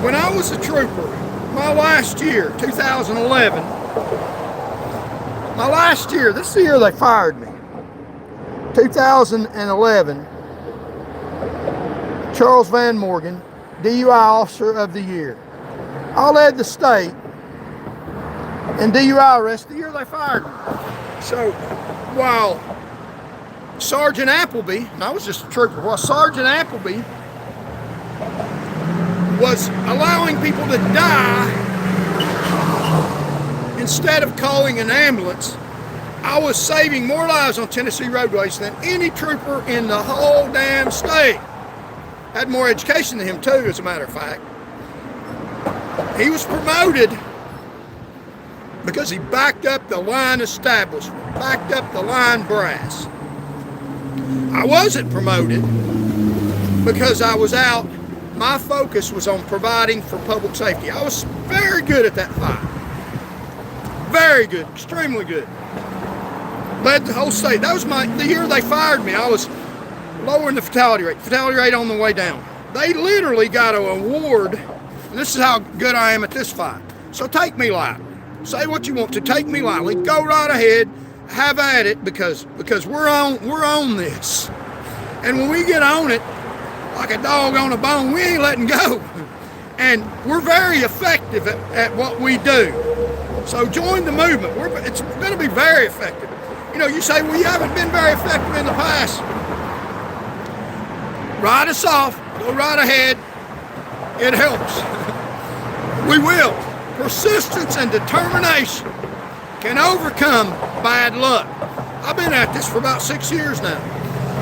when I was a trooper, my last year, 2011, my last year, this is the year they fired me, 2011, Charles Van Morgan, DUI Officer of the Year. I led the state in DUI arrests the year they fired me. So while Sergeant Appleby, and I was just a trooper, while Sergeant Appleby was allowing people to die instead of calling an ambulance, I was saving more lives on Tennessee roadways than any trooper in the whole damn state. Had more education than him too, as a matter of fact. He was promoted because he backed up the line establishment, backed up the line brass. I wasn't promoted because I was out. My focus was on providing for public safety. I was very good at that fight. Very good, extremely good. Led the whole state. That was the year they fired me. I was lowering the fatality rate on the way down. They literally got an award, and this is how good I am at this fight. So take me lightly. Say what you want to, take me lightly. Go right ahead, have at it, because we're on this. And when we get on it, like a dog on a bone, we ain't letting go. And we're very effective at what we do. So join the movement. It's going to be very effective. You know, you say, well, you haven't been very effective in the past. Ride us off, go right ahead. It helps. We will. Persistence and determination can overcome bad luck. I've been at this for about 6 years now.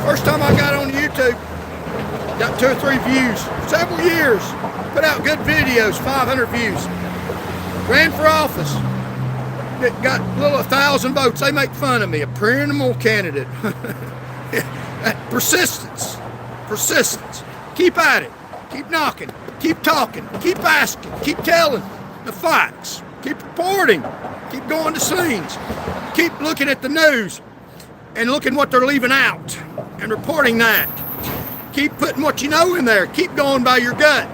First time I got on YouTube, got 2 or 3 views. Several years, put out good videos, 500 views. Ran for office, got a little 1,000 votes. They make fun of me, a perennial candidate. Persistence. Keep at it. Keep knocking. Keep talking. Keep asking. Keep telling the facts. Keep reporting. Keep going to scenes. Keep looking at the news and looking what they're leaving out and reporting that. Keep putting what you know in there. Keep going by your gut.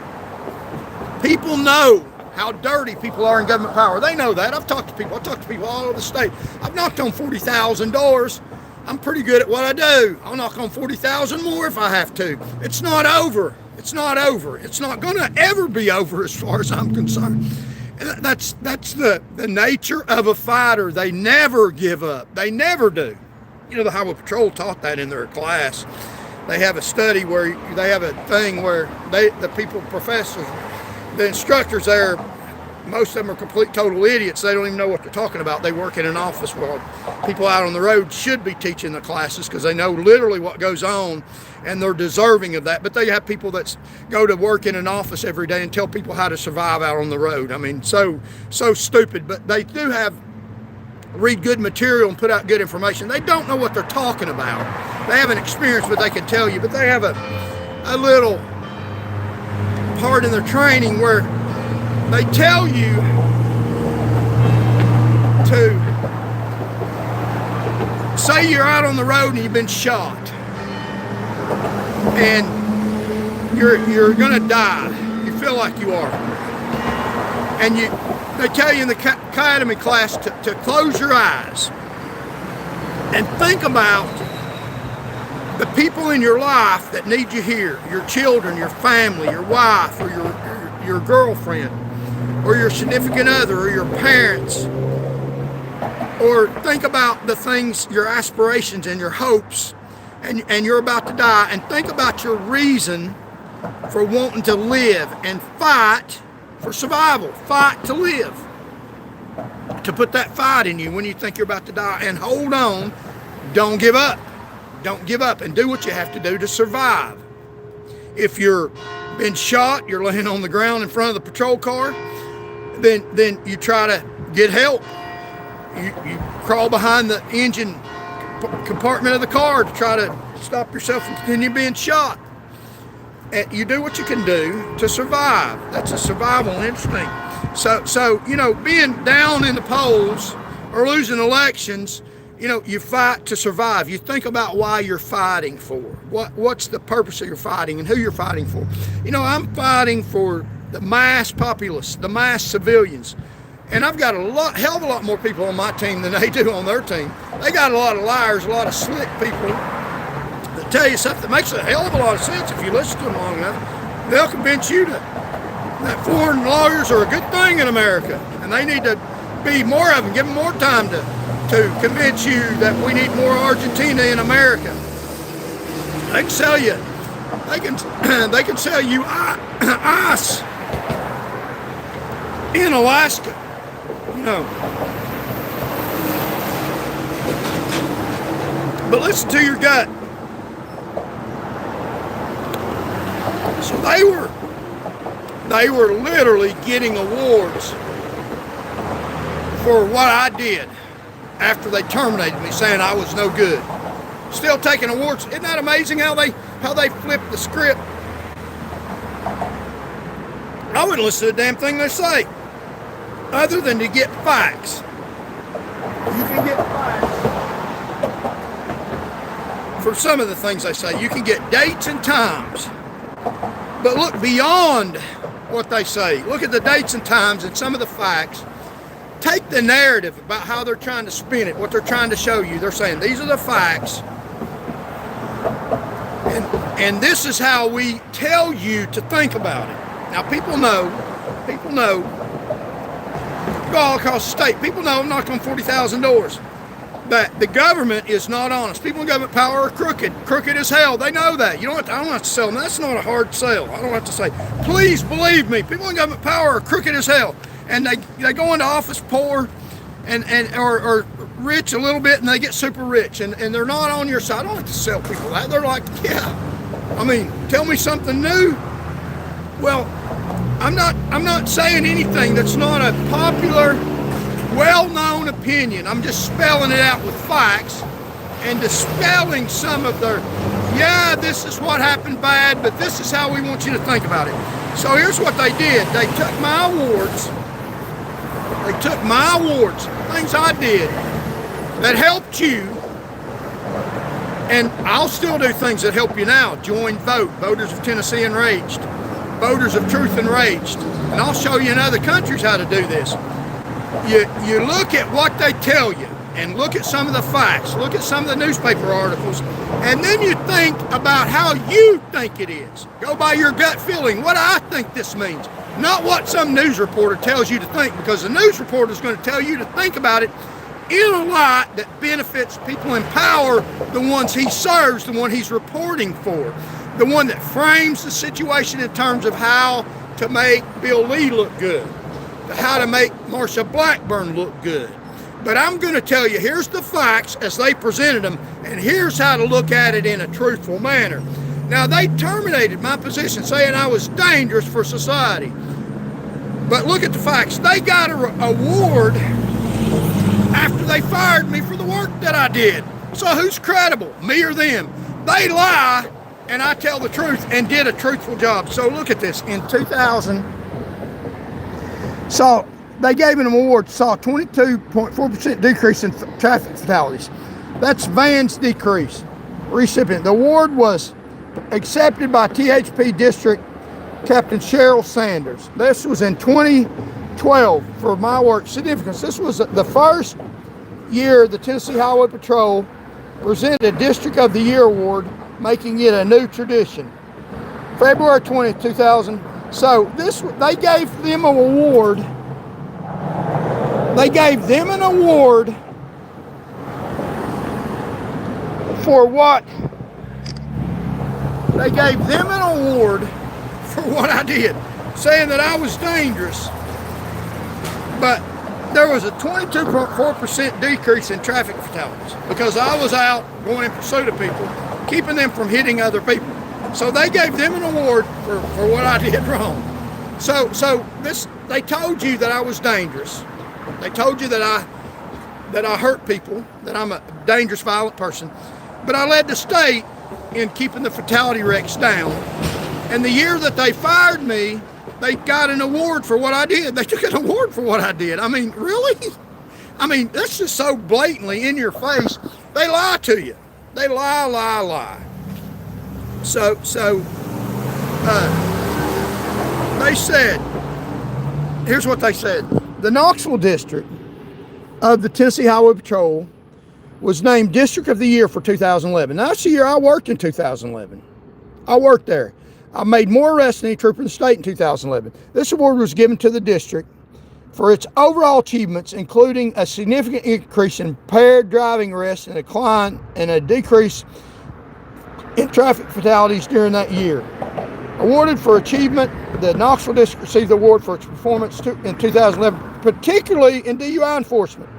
People know how dirty people are in government power. They know that. I've talked to people. All over the state. I've knocked on 40,000 doors. I'm pretty good at what I do. I'll knock on 40,000 more if I have to. It's not over. It's not over. It's not going to ever be over as far as I'm concerned. And that's the nature of a fighter. They never give up. They never do. You know, the Highway Patrol taught that in their class. They have a study where they have a thing where the people, professors, the instructors there, most of them are complete total idiots. They don't even know what they're talking about. They work in an office while people out on the road should be teaching the classes because they know literally what goes on and they're deserving of that. But they have people that go to work in an office every day and tell people how to survive out on the road. I mean, so stupid. But they do read good material and put out good information. They don't know what they're talking about. They haven't experienced what they can tell you, but they have a little part in their training where they tell you to say you're out on the road and you've been shot and you're gonna die. You feel like you are. And they tell you in the academy class to close your eyes and think about the people in your life that need you here, your children, your family, your wife, or your girlfriend, or your significant other, or your parents. Or think about the things, your aspirations and your hopes, and you're about to die, and think about your reason for wanting to live and fight for survival, fight to live. To put that fight in you when you think you're about to die, and hold on, don't give up. Don't give up and do what you have to do to survive. If you're been shot, you're laying on the ground in front of the patrol car, then you try to get help. You crawl behind the engine compartment of the car to try to stop yourself from continuing being shot. And you do what you can do to survive. That's a survival instinct. So you know, being down in the polls or losing elections, you know, you fight to survive. You think about why you're fighting for. What's the purpose of your fighting and who you're fighting for. You know, I'm fighting for the mass populace, the mass civilians. And I've got hell of a lot more people on my team than they do on their team. They got a lot of liars, a lot of slick people that tell you something that makes a hell of a lot of sense if you listen to them long enough. They'll convince you that foreign lawyers are a good thing in America, and they need to be more of them. Give them more time to convince you that we need more Argentina in America. They can sell you. They can sell you ice in Alaska. You know. But listen to your gut. So they were literally getting awards for what I did after they terminated me, saying I was no good. Still taking awards. Isn't that amazing how they flipped the script? I wouldn't listen to the damn thing they say, other than to get facts. You can get facts for some of the things they say. You can get dates and times. But look beyond what they say. Look at the dates and times and some of the facts. Take the narrative about how they're trying to spin it, what they're trying to show you. They're saying these are the facts. And this is how we tell you to think about it. Now people know, go all across the state, people know I'm knocking on 40,000 doors. But the government is not honest. People in government power are crooked as hell. They know that. I don't have to sell them. That's not a hard sell. I don't have to say, please believe me. People in government power are crooked as hell. And they go into office poor or rich a little bit, and they get super rich. And they're not on your side. I don't have to sell people that. They're like, yeah. I mean, tell me something new. Well, I'm not saying anything that's not a popular, well-known opinion. I'm just spelling it out with facts and dispelling some of their, yeah, this is what happened bad, but this is how we want you to think about it. So here's what they did. They took my awards. Things I did that helped you, and I'll still do things that help you now. Join Vote, Voters of Tennessee Enraged, Voters of Truth Enraged, and I'll show you in other countries how to do this. You look at what they tell you and look at some of the facts, look at some of the newspaper articles, and then you think about how you think it is. Go by your gut feeling, what I think this means, not what some news reporter tells you to think, because the news reporter is going to tell you to think about it in a light that benefits people in power, the ones he serves, the one he's reporting for, the one that frames the situation in terms of how to make Bill Lee look good, how to make Marsha Blackburn look good. But I'm going to tell you, here's the facts as they presented them, and here's how to look at it in a truthful manner. Now, they terminated my position, saying I was dangerous for society. But look at the facts. They got an award after they fired me for the work that I did. So who's credible, me or them? They lie, and I tell the truth and did a truthful job. So look at this. In 2000, so they gave an award, saw a 22.4% decrease in traffic fatalities. That's Van's decrease. Recipient. The award was accepted by THP District Captain Cheryl Sanders. This was in 2012 for my work significance. This was the first year the Tennessee Highway Patrol presented District of the Year Award, making it a new tradition. February 20th, 2000. So they gave them an award. They gave them an award for what? They gave them an award for what I did, saying that I was dangerous. But there was a 22.4% decrease in traffic fatalities because I was out going in pursuit of people, keeping them from hitting other people. So they gave them an award for what I did wrong. So this, they told you that I was dangerous. They told you that I hurt people, that I'm a dangerous, violent person. But I led the state in keeping the fatality wrecks down. And the year that they fired me, they got an award for what I did. They took an award for what I did. I mean, really? I mean, that's just so blatantly in your face. They lie to you. They lie. So they said, here's what they said. The Knoxville District of the Tennessee Highway Patrol was named District of the Year for 2011. Now, that's the year I worked in 2011. I worked there. I made more arrests than any trooper in the state in 2011. This award was given to the district for its overall achievements, including a significant increase in impaired driving arrests and a decrease in traffic fatalities during that year. Awarded for achievement, the Knoxville District received the award for its performance in 2011, particularly in DUI enforcement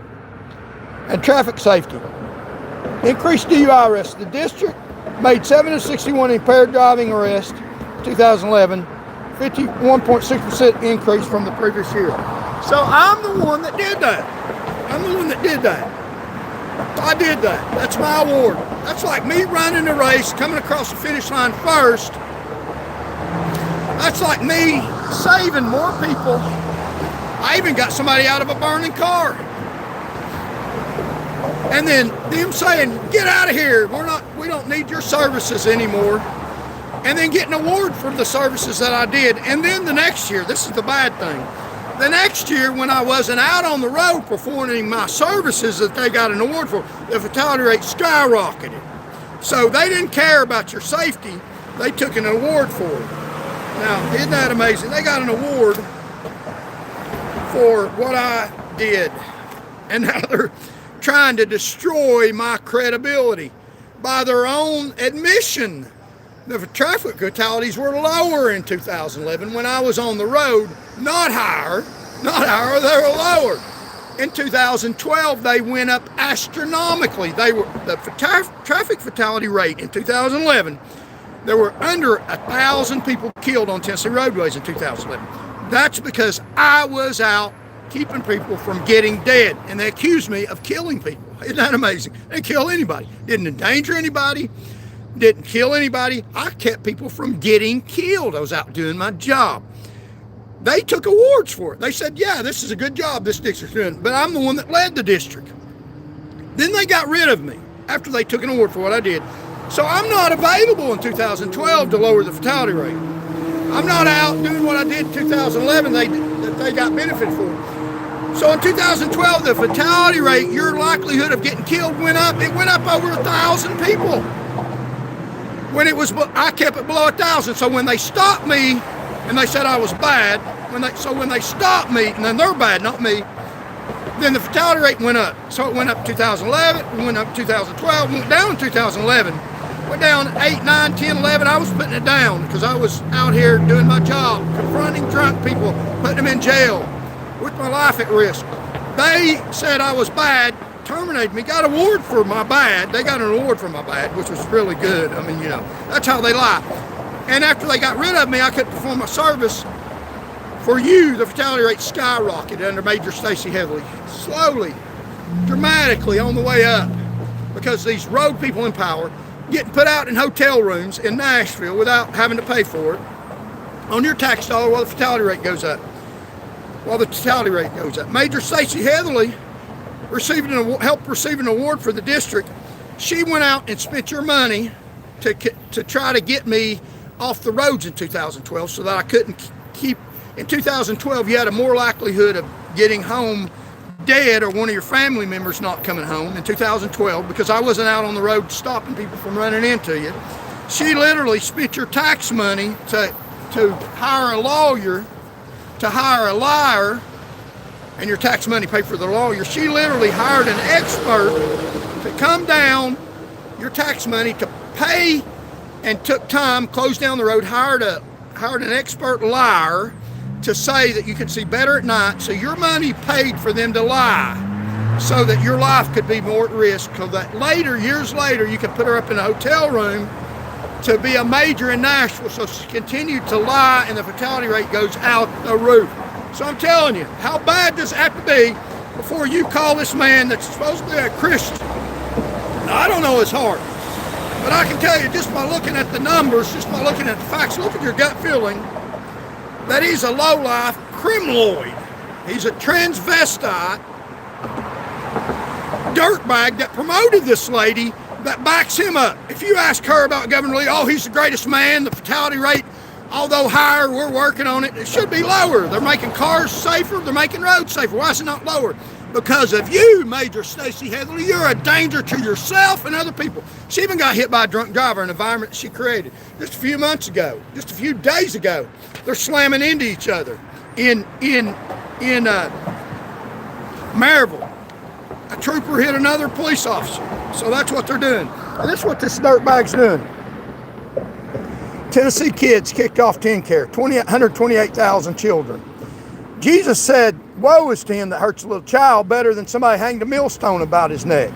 and traffic safety. Increased DUI arrests. The district made 761 impaired driving arrests in 2011, 51.6% increase from the previous year. So I'm the one that did that. I did that. That's my award. That's like me running a race, coming across the finish line first. That's like me saving more people. I even got somebody out of a burning car. And then them saying, get out of here. We don't need your services anymore. And then get an award for the services that I did. And then the next year, this is the bad thing. The next year, when I wasn't out on the road performing my services that they got an award for, the fatality rate skyrocketed. So they didn't care about your safety. They took an award for it. Now, isn't that amazing? They got an award for what I did. And now they're trying to destroy my credibility. By their own admission, the traffic fatalities were lower in 2011 when I was on the road, not higher, they were lower. In 2012, they went up astronomically. The traffic fatality rate in 2011, there were under 1,000 people killed on Tennessee roadways in 2011. That's because I was out keeping people from getting dead, and they accused me of killing people. Isn't that amazing? They didn't kill anybody, didn't endanger anybody, didn't kill anybody. I kept people from getting killed. I was out doing my job. They took awards for it. They said, yeah, this is a good job this district's doing, but I'm the one that led the district. Then they got rid of me after they took an award for what I did. So I'm not available in 2012 to lower the fatality rate. I'm not out doing what I did in 2011 that they got benefit for. So in 2012, the fatality rate, your likelihood of getting killed went up. It went up over 1,000 people. I kept it below 1,000. So when they stopped me and they said I was bad, when they stopped me, and then they're bad, not me, then the fatality rate went up. So it went up 2011, it went up 2012, went down in 2011. Went down 8, 9, 10, 11. I was putting it down because I was out here doing my job, confronting drunk people, putting them in jail with my life at risk. They said I was bad, terminated me, got an award for my bad. They got an award for my bad, which was really good. I mean, that's how they lie. And after they got rid of me, I couldn't perform my service. For you, the fatality rate skyrocketed under Major Stacey Heatherly, slowly, dramatically on the way up, because these road people in power getting put out in hotel rooms in Nashville without having to pay for it on your tax dollar while the fatality rate goes up. Major Stacey Heatherly helped receive an award for the district. She went out and spent your money to try to get me off the roads in 2012 so that I couldn't keep. In 2012, you had a more likelihood of getting home dead or one of your family members not coming home in 2012 because I wasn't out on the road stopping people from running into you. She literally spent your tax money to hire a lawyer, to hire a liar, and your tax money paid for the lawyer. She literally hired an expert to come down your tax money to pay, and took time, closed down the road, hired an expert liar to say that you can see better at night. So your money paid for them to lie so that your life could be more at risk, so that later, years later, you could put her up in a hotel room to be a major in Nashville. So she continued to lie, and the fatality rate goes out the roof. So I'm telling you, how bad does it have to be before you call this man that's supposed to be a Christian? Now, I don't know his heart, but I can tell you just by looking at the numbers, just by looking at the facts, look at your gut feeling, that he's a lowlife criminaloid. He's a transvestite dirtbag that promoted this lady that backs him up. If you ask her about Governor Lee, oh, he's the greatest man, the fatality rate, although higher, we're working on it. It should be lower. They're making cars safer, they're making roads safer. Why is it not lower? Because of you, Major Stacy Heatherly, you're a danger to yourself and other people. She even got hit by a drunk driver in an environment she created just a few months ago, just a few days ago. They're slamming into each other in Maryville. A trooper hit another police officer. So that's what they're doing. And that's what this dirtbag's doing. Tennessee kids kicked off TennCare, 128,000 children. Jesus said, woe is to him that hurts a little child better than somebody hanged a millstone about his neck.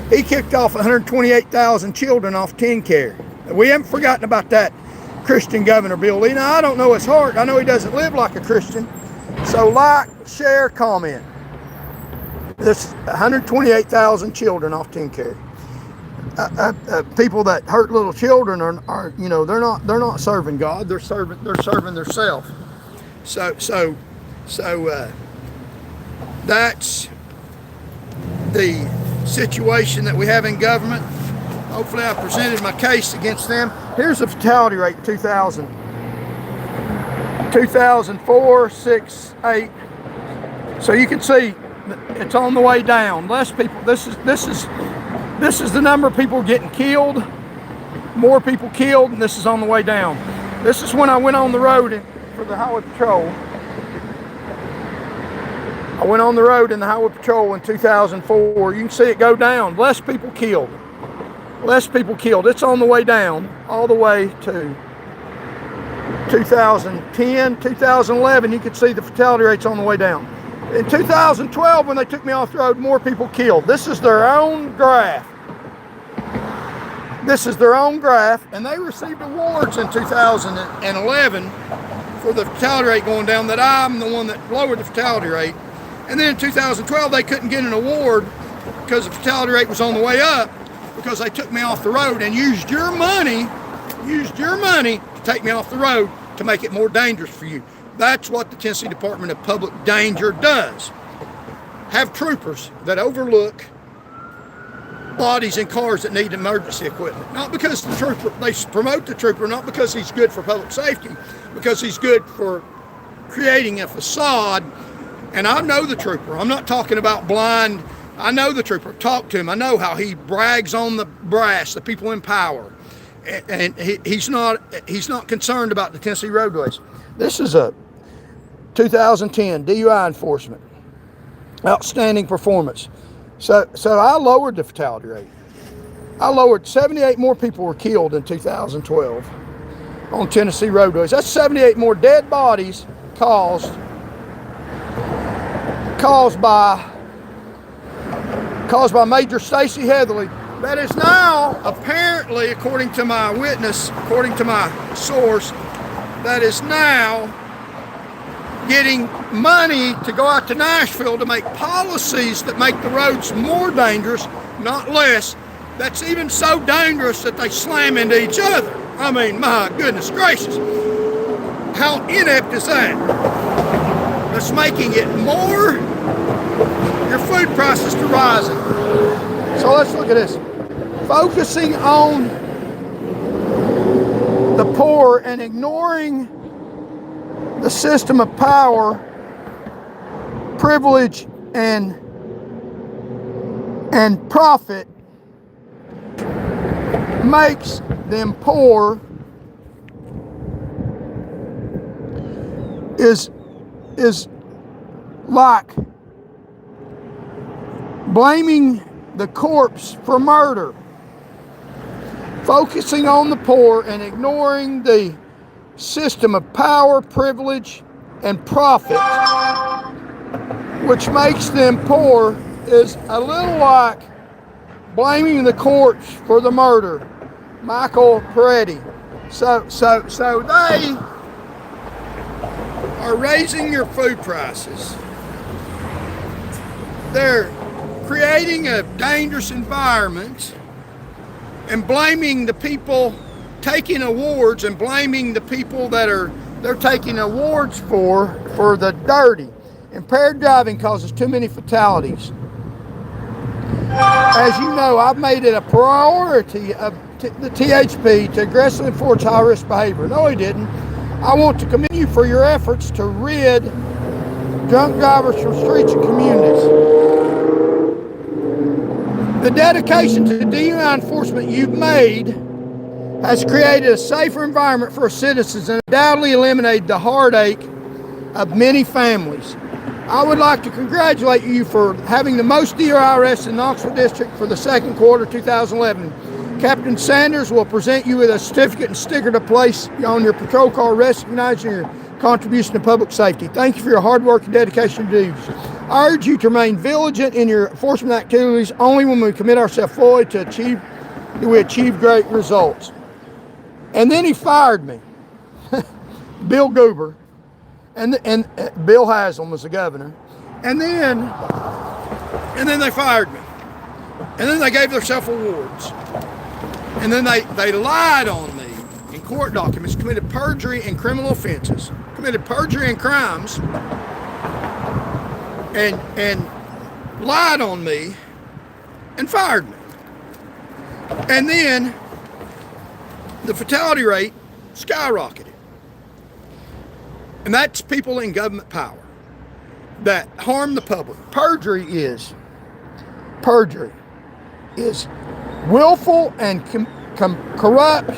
He kicked off 128,000 children off TennCare. We haven't forgotten about that Christian Governor Bill Lee. Now, I don't know his heart. I know he doesn't live like a Christian. So like, share, comment. This 128,000 children off TennCare. People that hurt little children are you know, they're not serving God. They're serving themselves. So that's the situation that we have in government. Hopefully I presented my case against them. Here's the fatality rate 2004, 6, 8. So you can see it's on the way down. Less people. This is the number of people getting killed. More people killed, and this is on the way down. This is when I went on the road for the highway patrol. I went on the road in the highway patrol in 2004. You can see it go down. Less people killed. Less people killed. It's on the way down all the way to 2010, 2011. You can see the fatality rate's on the way down. In 2012, when they took me off the road, more people killed. This is their own graph. This is their own graph, and they received awards in 2011 for the fatality rate going down, that I'm the one that lowered the fatality rate. And then in 2012, they couldn't get an award because the fatality rate was on the way up, because they took me off the road and used your money to take me off the road to make it more dangerous for you. That's what the Tennessee Department of Public Danger does. Have troopers that overlook bodies in cars that need emergency equipment. Not because the trooper, they promote the trooper, not because he's good for public safety, because he's good for creating a facade. And I know the trooper. I'm not talking about blind. I know the trooper. Talk to him. I know how he brags on the brass, the people in power. And he's not concerned about the Tennessee roadways. This is a 2010 DUI enforcement. Outstanding performance. So I lowered the fatality rate. I lowered 78 more people were killed in 2012 on Tennessee roadways. That's 78 more dead bodies caused by Major Stacy Heatherly. That is now, apparently, according to my witness, according to my source, that is now getting money to go out to Nashville to make policies that make the roads more dangerous, not less. That's even so dangerous that they slam into each other. I mean, my goodness gracious. How inept is that? That's making it more, your food prices are rising. So let's look at this. Focusing on the poor and ignoring the system of power, privilege, and profit makes them poor is like blaming the corpse for murder. Focusing on the poor and ignoring the system of power, privilege, and profit, which makes them poor, is a little like blaming the corpse for the murder. Michael Peretti. So they are raising your food prices. They're creating a dangerous environment and blaming the people taking awards, and blaming the people that they're taking awards for the dirty. Impaired driving causes too many fatalities. As you know, I've made it a priority of the THP to aggressively enforce high-risk behavior. No, he didn't. I want to commend you for your efforts to rid drunk drivers from streets and communities. The dedication to DUI enforcement you've made has created a safer environment for citizens and undoubtedly eliminated the heartache of many families. I would like to congratulate you for having the most DUI arrests in Knoxville District for the second quarter 2011. Captain Sanders will present you with a certificate and sticker to place on your patrol car recognizing your contribution to public safety. Thank you for your hard work and dedication to duties. I urge you to remain vigilant in your enforcement activities. Only when we commit ourselves fully to achieve do we achieve great results. And then he fired me. Bill Goober. And Bill Haslam was the governor. And then they fired me. And then they gave themselves awards. And then they lied on me in court documents, committed perjury and criminal offenses, committed perjury and crimes, and lied on me and fired me. And then the fatality rate skyrocketed. And that's people in government power that harm the public. Perjury is willful and corrupt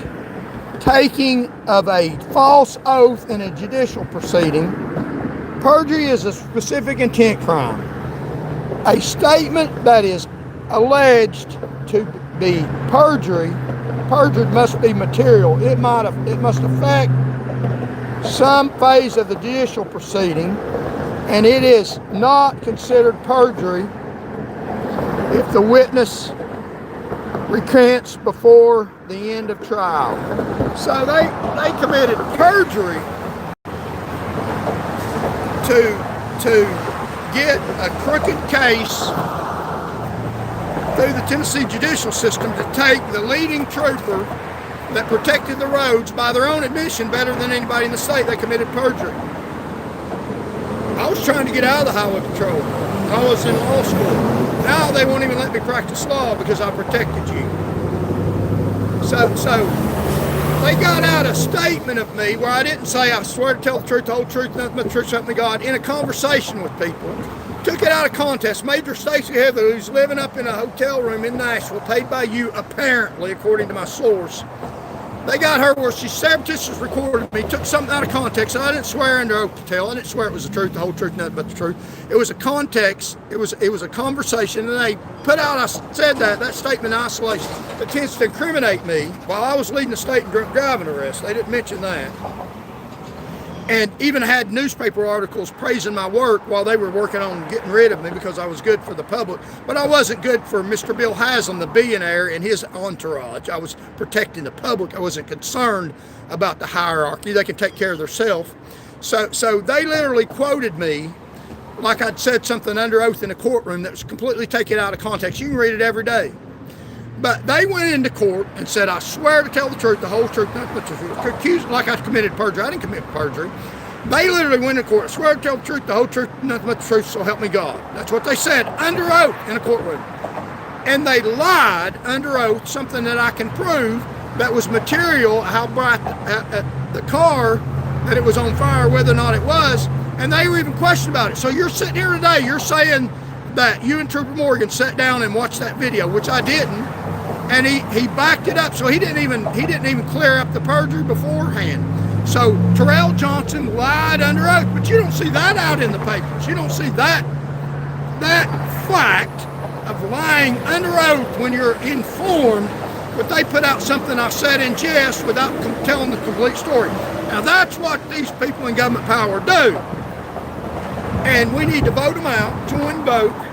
taking of a false oath in a judicial proceeding. Perjury is a specific intent crime. A statement that is alleged to be perjured must be material. It must affect some phase of the judicial proceeding, and it is not considered perjury if the witness recants before the end of trial. So they committed perjury to get a crooked case through the Tennessee judicial system to take the leading trooper that protected the roads by their own admission better than anybody in the state. They committed perjury. I was trying to get out of the highway patrol. I was in law school. Now they won't even let me practice law because I protected you. So they got out a statement of me where I didn't say I swear to tell the truth, the whole truth, nothing but the truth, something to God, in a conversation with people. Took it out of context. Major Stacy Heatherly, who's living up in a hotel room in Nashville, paid by you, apparently, according to my source. They got her where she surreptitiously recorded me, took something out of context. I didn't swear under oath to tell. I didn't swear it was the truth, the whole truth, nothing but the truth. It was a context. It was a conversation, and they put out, I said that statement in isolation that tends to incriminate me while I was leading the state in drunk driving arrest. They didn't mention that. And even had newspaper articles praising my work while they were working on getting rid of me because I was good for the public. But I wasn't good for Mr. Bill Haslam, the billionaire, and his entourage. I was protecting the public. I wasn't concerned about the hierarchy. They can take care of themselves. So they literally quoted me like I'd said something under oath in a courtroom that was completely taken out of context. You can read it every day. But they went into court and said, I swear to tell the truth, the whole truth, nothing but the truth. Accused like I committed perjury. I didn't commit perjury. They literally went into court, I swear to tell the truth, the whole truth, nothing but the truth, so help me God. That's what they said, under oath in a courtroom. And they lied under oath, something that I can prove that was material, how bright the car, that it was on fire, whether or not it was. And they were even questioned about it. So you're sitting here today, you're saying that you and Trooper Morgan sat down and watched that video, which I didn't. And he backed it up, so he didn't even clear up the perjury beforehand. So Terrell Johnson lied under oath, but you don't see that out in the papers. You don't see that fact of lying under oath when you're informed. But they put out something I said in jest without telling the complete story. Now that's what these people in government power do, and we need to vote them out. Join vote.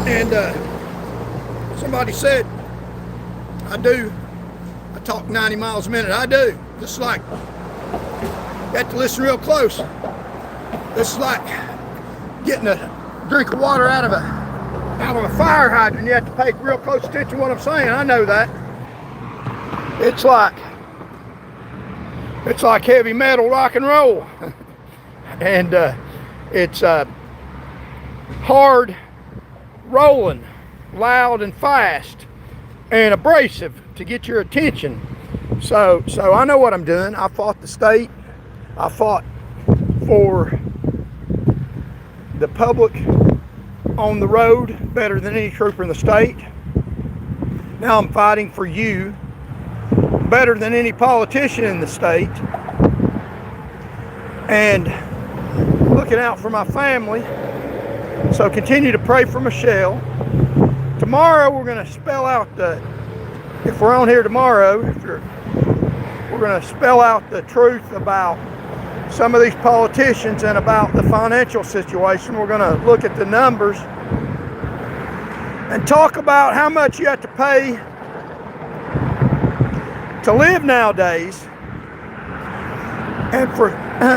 And somebody said, I talk 90 miles a minute. I do. This is like, you have to listen real close. This is like getting a drink of water out of a fire hydrant. You have to pay real close attention to what I'm saying. I know that. It's like heavy metal rock and roll. And it's hard, rolling, loud and fast, and abrasive to get your attention. So I know what I'm doing. I fought the state. I fought for the public on the road better than any trooper in the state. Now I'm fighting for you better than any politician in the state. And looking out for my family. So continue to pray for Michelle. Tomorrow we're going to spell out if we're on here tomorrow, we're going to spell out the truth about some of these politicians and about the financial situation. We're going to look at the numbers and talk about how much you have to pay to live nowadays, and for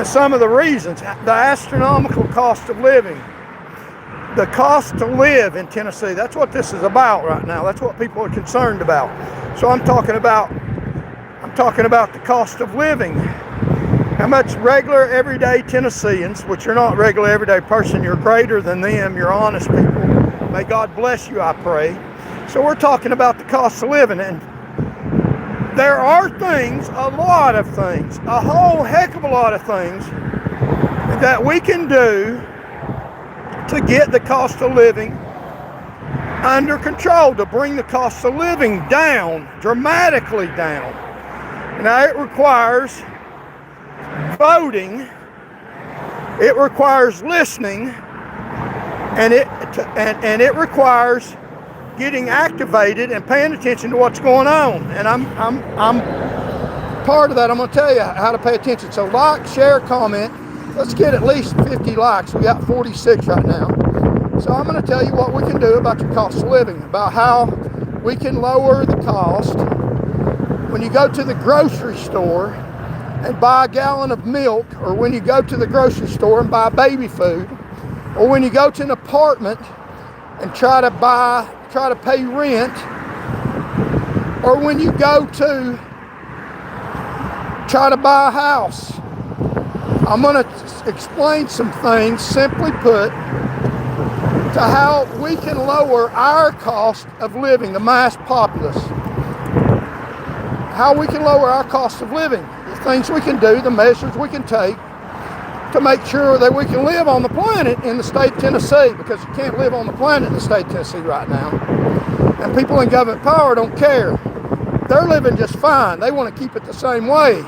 some of the reasons. The astronomical cost of living, the cost to live in Tennessee. That's what this is about right now. That's what people are concerned about. So I'm talking about the cost of living. How much regular everyday Tennesseans, which you're not regular everyday person, you're greater than them, you're honest people. May God bless you, I pray. So we're talking about the cost of living, and there are things, a lot of things, a whole heck of a lot of things that we can do to get the cost of living under control, to bring the cost of living down, dramatically down. Now it requires voting, it requires listening, and it requires getting activated and paying attention to what's going on. And I'm part of that. I'm going to tell you how to pay attention. So like, share, comment. Let's get at least 50 likes. We got 46 right now. So I'm going to tell you what we can do about the cost of living, about how we can lower the cost. When you go to the grocery store and buy a gallon of milk, or when you go to the grocery store and buy baby food, or when you go to an apartment and try to pay rent, or when you go to try to buy a house. I'm going to explain some things, simply put, to how we can lower our cost of living, the mass populace. How we can lower our cost of living, the things we can do, the measures we can take to make sure that we can live on the planet in the state of Tennessee, because you can't live on the planet in the state of Tennessee right now. And people in government power don't care. They're living just fine. They want to keep it the same way.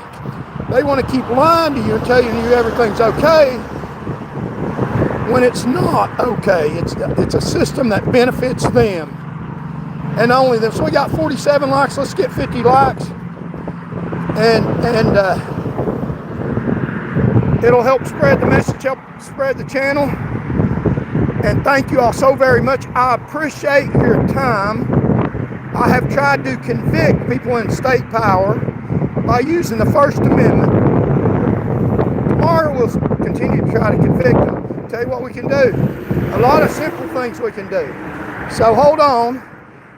They want to keep lying to you and telling you everything's okay when it's not okay. It's a system that benefits them and only them. So we got 47 likes. Let's get 50 likes, and it'll help spread the message, help spread the channel. And thank you all so very much. I appreciate your time. I have tried to convict people in state power by using the First Amendment. Tomorrow we'll continue to try to convict them. Tell you what we can do. A lot of simple things we can do. So hold on.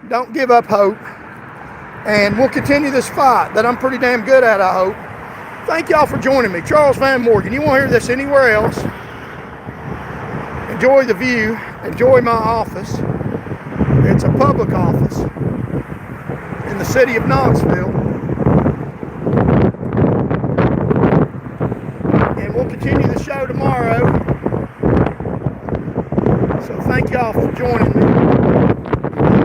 Don't give up hope. And we'll continue this fight that I'm pretty damn good at, I hope. Thank y'all for joining me. Charles Van Morgan. You won't hear this anywhere else. Enjoy the view. Enjoy my office. It's a public office in the city of Knoxville. And we'll continue the show tomorrow. So thank y'all for joining me.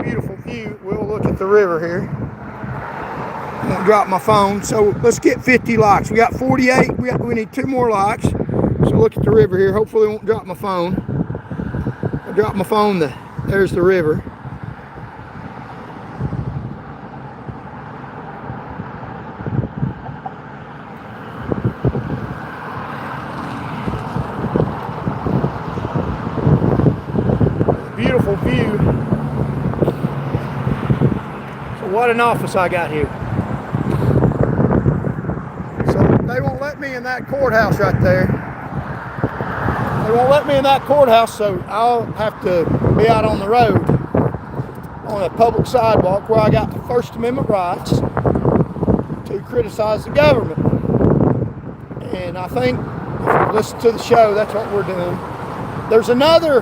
Beautiful view. We'll look at the river here. I won't drop my phone. So let's get 50 likes. We got 48. We need 2 more likes. So look at the river here. Hopefully I won't drop my phone. I dropped my phone. There's the river. Beautiful view. So what an office I got here. So they won't let me in that courthouse right there. They won't let me in that courthouse, so I'll have to be out on the road on a public sidewalk where I got the First Amendment rights to criticize the government. And I think if you listen to the show, that's what we're doing. There's another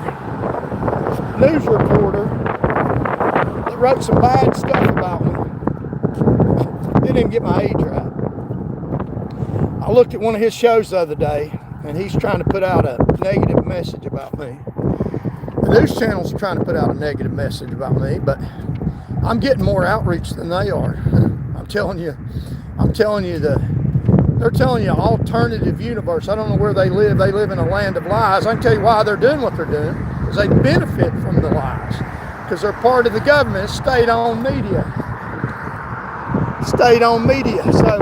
news reporter that wrote some bad stuff about me. Didn't even get my age right. I looked at one of his shows the other day, and he's trying to put out a negative message about me. The news channels are trying to put out a negative message about me, but I'm getting more outreach than they are. I'm telling you, they're telling you alternative universe. I don't know where they live. They live in a land of lies. I can tell you why they're doing what they're doing, because they benefit from the lies, because they're part of the government, state-owned media. State-owned media. So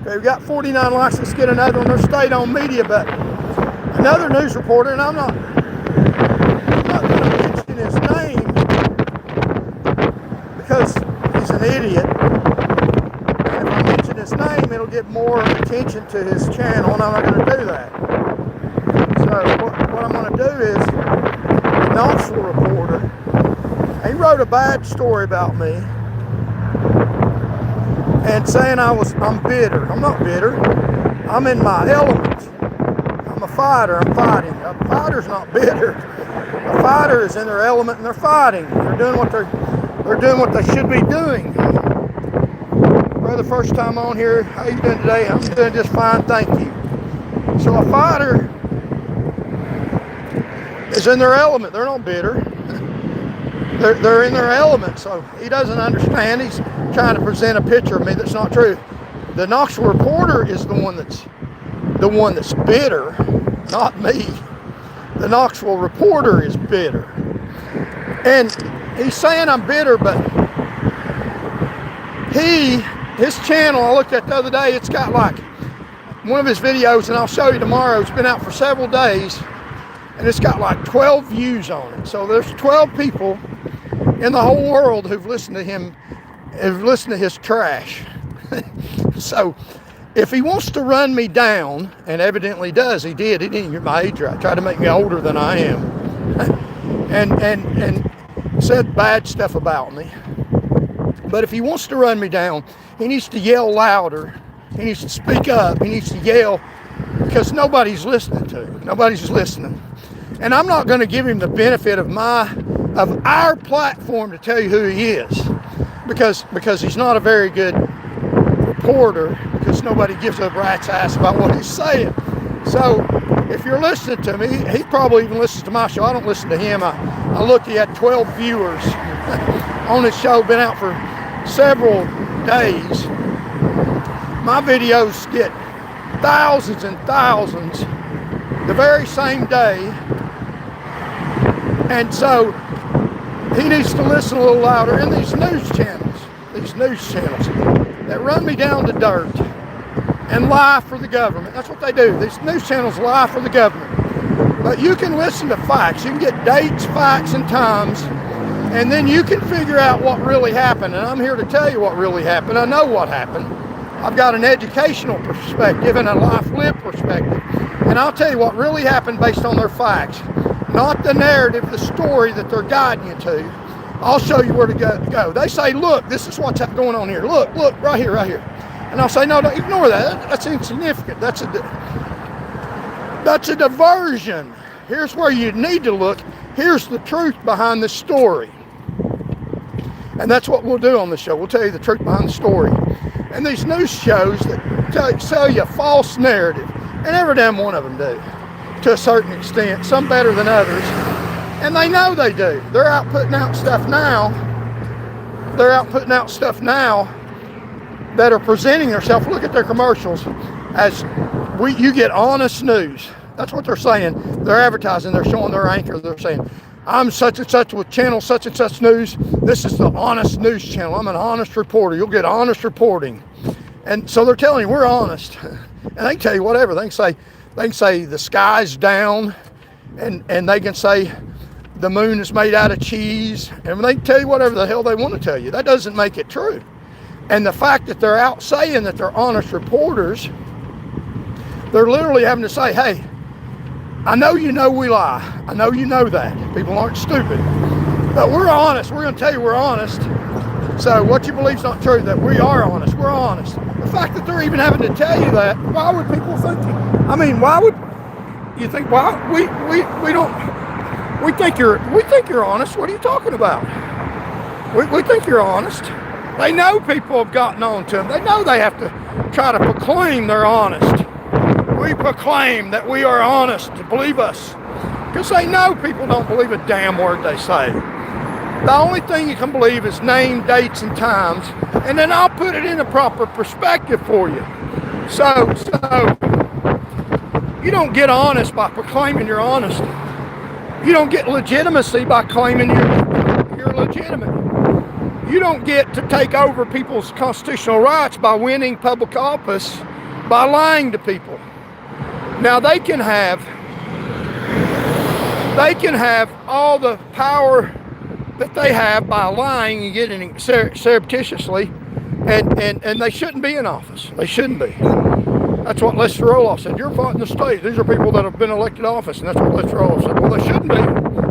okay, we've got 49 likes. Let's get another one. They're state-owned media, but another news reporter, and I'm not going to mention his name because he's an idiot. And if I mention his name, it'll get more attention to his channel, and I'm not going to do that. So what I'm going to do is, the Nashville reporter, he wrote a bad story about me and saying I'm bitter. I'm not bitter. I'm in my element. I'm a fighter. I'm fighting. A fighter's not bitter. A fighter is in their element and they're fighting. They're doing what they should be doing. For the first time on here, how you doing today? I'm doing just fine, thank you. So a fighter is in their element. They're not bitter. They're in their element. So he doesn't understand. He's trying to present a picture of me that's not true. The Nashville reporter is the one that's bitter, not me. The Nashville reporter is bitter. And he's saying I'm bitter, but his channel, I looked at the other day, it's got like one of his videos, and I'll show you tomorrow, it's been out for several days, and it's got like 12 views on it. So there's 12 people in the whole world who've listened to him, have listened to his trash. So if he wants to run me down, and evidently does, he didn't get my age right, tried to make me older than I am, and said bad stuff about me. But if he wants to run me down, he needs to yell louder. He needs to speak up. He needs to yell, because nobody's listening to him. Nobody's listening. And I'm not going to give him the benefit of our platform to tell you who he is, because he's not a very good reporter, because nobody gives a rat's ass about what he's saying. So if you're listening to me, he probably even listens to my show. I don't listen to him. I looked, he had 12 viewers on his show, been out for several days. My videos get thousands and thousands the very same day. And so he needs to listen a little louder. And these news channels that run me down to dirt and lie for the government. That's what they do. These news channels lie for the government. But you can listen to facts. You can get dates, facts, and times, and then you can figure out what really happened. And I'm here to tell you what really happened. I know what happened. I've got an educational perspective and a life-lived perspective. And I'll tell you what really happened based on their facts. Not the narrative, the story that they're guiding you to. I'll show you where to go. They say, look, this is what's going on here. Look, right here. And I'll say, no, don't ignore that. That's insignificant. That's a diversion. Here's where you need to look. Here's the truth behind the story. And that's what we'll do on the show. We'll tell you the truth behind the story. And these news shows that sell you a false narrative, and every damn one of them do, to a certain extent, some better than others. And they know they do. They're out putting out stuff now. That are presenting themselves. Look at their commercials as you get honest news. That's what they're saying. They're advertising. They're showing their anchor. They're saying, I'm such and such with channel such and such news. This is the honest news channel. I'm an honest reporter. You'll get honest reporting. And so they're telling you we're honest. And they can tell you whatever. They can say the sky's down, and they can say the moon is made out of cheese, and they can tell you whatever the hell they want to tell you. That doesn't make it true. And the fact that they're out saying that they're honest reporters, they're literally having to say, hey, I know you know we lie. I know you know that. People aren't stupid. But we're honest. We're going to tell you we're honest. So what you believe is not true, that we are honest. We're honest. The fact that they're even having to tell you that, why would people think? I mean, why would you think? Why we think you're honest? What are you talking about? We think you're honest. They know people have gotten on to them. They know they have to try to proclaim they're honest. We proclaim that we are honest. Believe us. Because they know people don't believe a damn word they say. The only thing you can believe is name, dates, and times. And then I'll put it in a proper perspective for you. So you don't get honest by proclaiming you're honest. You don't get legitimacy by claiming you're legitimate. You don't get to take over people's constitutional rights by winning public office by lying to people. Now they can have all the power that they have by lying and getting surreptitiously, and they shouldn't be in office. They shouldn't be. That's what Lester Roloff said. You're fighting the state. These are people that have been elected office, and that's what Lester Roloff said. Well, they shouldn't be.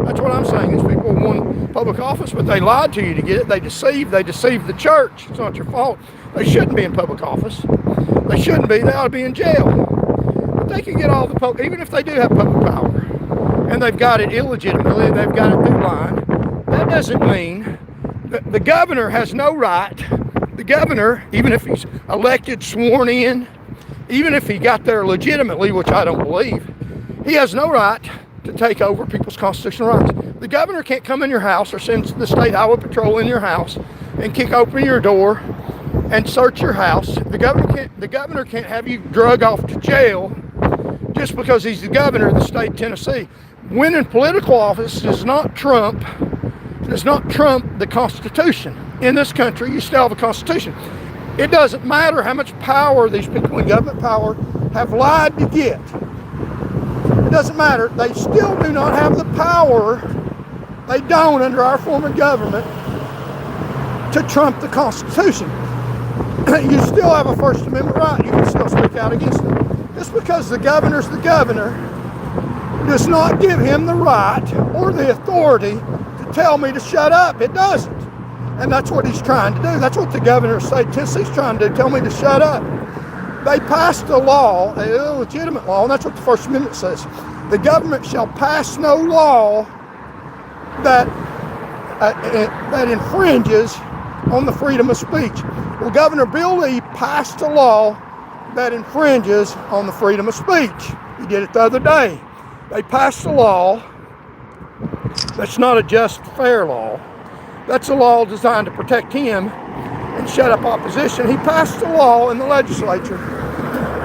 That's what I'm saying. These people won public office, but they lied to you to get it. They deceived the church. It's not your fault. They shouldn't be in public office. They shouldn't be. They ought to be in jail. But they can get all the public, even if they do have public power, and they've got it illegitimately, they've got it through lying. That doesn't mean that the governor has no right. The governor, even if he's elected, sworn in, even if he got there legitimately, which I don't believe, he has no right to take over people's constitutional rights. The governor can't come in your house or send the state highway patrol in your house and kick open your door and search your house. The governor can't have you drug off to jail just because he's the governor of the state of Tennessee. Winning political office does not trump the Constitution. In this country, you still have a Constitution. It doesn't matter how much power these people in government power have lied to get. It doesn't matter. They still do not have the power. They don't, under our form of government, to trump the Constitution. You still have a First Amendment right. You can still speak out against it. Just because the governor's the governor does not give him the right or the authority to tell me to shut up. It doesn't. And that's what he's trying to do. That's what the governor of the state of Tennessee's trying to do, tell me to shut up. They passed a law, an illegitimate law, and that's what the First Amendment says. The government shall pass no law that infringes on the freedom of speech. Well, Governor Bill Lee passed a law that infringes on the freedom of speech. He did it the other day. They passed a law that's not a just, fair law. That's a law designed to protect him and shut up opposition. He passed a law in the legislature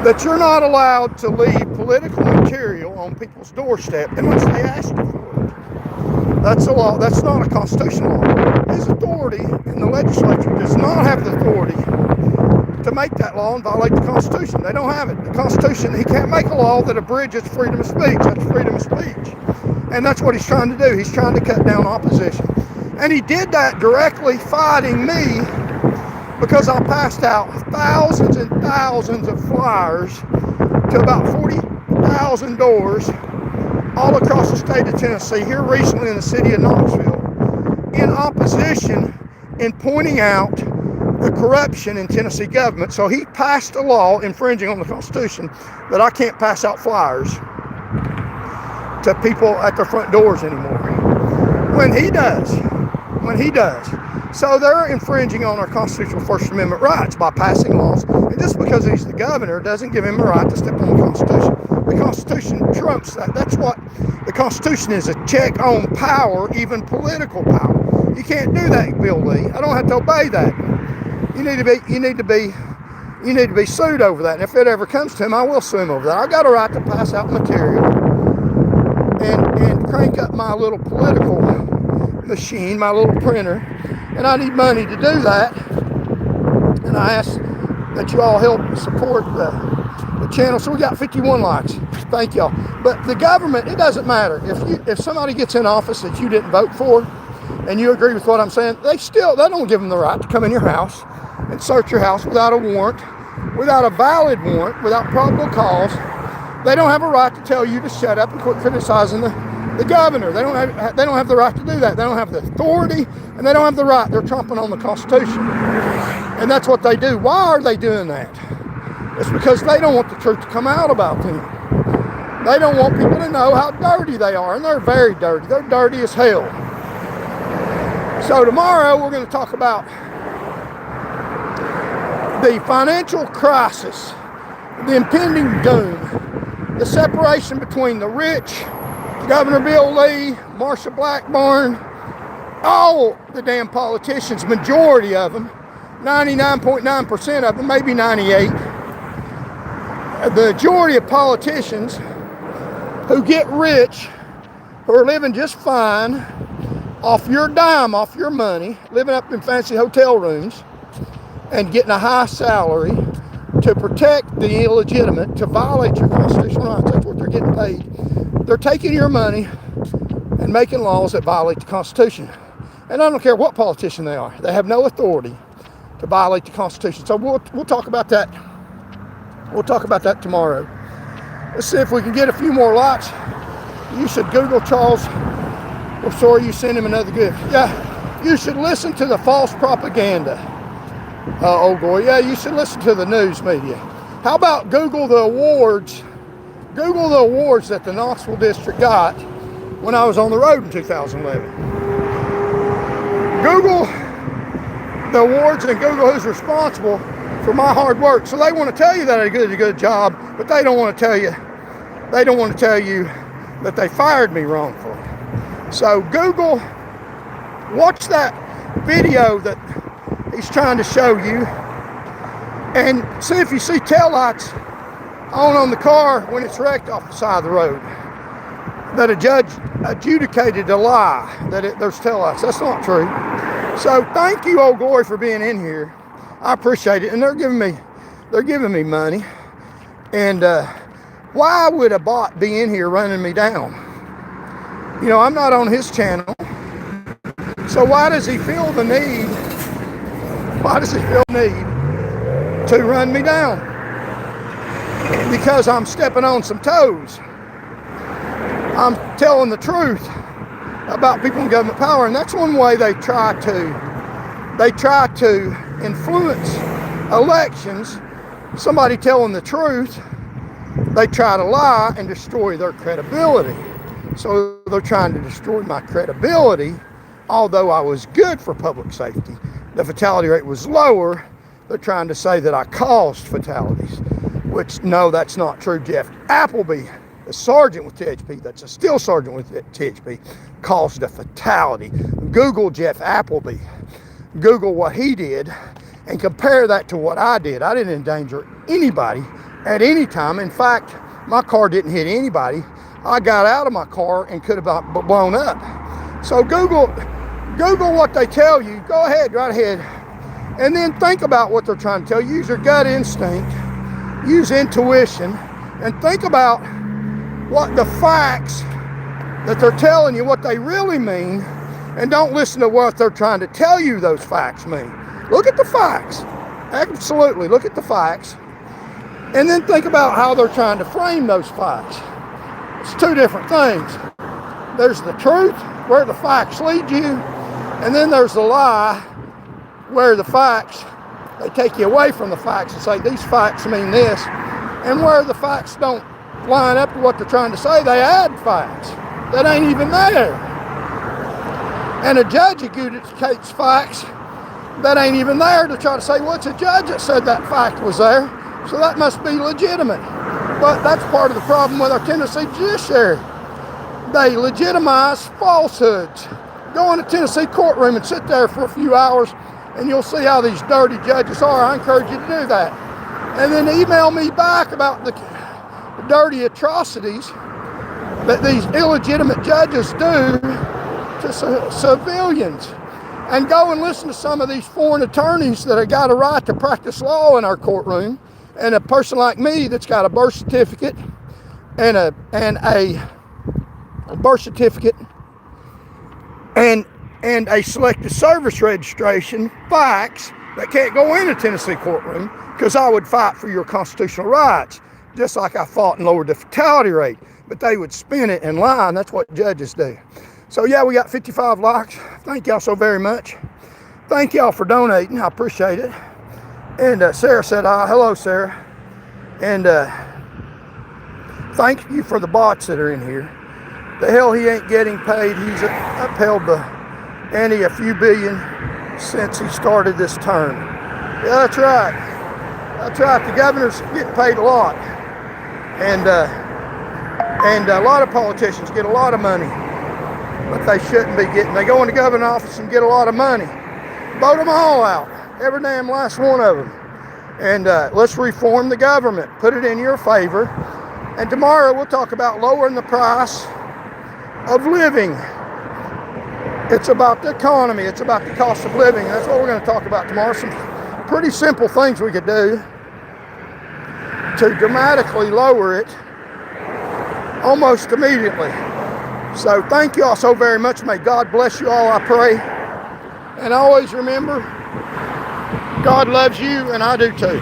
that you're not allowed to leave political material on people's doorstep unless they ask you for it. That's a law. That's not a constitutional law. His authority in the legislature does not have the authority to make that law and violate the Constitution. They don't have it. The Constitution, he can't make a law that abridges freedom of speech. That's freedom of speech. And that's what he's trying to do. He's trying to cut down opposition. And he did that directly fighting me because I passed out thousands and thousands of flyers to about 40,000 doors all across the state of Tennessee, here recently in the city of Nashville, in opposition in pointing out the corruption in Tennessee government. So he passed a law infringing on the Constitution that I can't pass out flyers to people at their front doors anymore. When he does. So they're infringing on our constitutional First Amendment rights by passing laws. And just because he's the governor doesn't give him a right to step on the Constitution. The Constitution trumps that. That's what the Constitution is, a check on power, even political power. You can't do that, Bill Lee. I don't have to obey that. You need to be sued over that. And if it ever comes to him, I will sue him over that. I got a right to pass out material and crank up my little political machine, my little printer, and I need money to do that. And I ask that you all help support the channel. So we got 51 likes. Thank y'all. But the government, it doesn't matter if somebody gets in office that you didn't vote for, and you agree with what I'm saying, they don't give them the right to come in your house and search your house without a warrant, without a valid warrant, without probable cause. They don't have a right to tell you to shut up and quit criticizing the governor. They don't have the right to do that. They don't have the authority, and they don't have the right. They're trumping on the Constitution. And that's what they do. Why are they doing that? It's because they don't want the truth to come out about them. They don't want people to know how dirty they are, and they're very dirty. They're dirty as hell. So tomorrow we're going to talk about the financial crisis, the impending doom, the separation between the rich, Governor Bill Lee, Marsha Blackburn, all the damn politicians, majority of them, 99.9% of them, maybe 98, the majority of politicians who get rich, who are living just fine, off your dime, off your money, living up in fancy hotel rooms, and getting a high salary to protect the illegitimate, to violate your constitutional rights. That's what they're getting paid. They're taking your money and making laws that violate the Constitution. And I don't care what politician they are. They have no authority to violate the Constitution. So we'll talk about that. We'll talk about that tomorrow. Let's see if we can get a few more likes. You should Google Charles. We're sorry you sent him another gift. Yeah, you should listen to the false propaganda. Goy. Yeah, you should listen to the news media. How about Google the awards? Google the awards that the Knoxville district got when I was on the road in 2011. Google the awards and Google who's responsible for my hard work. So they want to tell you that I did a good job, but they don't want to tell you. They don't want to tell you that they fired me wrongfully. So Google, watch that video that he's trying to show you, and see if you see taillights on the car when it's wrecked off the side of the road. That a judge adjudicated a lie that there's taillights. That's not true. So thank you, Old Glory, for being in here. I appreciate it, and they're giving me money. And why would a bot be in here running me down? You know, I'm not on his channel. So why does he feel the need? Why does he feel the need to run me down? Because I'm stepping on some toes. I'm telling the truth about people in government power, and that's one way they try to influence elections. Somebody telling the truth, they try to lie and destroy their credibility. So they're trying to destroy my credibility. Although I was good for public safety, the fatality rate was lower. They're trying to say that I caused fatalities, which, no, that's not true. Jeff Appleby, a sergeant with THP, that's a still sergeant with THP, caused a fatality. Google Jeff Appleby. Google what he did and compare that to what I did. I didn't endanger anybody at any time. In fact, my car didn't hit anybody. I got out of my car and could have blown up. So Google what they tell you. Go ahead, right ahead. And then think about what they're trying to tell you. Use your gut instinct. Use intuition. And think about what the facts that they're telling you, what they really mean. And don't listen to what they're trying to tell you those facts mean. Look at the facts. Absolutely, look at the facts. And then think about how they're trying to frame those facts. It's two different things. There's the truth, where the facts lead you, and then there's the lie, where the facts, they take you away from the facts and say, these facts mean this, and where the facts don't line up to what they're trying to say, they add facts that ain't even there. And a judge adjudicates facts that ain't even there to try to say, well, it's a judge that said that fact was there, so that must be legitimate. But that's part of the problem with our Tennessee judiciary. They legitimize falsehoods. Go in a Tennessee courtroom and sit there for a few hours, and you'll see how these dirty judges are. I encourage you to do that. And then email me back about the dirty atrocities that these illegitimate judges do to civilians. And go and listen to some of these foreign attorneys that have got a right to practice law in our courtroom, and a person like me that's got a birth certificate and a birth certificate and a selective service registration, facts that can't go in a Tennessee courtroom, because I would fight for your constitutional rights, just like I fought and lowered the fatality rate. But they would spin it and lie, and that's what judges do. So yeah, we got 55 likes. Thank y'all so very much. Thank y'all for donating. I appreciate it. And Sarah said hi. Hello, Sarah. And thank you for the bots that are in here. The hell he ain't getting paid. He's upheld the ante a few billion since he started this term. Yeah, that's right. That's right. The governors get paid a lot, and a lot of politicians get a lot of money, but they shouldn't be getting. They go into government office and get a lot of money. Vote them all out, every damn last one of them, and let's reform the government. Put it in your favor. And tomorrow we'll talk about lowering the price of living. It's about the economy. It's about the cost of living. That's what we're going to talk about tomorrow. Some pretty simple things we could do to dramatically lower it almost immediately. So thank you all so very much. May God bless you all, I pray. And always remember, God loves you and I do too.